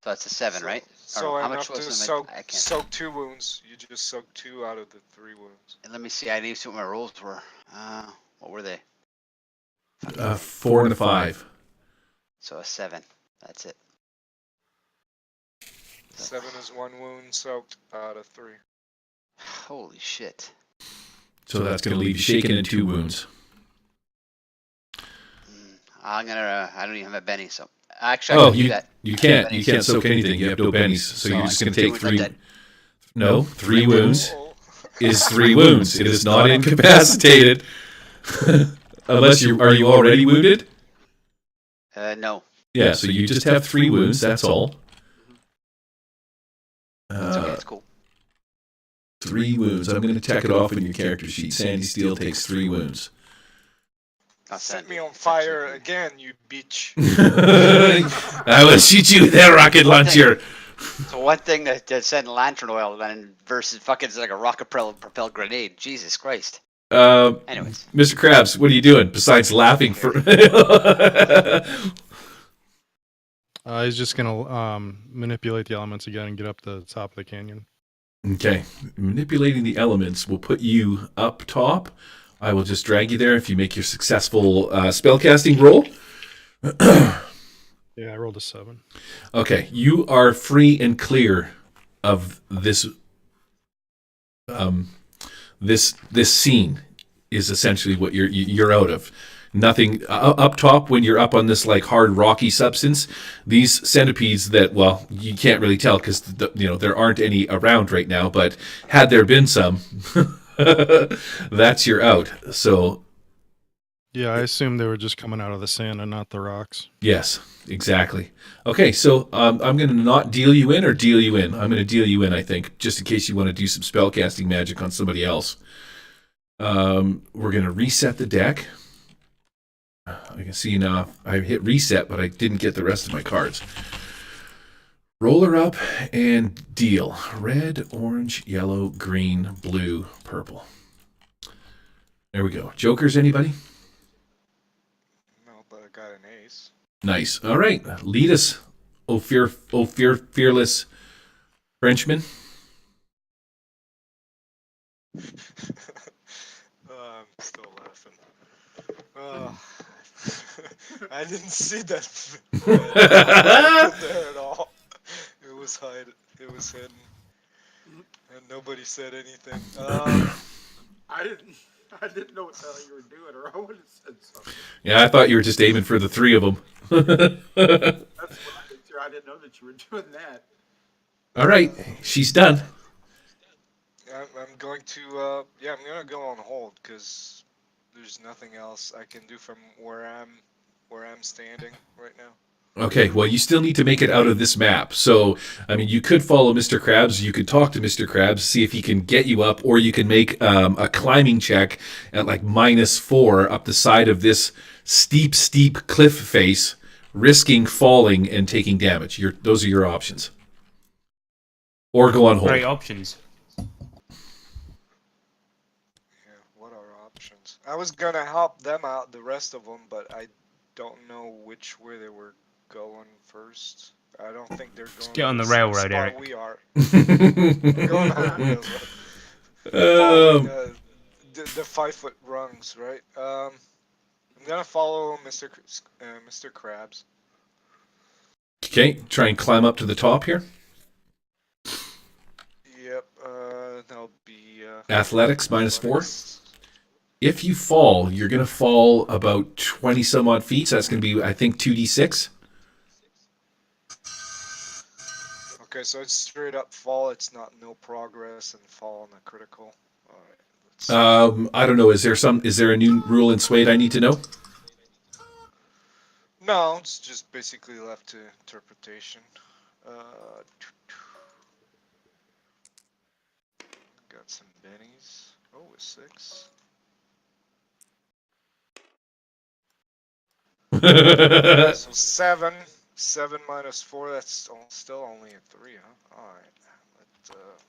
So that's a 7, right? So how much enough to was the soak I can't. soak 2 wounds. You just soak 2 out of the 3 wounds. And let me see. I need to see what my rolls were. What were they? 4 and a 5. So a 7. That's it. 7 is 1 wound soaked out of 3. Holy shit. So that's going to leave you shaken in 2 wounds. I'm gonna. I don't even have a Benny, so actually I can do that. You can't. You can't soak anything. You have no bennies. So you're just going to take 3. Dead. No, 3 wounds Oh, is 3 wounds. It is not incapacitated. Unless are you already wounded? No. Yeah, so you just have 3 wounds, that's all. It's okay. It's cool. 3 wounds. I'm going to check it off in your character sheet. Sandy Steele takes 3 wounds. set me on fire again, you bitch. I will shoot you with that rocket launcher. So one thing that said lantern oil then versus fucking like a rocket propelled grenade. Jesus Christ. Anyways. Mr. Krabs, what are you doing besides laughing for? He's just gonna manipulate the elements again and get up the top of the canyon. Okay, manipulating the elements will put you up top. I will just drag you there if you make your successful spellcasting roll. Yeah, I rolled a 7. Okay, you are free and clear of this. This scene is essentially what you're out of. Nothing up top when you're up on this like hard rocky substance. These centipedes that, well, you can't really tell because there aren't any around right now. But had there been some, that's your out. So Yeah, I assumed they were just coming out of the sand and not the rocks. yes, exactly. Okay, so I'm going to not deal you in or deal you in. I'm going to deal you in, I think, just in case you want to do some spellcasting magic on somebody else. We're going to reset the deck. I can see now I hit reset, but I didn't get the rest of my cards. Roller up and deal. Red, orange, yellow, green, blue, purple. There we go. Jokers, anybody? No, but I got an ace. Nice. All right. Lead us, fearless Frenchman. I'm still laughing. I didn't see that there at all. It was hidden. It was hidden, and nobody said anything. I didn't know what the hell you were doing, or I would have said something. Yeah, I thought you were just aiming for the 3 of them. That's what I did too. I didn't know that you were doing that. All right. She's done. I'm going to. Yeah, I'm gonna go on hold because there's nothing else I can do from where I'm standing right now. Okay, well, you still need to make it out of this map. So, I mean, you could follow Mr. Krabs. You could talk to Mr. Krabs, see if he can get you up, or you can make a climbing check at like -4 up the side of this steep cliff face, risking falling and taking damage. Those are your options. Or go on hold. Great options. Yeah, what are options? I was gonna help them out, the rest of them, but I don't know which way they were going first. I don't think they're going. get on to the same railroad, spot Eric. We are. Going on the railroad. Following, the 5-foot rungs, right? I'm gonna follow Mr. Krabs. Okay, try and climb up to the top here. Yep. That'll be Athletics -4. If you fall, you're going to fall about 20 some odd feet. So that's going to be, I think, 2d6. Okay, so it's straight up fall. It's not no progress and fall on a critical. All right. I don't know. Is there a new rule in Suede I need to know? No, it's just basically left to interpretation. Got some bennies. Oh, a 6. So 7. 7 minus 4. That's still only a 3, huh? All right.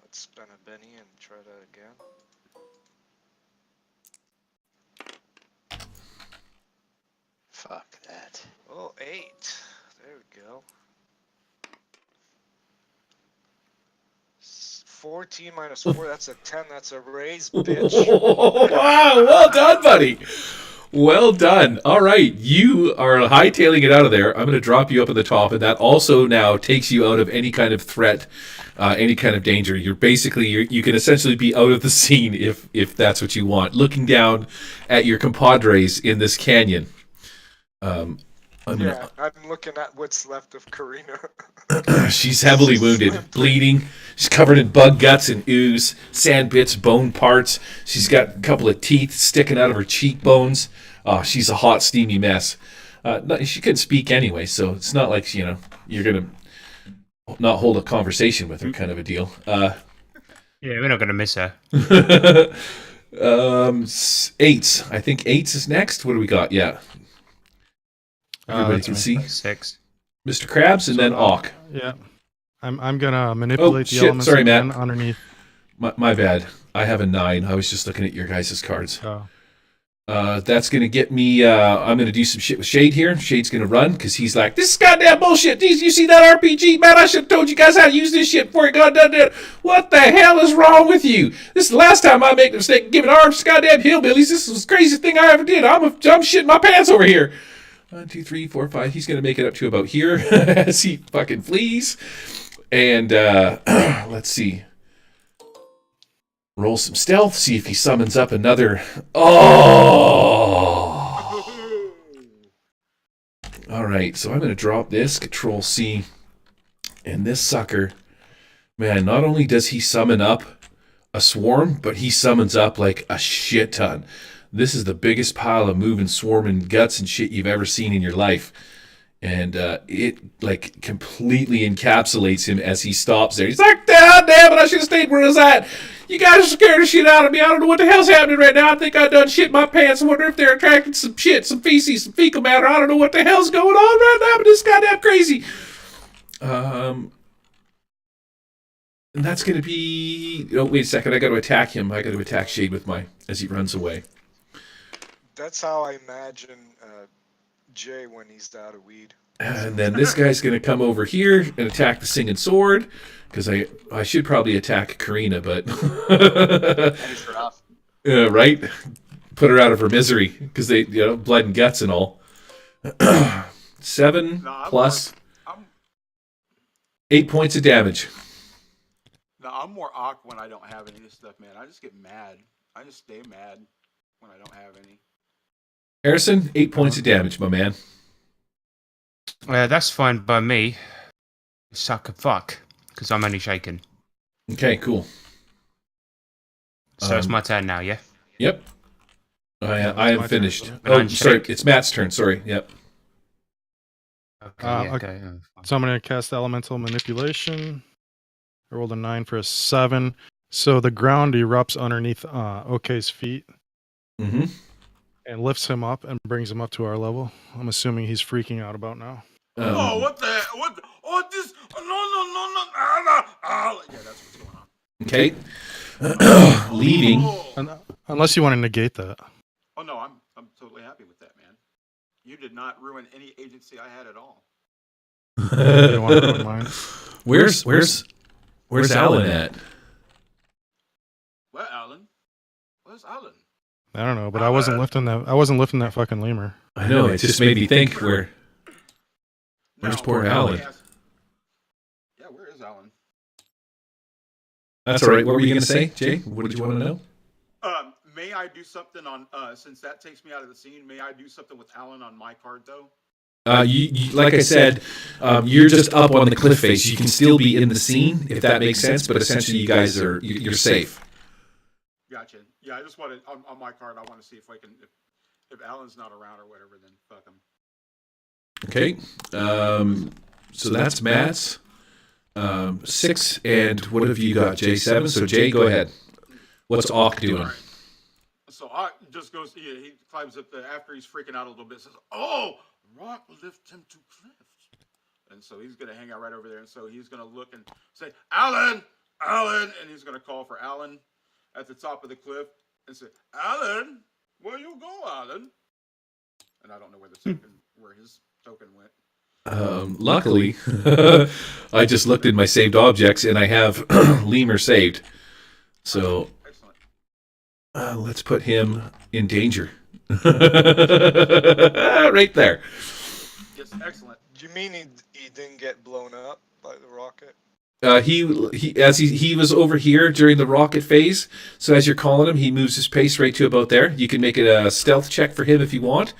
Let's spend a benny and try that again. Fuck that. Oh, 8. There we go. 14 minus 4, that's a 10. That's a raise, bitch. Wow, well done, buddy. Well done. All right, you are hightailing it out of there. I'm going to drop you up at the top, and that also now takes you out of any kind of threat, any kind of danger. You can essentially be out of the scene if that's what you want. Looking down at your compadres in this canyon. I'm looking at what's left of Karina. She's heavily wounded, bleeding. She's covered in bug guts and ooze, sand bits, bone parts. She's got a couple of teeth sticking out of her cheekbones. Oh, she's a hot, steamy mess. She couldn't speak anyway, so it's not like you're gonna not hold a conversation with her, kind of a deal. Yeah, we're not gonna miss her. 8s. I think 8s is next. What do we got? Yeah. Everybody That's can me. see 6. Mr. Krabs and then Auk. Yeah. I'm gonna manipulate the shit, elements sorry, again Matt. underneath. My bad. I have a 9. I was just looking at your guys' cards. Oh. That's going to get me, I'm going to do some shit with Shade here. Shade's going to run because he's like, this is goddamn bullshit. You see that RPG? Man, I should have told you guys how to use this shit before you got done it. What the hell is wrong with you? This is the last time I make the mistake of giving arms to goddamn hillbillies. This is the craziest thing I ever did. I'm shitting my pants over here. 1, 2, 3, 4, 5. He's going to make it up to about here as he fucking flees. And let's see. Roll some stealth, see if he summons up another. Oh! All right, so I'm going to drop this, Control C, and this sucker. Man, not only does he summon up a swarm, but he summons up like a shit ton. This is the biggest pile of moving, swarming guts and shit you've ever seen in your life. And it like completely encapsulates him as he stops there. He's like, damn it, I should have stayed where I was at. You guys are scared the shit out of me. I don't know what the hell's happening right now. I think I done shit my pants. I wonder if they're attracting some shit, some feces, some fecal matter. I don't know what the hell's going on right now, but this is goddamn crazy. And that's going to be... Oh, wait a second. I got to attack him. I got to attack Shade with as he runs away. That's how I imagine Jay when he's out of weed. And then this guy's going to come over here and attack the Singing Sword. Because I should probably attack Karina, but... right? Put her out of her misery. Because they, blood and guts and all. 7 plus 8 points of damage. No, I'm more awk when I don't have any of this stuff, man. I just get mad. I just stay mad when I don't have any. Harrison, 8 points of damage, my man. That's fine by me. Suck a fuck. Because I'm only shaken. Okay, cool. So it's my turn now, yeah? Yep. I am finished. Turn, oh, sorry. It's Matt's turn. Sorry. Yep. Okay. So I'm going to cast Elemental Manipulation. I rolled a 9 for a 7. So the ground erupts underneath OK's feet. Mm-hmm. And lifts him up and brings him up to our level. I'm assuming he's freaking out about now. Oh, what the? What? Oh, this? No. Yeah, that's what's going on. Okay. Leaving. Unless you want to negate that. Oh no, I'm totally happy with that, man. You did not ruin any agency I had at all. You don't want to ruin mine. Where's Alan at? Where Alan? Where's Alan? I don't know, but I wasn't lifting that fucking lemur. I know. It just made me think. Where's poor Alan? Yeah, where is Alan? That's all right. What were you going to say, Jay? What did you want to know? May I do something on? Since that takes me out of the scene, may I do something with Alan on my card though? You like I said, you're just up on the cliff face. You can still be in the scene if that makes sense, but essentially you guys you're safe. Gotcha. Yeah, I just wanted on my card. I want to see if I can, if Alan's not around or whatever, then fuck him. Okay. So that's Matt's 6, and what have you got, Jay? 7. So Jay, go ahead. What's Auk doing? Right. So Auk just goes. Yeah, he climbs up there after he's freaking out a little bit. Says, "Oh, rock lift him to cliffs," and so he's gonna hang out right over there. And so he's gonna look and say, "Alan, Alan," and he's gonna call for Alan at the top of the cliff and say, "Alan, where you go, Alan?" And I don't know where his token went. Luckily, I just looked in my saved objects and I have Lemur saved. So Excellent. let's put him in danger. Right there. Yes, excellent. Do you mean he didn't get blown up by the rocket? He was over here during the rocket phase. So as you're calling him, he moves his pace right to about there. You can make it a stealth check for him if you want.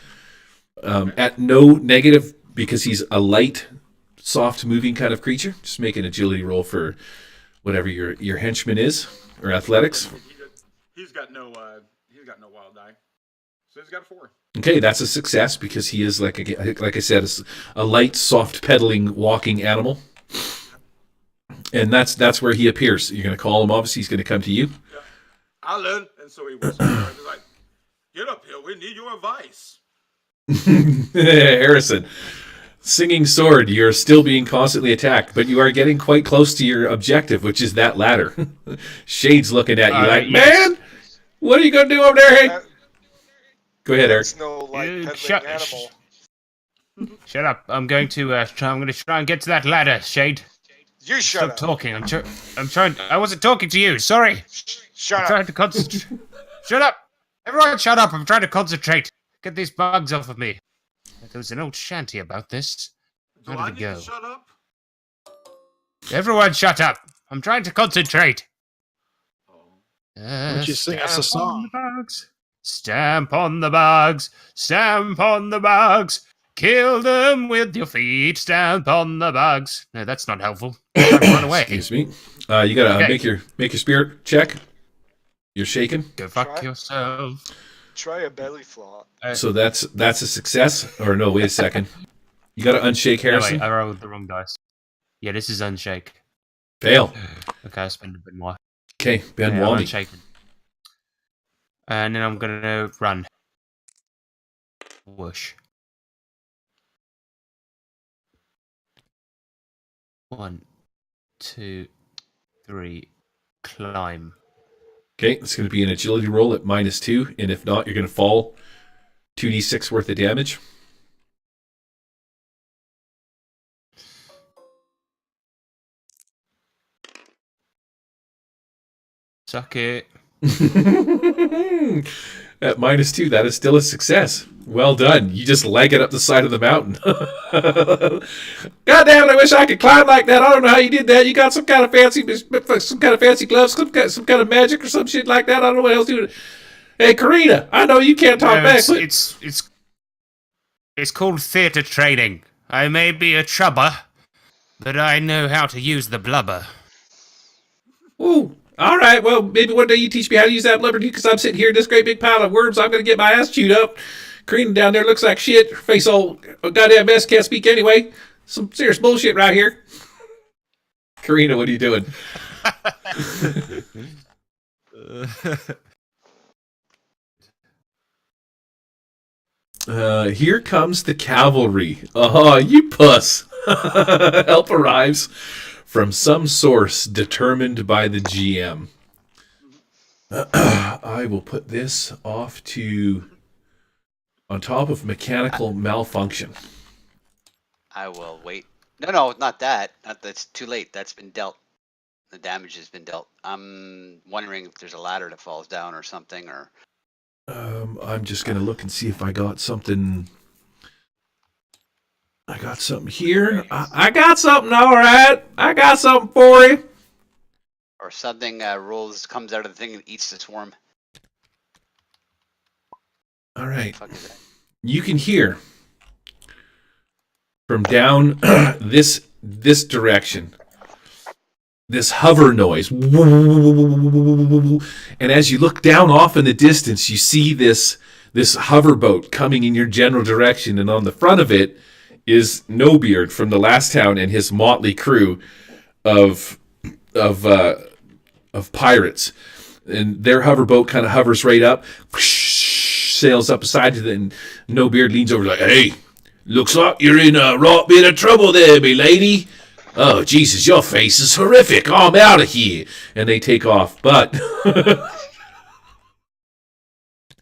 At no negative because he's a light, soft moving kind of creature. Just make an agility roll for whatever your henchman is or athletics. He's got no wild die. So he's got a 4. Okay, that's a success because he is like I said, a light, soft pedaling, walking animal. And that's where he appears. You're going to call him. Obviously, he's going to come to you. Yeah. Alan, and so he whispers, he's like, "Get up here. We need your advice." Harrison, singing sword. You're still being constantly attacked, but you are getting quite close to your objective, which is that ladder. Shade's looking at you like, yes. man, what are you going to do over there? Hey, go ahead, Eric. That's no like peddling shut- animal. Shut up. I'm going to try and get to that ladder, Shade. You shut Stop up. talking. I'm trying. I wasn't talking to you. Sorry. Shut I'm up. trying to concentrate. Shut up. Everyone shut up. I'm trying to concentrate. Get these bugs off of me. There was an old shanty about this. Do How I did need it go? to shut up? Everyone shut up. I'm trying to concentrate. Oh. Why don't you sing us a Stamp on song? the bugs. Stamp on the bugs. Stamp on the bugs. Kill them with your feet. Stamp on the bugs. No, that's not helpful. I'm trying to run away. Excuse me. You gotta Okay. make your spirit check. You're shaking. Go fuck Try. yourself. Try a belly flop. So that's a success. Or no, wait a second. You gotta unshake No, Harrison. wait, I rolled the wrong dice. Yeah, this is unshake. Fail. Okay, I spend a bit more. Okay, Ben Yeah, I'm Walmy. unshaken. And then I'm gonna run. Whoosh. 1, 2, 3. Climb. Okay, it's going to be an agility roll at -2, and if not, you're going to fall 2d6 worth of damage. Suck it. At -2, that is still a success. Well done. You just leg it up the side of the mountain. God damn it, I wish I could climb like that. I don't know how you did that. You got some kind of fancy gloves, some kind of magic or some shit like that. I don't know what else you do. Hey, Karina, I know you can't talk No, back. But... it's called theatre training. I may be a trubber, but I know how to use the blubber. Ooh. All right, well, maybe one day you teach me how to use that blubber because I'm sitting here in this great big pile of worms. I'm going to get my ass chewed up. Karina down there looks like shit. Her face all a goddamn mess. Can't speak anyway. Some serious bullshit right here. Karina, what are you doing? Here comes the cavalry. You puss. Help arrives from some source determined by the GM. I will put this off to on top of mechanical malfunction. I will wait. No, not that. That's too late. That's been dealt. The damage has been dealt. I'm wondering if there's a ladder that falls down or something, or I'm just gonna look and see if I got something. I got something here. I got something, all right. I got something for you. or something comes out of the thing and eats the swarm. All right. Fuck is that? You can hear from down this direction this hover noise, and as you look down off in the distance, you see this hover boat coming in your general direction, and on the front of it is No Beard from the last town and his motley crew of pirates, and their hover boat kind of hovers right up, sails up beside it, and No Beard leans over like, "Hey, looks like you're in a right bit of trouble there, me lady. Oh, Jesus, your face is horrific. I'm out of here." And they take off. But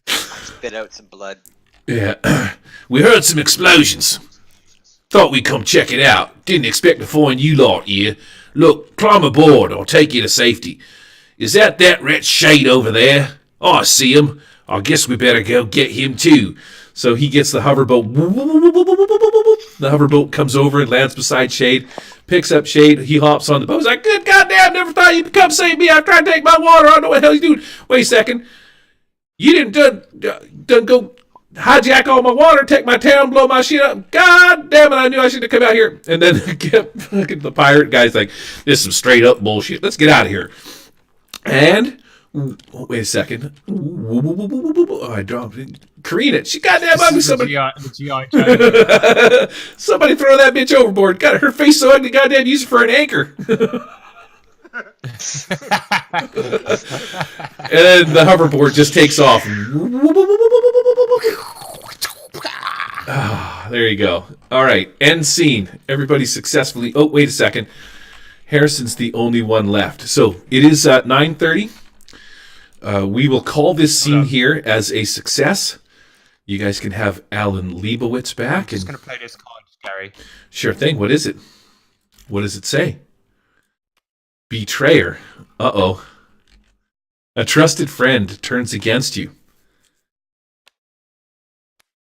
Spit out some blood. yeah, we heard some explosions. Thought we'd come check it out. Didn't expect to find you lot here. Look, climb aboard. I'll take you to safety. Is that wretch Shade over there? Oh, I see him. I guess we better go get him too. So he gets the hoverboat. The hoverboat comes over and lands beside Shade. Picks up Shade. He hops on the boat. He's like, good goddamn, never thought you'd come save me. I'm trying to take my water. I don't know what the hell he's doing. Wait a second. You didn't done go hijack all my water, take my town, blow my shit up. God damn it, I knew I should have come out here. And then the pirate guy's like, this is some straight up bullshit. Let's get out of here. And, wait a second. Oh, I dropped it. Karina, she goddamn ugly. Somebody throw that bitch overboard. Got her face so ugly, goddamn, use it for an anchor. And the hoverboard just takes off. There you go. All right, end scene. Everybody successfully. Oh, wait a second. Harrison's the only one left. So it is 9:30. We will call this scene here as a success. You guys can have Alan Leibowitz back. I'm just going to play this card, Gary. Sure thing. What is it? What does it say? Betrayer. Uh-oh. A trusted friend turns against you.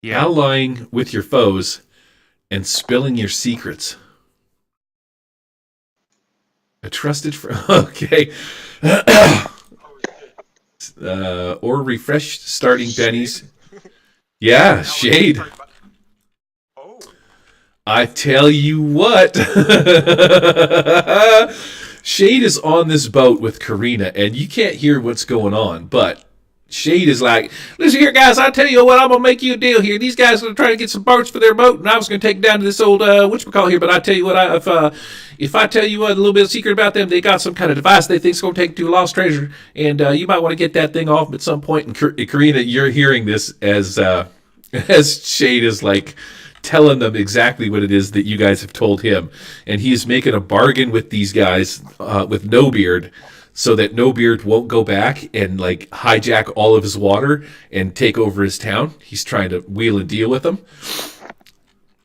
Yeah. Allying with your foes and spilling your secrets. A trusted friend. Okay. Or refresh starting pennies. Yeah, Shade. Oh. I tell you what. Shade is on this boat with Karina, and you can't hear what's going on, but Shade is like, listen here, guys, I tell you what, I'm going to make you a deal here. These guys are trying to get some parts for their boat, and I was going to take it down to this old, whatchamacallit here, but I tell you what, if I tell you a little bit of secret about them, they got some kind of device they think's going to take to a lost treasure, and you might want to get that thing off at some point. And Karina, you're hearing this as Shade is like telling them exactly what it is that you guys have told him, and he's making a bargain with these guys with No Beard, so that No Beard won't go back and like hijack all of his water and take over his town. He's trying to wheel and deal with them.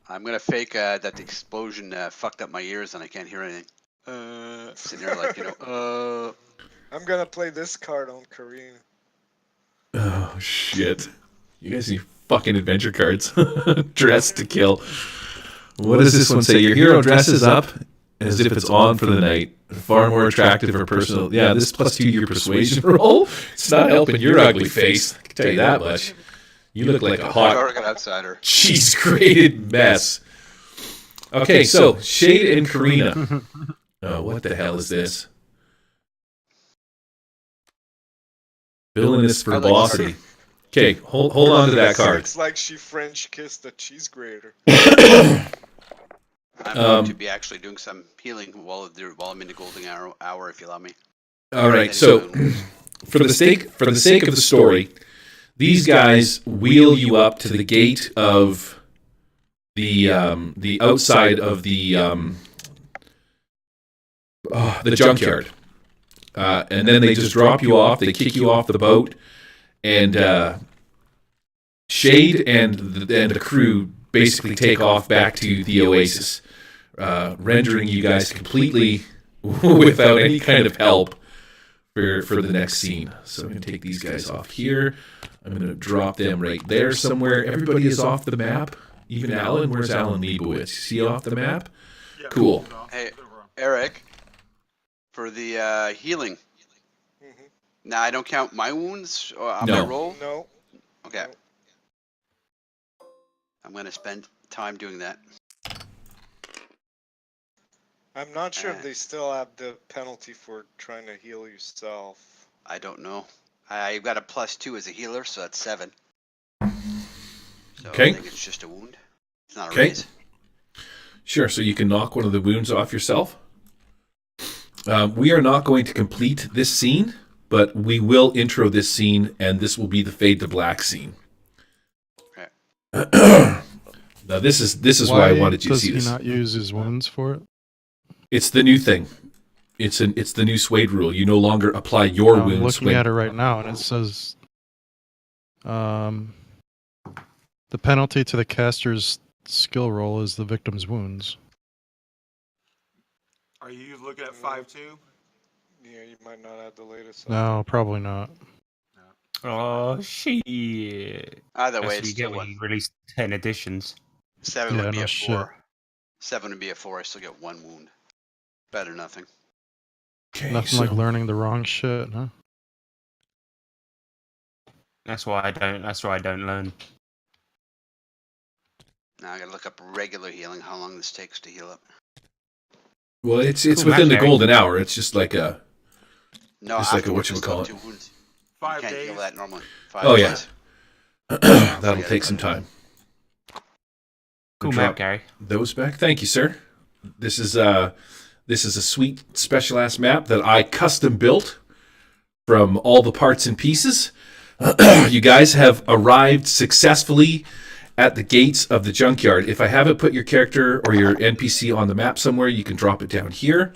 I'm gonna fake that the explosion fucked up my ears and I can't hear anything. Sitting there like, I'm gonna play this card on Korean. Oh shit! You guys need fucking adventure cards. Dress to kill. What does this one say? Your hero dresses up as if it's on for the night. Far more attractive or personal. Yeah, this +2 your persuasion roll. It's not helping your ugly face. I can tell you that much. You look like a hot, Oregon outsider. cheese-grated mess. Okay, so Shade and Karina. Oh, what the hell is this? Villainous verbosity. Okay, hold on to that card. It's like she French kissed a cheese grater. I'm going to be actually doing some healing while I'm in the golden hour, if you allow me. All right, so for the sake of the story, these guys wheel you up to the gate of the outside of the junkyard, and then they just drop you off. They kick you off the boat, and Shade and the crew basically take off back to the Oasis, rendering you guys completely without any kind of help for the next scene. So I'm going to take these guys off here. I'm going to drop them right there somewhere. Everybody is off the map. Even Alan. Where's Alan Leibowitz? Is he off the map? Yeah, Cool. Hey, Eric, for the healing. Mm-hmm. Now I don't count my wounds on No. my roll. No. Okay. I'm gonna spend time doing that. I'm not sure if they still have the penalty for trying to heal yourself. I don't know. I've got a +2 as a healer, so that's 7. So Okay. I think it's just a wound. It's not a Okay. raise. Sure, so you can knock one of the wounds off yourself. We are not going to complete this scene, but we will intro this scene, and this will be the Fade to Black scene. Now this is why I wanted you to see Does this. he not use his wounds for it? It's the new thing. It's the new Suede rule. You no longer apply your I'm wounds. looking at it right now, and it says, the penalty to the caster's skill roll is the victim's wounds. Are you looking at 5-2? Yeah, you might not have the latest. No, probably not. Oh, shit. Either That's way, what it's you get still when one. you release 10 editions. 7 Yeah, would be no a shit. 4. 7 would be a 4. I still get 1 wound. Better than nothing. Okay, Nothing like learning the wrong shit, huh? That's why I don't learn. Now I gotta look up regular healing, how long this takes to heal up. well, it's Cool, within man, the Gary. golden hour. It's just like a No, Just like a afterwards I still have whatchamacallit. 2 wounds. 5 You can't days. heal that normally. 5 Oh, yeah. days. that'll take some time. Cool Drop map, Gary. those back. Thank you, sir. This is a sweet special ass map that I custom built from all the parts and pieces. You guys have arrived successfully at the gates of the junkyard. If I haven't put your character or your NPC on the map somewhere, you can drop it down here.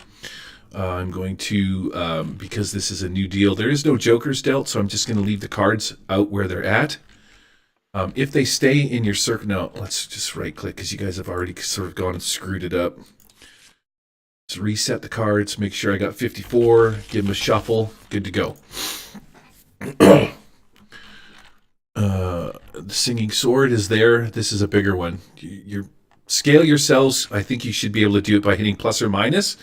I'm going to, because this is a new deal, there is no jokers dealt, so I'm just going to leave the cards out where they're at. If they stay in your circle, no, let's just right click because you guys have already sort of gone and screwed it up. Let's reset the cards, make sure I got 54, give them a shuffle, good to go. The singing sword is there. This is a bigger one. You scale yourselves. I think you should be able to do it by hitting plus or minus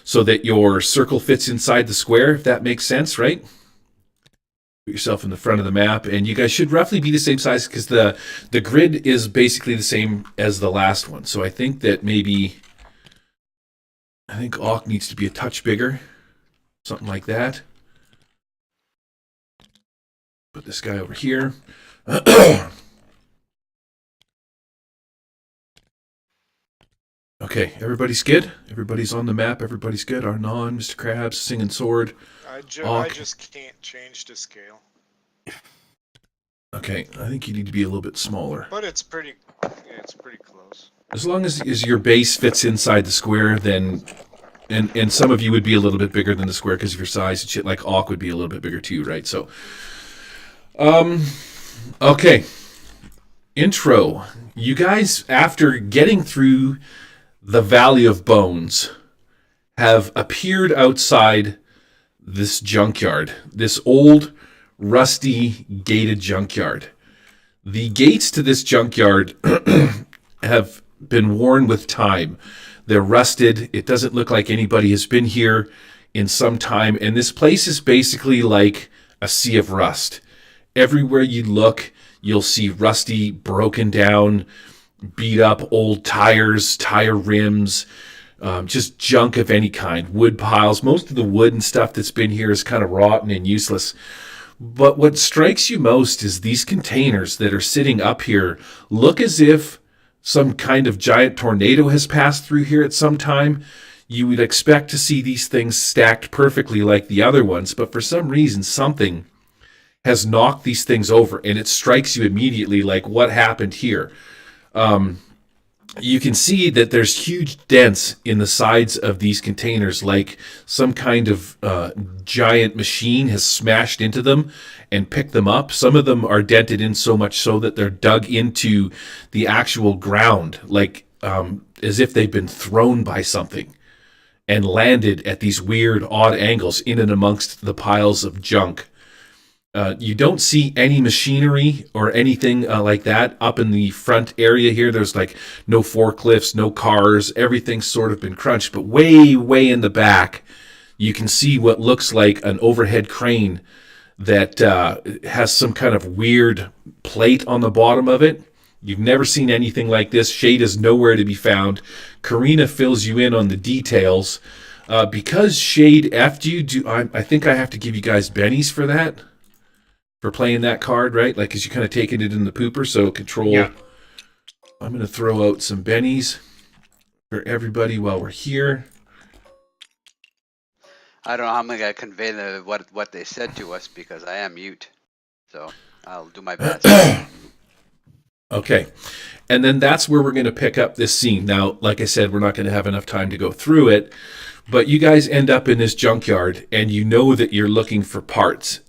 so that your circle fits inside the square, if that makes sense, right? Put yourself in the front of the map, and you guys should roughly be the same size because the grid is basically the same as the last one. So I think that maybe Auk needs to be a touch bigger, something like that. Put this guy over here. Okay, everybody's good? Everybody's on the map, everybody's good? Arnon, Mr. Krabs, Singing Sword. I Hawk. just can't change the scale. Okay, I think you need to be a little bit smaller. But it's pretty close. As long as your base fits inside the square, then... And some of you would be a little bit bigger than the square because of your size and shit, like Auk would be a little bit bigger too, right? So... Okay. Intro. You guys, after getting through the Valley of Bones, have appeared outside this junkyard, this old, rusty, gated junkyard. The gates to this junkyard have been worn with time. They're rusted. It doesn't look like anybody has been here in some time, and this place is basically like a sea of rust. Everywhere you look, you'll see rusty, broken down, beat up old tires, tire rims, just junk of any kind, wood piles. Most of the wood and stuff that's been here is kind of rotten and useless. But what strikes you most is these containers that are sitting up here look as if some kind of giant tornado has passed through here at some time. You would expect to see these things stacked perfectly like the other ones, but for some reason, something has knocked these things over, and it strikes you immediately like, what happened here? You can see that there's huge dents in the sides of these containers, like some kind of giant machine has smashed into them and picked them up. Some of them are dented in so much so that they're dug into the actual ground, like as if they've been thrown by something and landed at these weird, odd angles in and amongst the piles of junk. You don't see any machinery or anything like that up in the front area here. There's like no forklifts, no cars. Everything's sort of been crunched. But way, way in the back, you can see what looks like an overhead crane that has some kind of weird plate on the bottom of it. You've never seen anything like this. Shade is nowhere to be found. Karina fills you in on the details. Because Shade effed you, I think I have to give you guys bennies for that. For playing that card, right? Like, because you're kind of taking it in the pooper, so control. Yeah. I'm going to throw out some bennies for everybody while we're here. I don't know how I'm going to convey what they said to us because I am mute. So I'll do my best. Okay. And then that's where we're going to pick up this scene. Now, like I said, we're not going to have enough time to go through it, but you guys end up in this junkyard, and you know that you're looking for parts.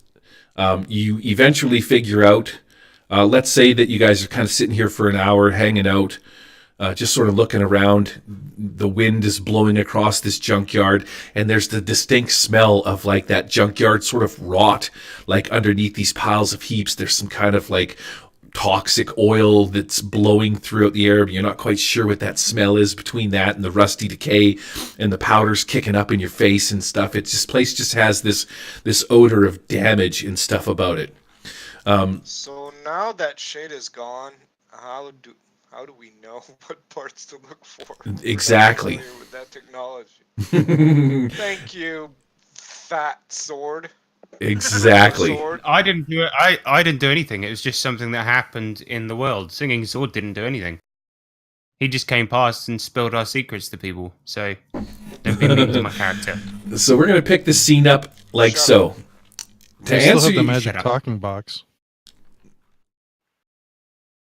You eventually figure out, let's say that you guys are kind of sitting here for an hour hanging out. just sort of looking around. The wind is blowing across this junkyard, and there's the distinct smell of like that junkyard sort of rot, like underneath these piles of heaps. There's some kind of like toxic oil that's blowing throughout the air, but you're not quite sure what that smell is between that and the rusty decay and the powders kicking up in your face and stuff. It's just place just has this odor of damage and stuff about it. So now that shade is gone, how do we know what parts to look for? Exactly. We're not familiar with that technology. Thank you, fat sword. Exactly. Sword. I didn't do it. I didn't do anything. It was just something that happened in the world. Singing Sword didn't do anything. He just came past and spilled our secrets to people. So don't be mean to my character. So we're gonna pick this scene up like Shut so. To I still answer have the you- magic Shut up. talking box.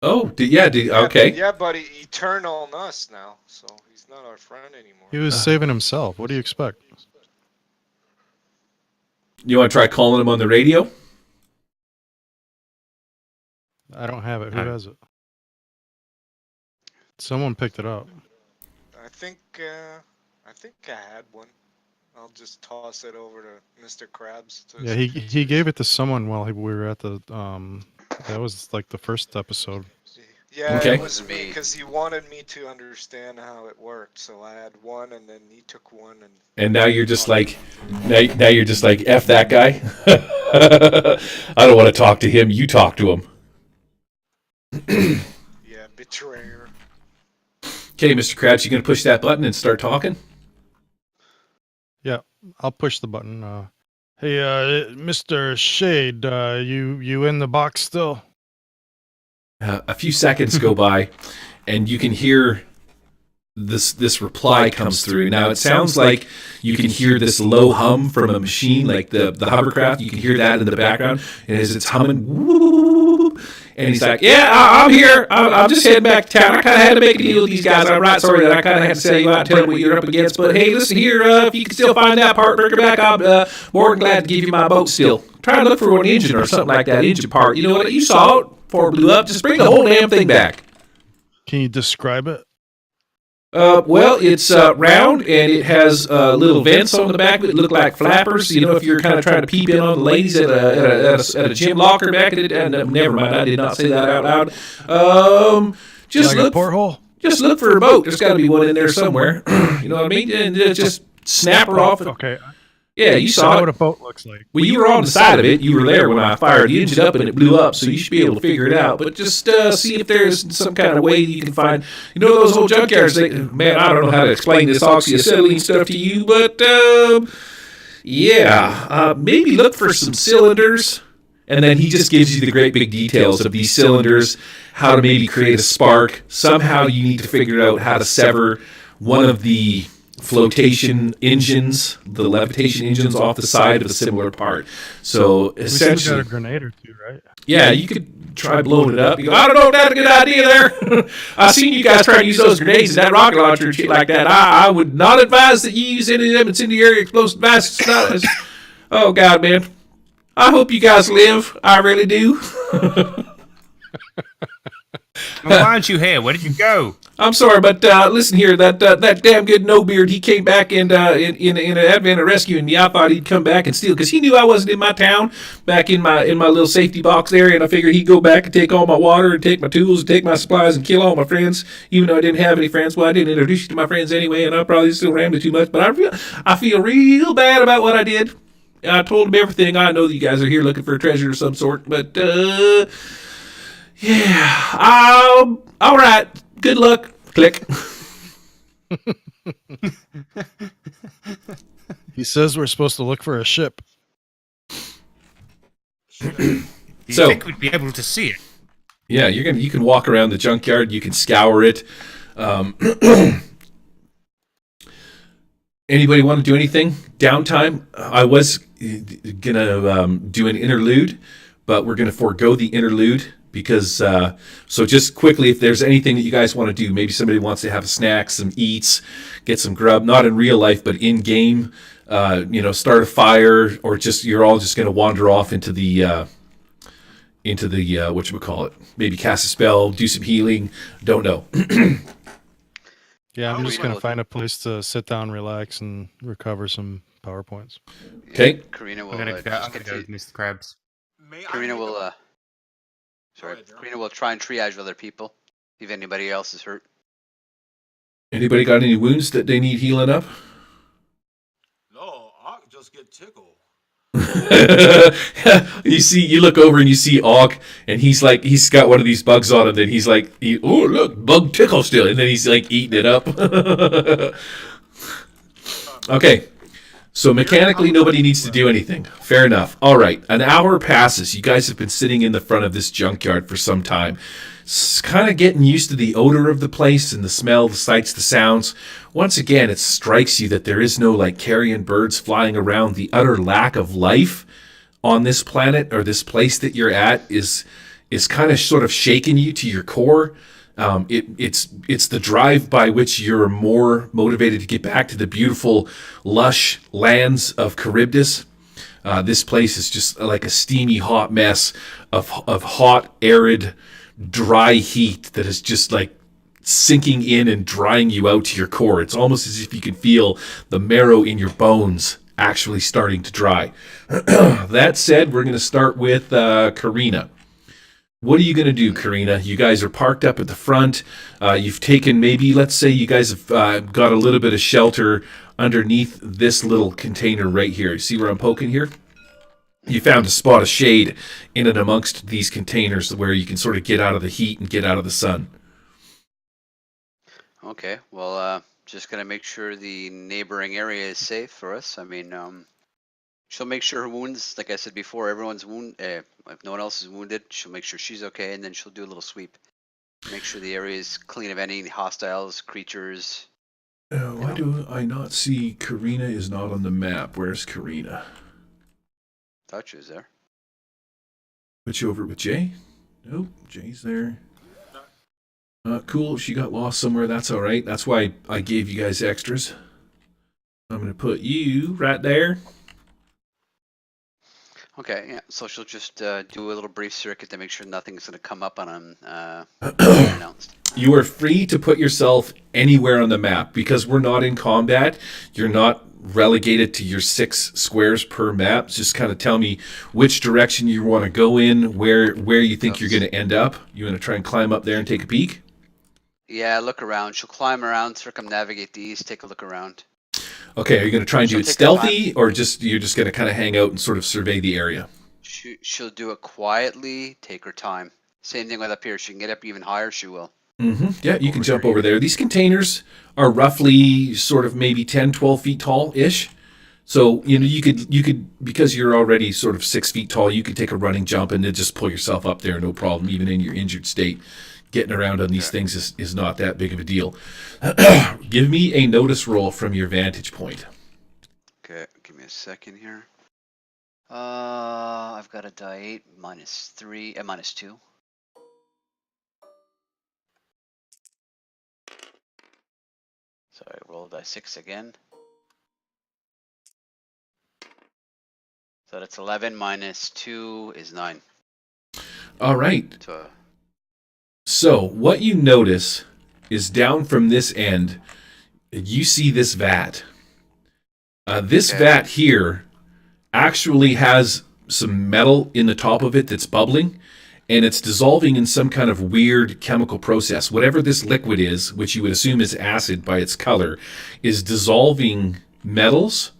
Okay. Yeah, but he turned on us now, so he's not our friend anymore. He was saving himself. What do you expect? You want to try calling him on the radio? I don't have it. Who No. has it? Someone picked it up. I think I had one. I'll just toss it over to Mr. Krabs. Yeah, he gave it to someone while we were at the that was like the first episode. Yeah, Okay. it was me because he wanted me to understand how it worked. So I had one, and then he took one, And now you're just like, now you're just like, F that guy. I don't want to talk to him. You talk to him. yeah, betrayer. Okay, Mr. Krabs, you gonna push that button and start talking? Yeah, I'll push the button. Hey, Mr. Shade, you in the box still? A few seconds go by, and you can hear this reply comes through. Now it sounds like you can hear this low hum from a machine, like the hovercraft. You can hear that in the background, and as it's humming, whoop, and he's like, "Yeah, I'm here. I'm just heading back to town. I kind of had to make a deal with these guys. I'm right sorry that I kind of had to sell you out and tell them what you're up against. But hey, listen here, if you can still find that part, bring it back. I'm more than glad to give you my boat still. Try to look for an engine or something like that engine part. You know what? You saw it before it blew up. Just bring the whole damn thing back." Can you describe it? Well, it's round, and it has little vents on the back of it that look like flappers. You know, if you're kind of trying to peep in on the ladies at a gym locker back at it. Never mind, I did not say that out loud. Just Like look, a porthole? just look for a boat. There's got to be one in there somewhere. You know what I mean? And just snap her off. Okay, Yeah, you I saw know it. what a boat looks like. Well, you were on the side of it. You were there when I fired the engine up and it blew up, so you should be able to figure it out. But just see if there's some kind of way you can find. You know those old junkyards? Man, I don't know how to explain this oxyacetylene stuff to you, but maybe look for some cylinders. And then he just gives you the great big details of these cylinders, how to maybe create a spark. Somehow you need to figure out how to sever one of the flotation engines, the levitation engines off the side of a similar part. So We still got essentially, a grenade or two, right? yeah, you could try blowing it up. You go, I don't know if that's a good idea there. I've seen you guys try to use those grenades and that rocket launcher and shit like that. I would not advise that you use any of them incendiary explosive devices. Oh, God, man. I hope you guys live. I really do. Well, why aren't you here? Where did you go? I'm sorry, but listen here. That damn good no beard. He came back and in an advent of rescuing me. I thought he'd come back and steal because he knew I wasn't in my town, back in my little safety box area, and I figured he'd go back and take all my water and take my tools and take my supplies and kill all my friends, even though I didn't have any friends. Well, I didn't introduce you to my friends anyway, and I probably still rammed it too much. But I feel real bad about what I did. I told him everything. I know that you guys are here looking for a treasure of some sort, but yeah. All right. Good luck. Click. He says we're supposed to look for a ship. Do you So- think we'd be able to see it? Yeah, you can walk around the junkyard. You can scour it. Anybody want to do anything? Downtime? I was gonna do an interlude, but we're gonna forego the interlude because. So just quickly, if there's anything that you guys want to do, maybe somebody wants to have a snack, some eats, get some grub, not in real life, but in game. Start a fire, or just you're all just gonna wander off into the whatchamacallit, maybe cast a spell, do some healing. Don't know. Yeah, I'm just Karina gonna will- find a place to sit down, relax, and recover some power points. Okay. Karina will I'm gonna go, just I'm gonna get go to. with Mr. Krabs. May I Karina make will. a... Sorry. ahead, Daryl. Karina will try and triage other people. See if anybody else is hurt. Anybody got any wounds that they need healing up? No, I just get tickled. You look over and you see Og, and he's got one of these bugs on him. Then he's like, oh look, bug tickle still, and then he's like eating it up. Okay, so mechanically nobody needs to do anything. Fair enough. All right, an hour passes. You guys have been sitting in the front of this junkyard for some time. Kind of getting used to the odor of the place and the smell, the sights, the sounds. Once again, it strikes you that there is no like carrion birds flying around. The utter lack of life on this planet or this place that you're at is kind of sort of shaking you to your core. It's the drive by which you're more motivated to get back to the beautiful, lush lands of Charybdis. This place is just like a steamy, hot mess of hot, arid, dry heat that is just like sinking in and drying you out to your core. It's almost as if you can feel the marrow in your bones actually starting to dry. That said, we're going to start with Karina. What are you going to do, Karina? You guys are parked up at the front. You've taken maybe, let's say you guys have got a little bit of shelter underneath this little container right here. See where I'm poking here? You found a spot of shade in and amongst these containers where you can sort of get out of the heat and get out of the sun. Okay. Well, just gonna make sure the neighboring area is safe for us. I mean, she'll make sure her wounds, like I said before, everyone's wound. If no one else is wounded, she'll make sure she's okay, and then she'll do a little sweep. Make sure the area is clean of any hostiles, creatures. Why do I not see Karina is not on the map? Where's Karina? Thought she was there. Put you over with Jay? Nope, Jay's there. Cool, she got lost somewhere. That's all right. That's why I gave you guys extras. I'm going to put you right there. Okay, yeah. So she'll just do a little brief circuit to make sure nothing's gonna come up on them unannounced. You are free to put yourself anywhere on the map. Because we're not in combat, you're not relegated to your 6 squares per map. Just kind of tell me which direction you want to go in, where you think you're going to end up. You want to try and climb up there and take a peek? Yeah, look around. She'll climb around, circumnavigate these, take a look around. Okay, are you going to try and do it She'll take her stealthy, or you're just going to kind of hang out and sort of survey the area? She'll do it quietly, take her time. Same thing with up here. She can get up even higher, she will. Mm-hmm. Yeah, you can Over jump here. over there. These containers are roughly sort of maybe 10, 12 feet tall-ish. So, you could, because you're already sort of 6 feet tall, you could take a running jump and then just pull yourself up there, no problem, even in your injured state. Getting around on these things is not that big of a deal. Give me a notice roll from your vantage point. Okay, give me a second here. I've got a die 8, -3, -2. So I roll die 6 again. So that's 11 -2 is 9. All right. So So, what you notice is down from this end, you see this vat. This Okay. vat here actually has some metal in the top of it that's bubbling, and it's dissolving in some kind of weird chemical process. Whatever this liquid is, which you would assume is acid by its color, is dissolving metals,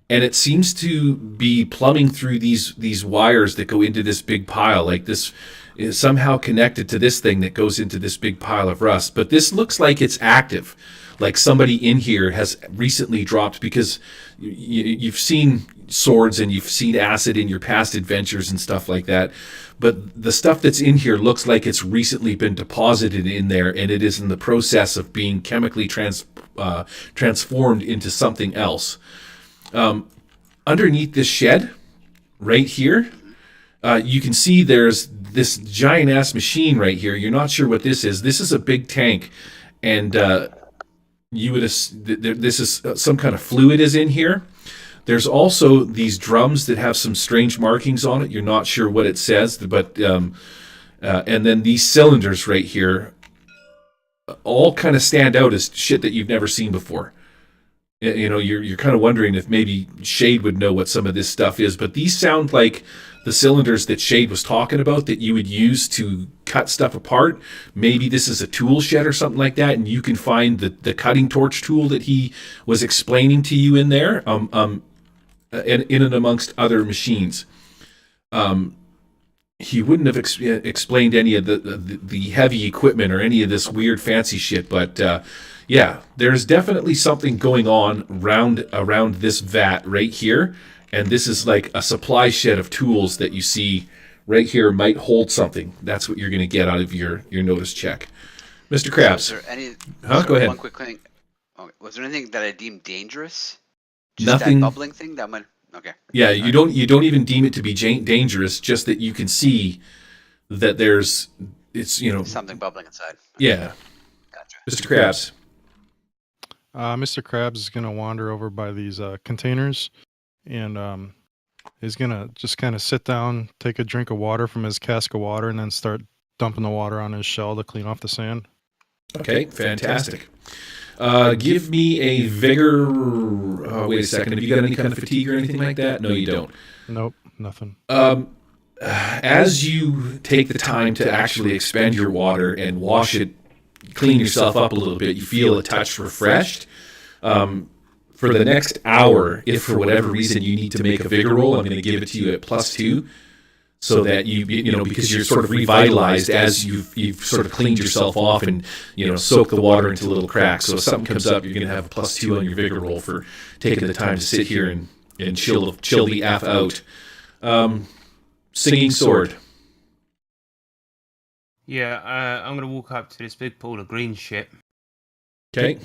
and it seems to be plumbing through these wires that go into this big pile. Like this is somehow connected to this thing that goes into this big pile of rust. But this looks like it's active. Like somebody in here has recently dropped, because you've seen swords and you've seen acid in your past adventures and stuff like that. But the stuff that's in here looks like it's recently been deposited in there, and it is in the process of being chemically transformed into something else. Underneath this shed, right here, you can see there's this giant ass machine right here. You're not sure what this is. This is a big tank, and you would this is some kind of fluid is in here. There's also these drums that have some strange markings on it. You're not sure what it says, but and then these cylinders right here all kind of stand out as shit that you've never seen before. You know, you're kind of wondering if maybe Shade would know what some of this stuff is, but these sound like the cylinders that Shade was talking about that you would use to cut stuff apart. Maybe this is a tool shed or something like that, and you can find the cutting torch tool that he was explaining to you in there, in and amongst other machines. He wouldn't have explained any of the heavy equipment or any of this weird fancy shit, but yeah, there's definitely something going on around this vat right here, and this is like a supply shed of tools that you see right here might hold something. That's what you're going to get out of your notice check. Mr. Krabs. Was there any? Go ahead. One quick thing. Okay. Was there anything that I deemed dangerous? Just Nothing. That bubbling thing that might. Okay. Yeah, you don't even deem it to be dangerous. Just that you can see that it's something bubbling inside. Yeah. Gotcha. Mr. Krabs. Mr. Krabs is going to wander over by these containers, and he's going to just kind of sit down, take a drink of water from his cask of water, and then start dumping the water on his shell to clean off the sand. Okay, fantastic. Give me a vigor. Wait a second. Have you got any kind of fatigue or anything like that? No, you don't. Nope, nothing. As you take the time to actually expend your water and wash it, clean yourself up a little bit, you feel a touch refreshed. For the next hour, if for whatever reason you need to make a vigor roll, I'm going to give it to you at +2, so that you know, because you're sort of revitalized as you've sort of cleaned yourself off and, you know, soaked the water into little cracks. So if something comes up, you're going to have a +2 on your vigor roll for taking the time to sit here and chill the F out. Singing Sword. Yeah, I'm gonna walk up to this big pool of green shit. Okay.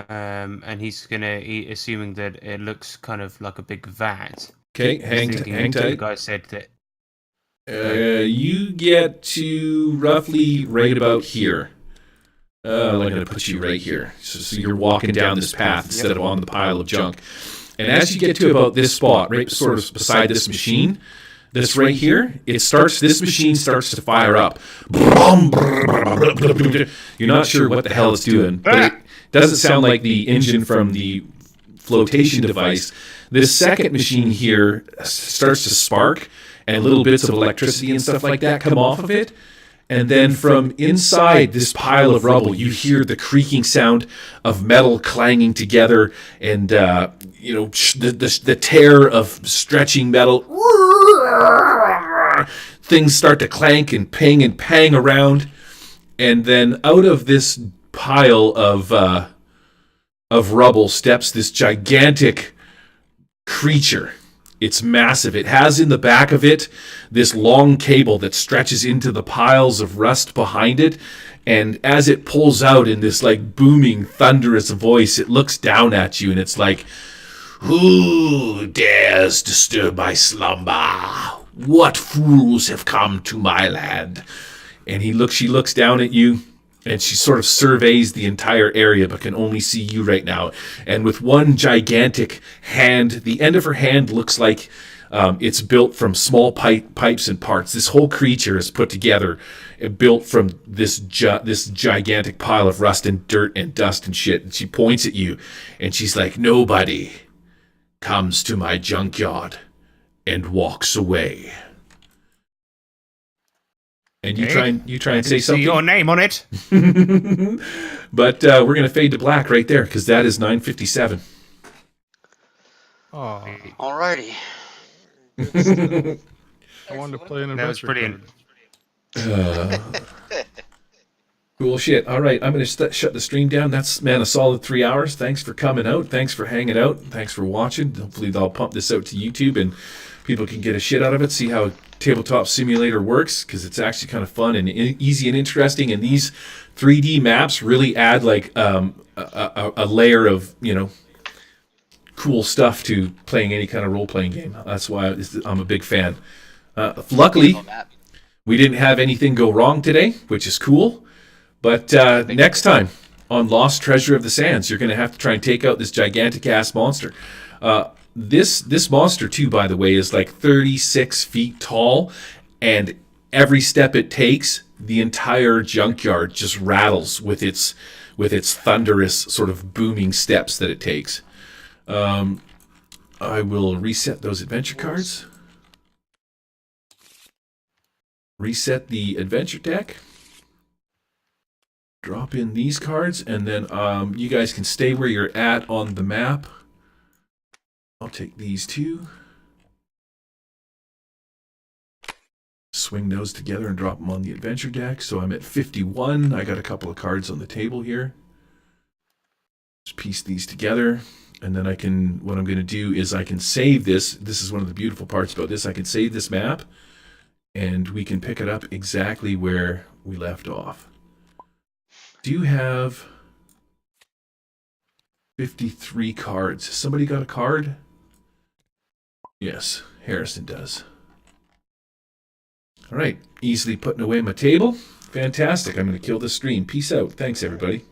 And he's gonna eat, assuming that it looks kind of like a big vat. Okay, hang The tight. guy said that. You get to roughly right about here. I'm going to put you right here. So you're walking down this path instead of on the pile of junk. And as you get to about this spot, right sort of beside this machine, this right here, this machine starts to fire up. You're not sure what the hell it's doing, but it doesn't sound like the engine from the flotation device. This second machine here starts to spark, and little bits of electricity and stuff like that come off of it. And then from inside this pile of rubble, you hear the creaking sound of metal clanging together, and the tear of stretching metal. Things start to clank and pang around, and then out of this pile of rubble steps this gigantic creature. It's massive. It has in the back of it this long cable that stretches into the piles of rust behind it. And as it pulls out in this like booming, thunderous voice, it looks down at you and it's like, "Who dares disturb my slumber? What fools have come to my land?" And she looks down at you, and she sort of surveys the entire area, but can only see you right now. And with one gigantic hand, the end of her hand looks like it's built from small pipes and parts. This whole creature is put together, built from this gigantic pile of rust and dirt and dust and shit. And she points at you, and she's like, "Nobody comes to my junkyard and walks away." And you try and say something. See your name on it. But we're going to fade to black right there, because that is 9:57. Oh, Alrighty. I wanted to play an That was adventure brilliant. card. Cool shit. All right, I'm going to shut the stream down. That's, man, a solid 3 hours. Thanks for coming out. Thanks for hanging out. Thanks for watching. Hopefully I'll pump this out to YouTube and people can get a shit out of it, see how Tabletop Simulator works, because it's actually kind of fun and easy and interesting. And these 3D maps really add like a layer of, cool stuff to playing any kind of role-playing game. That's why I'm a big fan. Luckily, we didn't have anything go wrong today, which is cool. But next time on Lost Treasure of the Sands, you're going to have to try and take out this gigantic-ass monster. This monster, too, by the way, is like 36 feet tall, and every step it takes the entire junkyard just rattles with its thunderous sort of booming steps that it takes. I will reset those adventure cards. Reset the adventure deck. Drop in these cards, and then you guys can stay where you're at on the map. I'll take these two. Swing those together and drop them on the adventure deck. So I'm at 51. I got a couple of cards on the table here. Just piece these together. And then what I'm going to do is I can save this. This is one of the beautiful parts about this. I can save this map, and we can pick it up exactly where we left off. Do you have 53 cards? Somebody got a card? Yes, Harrison does. All right, easily putting away my table. Fantastic. I'm going to kill this stream. Peace out. Thanks, everybody.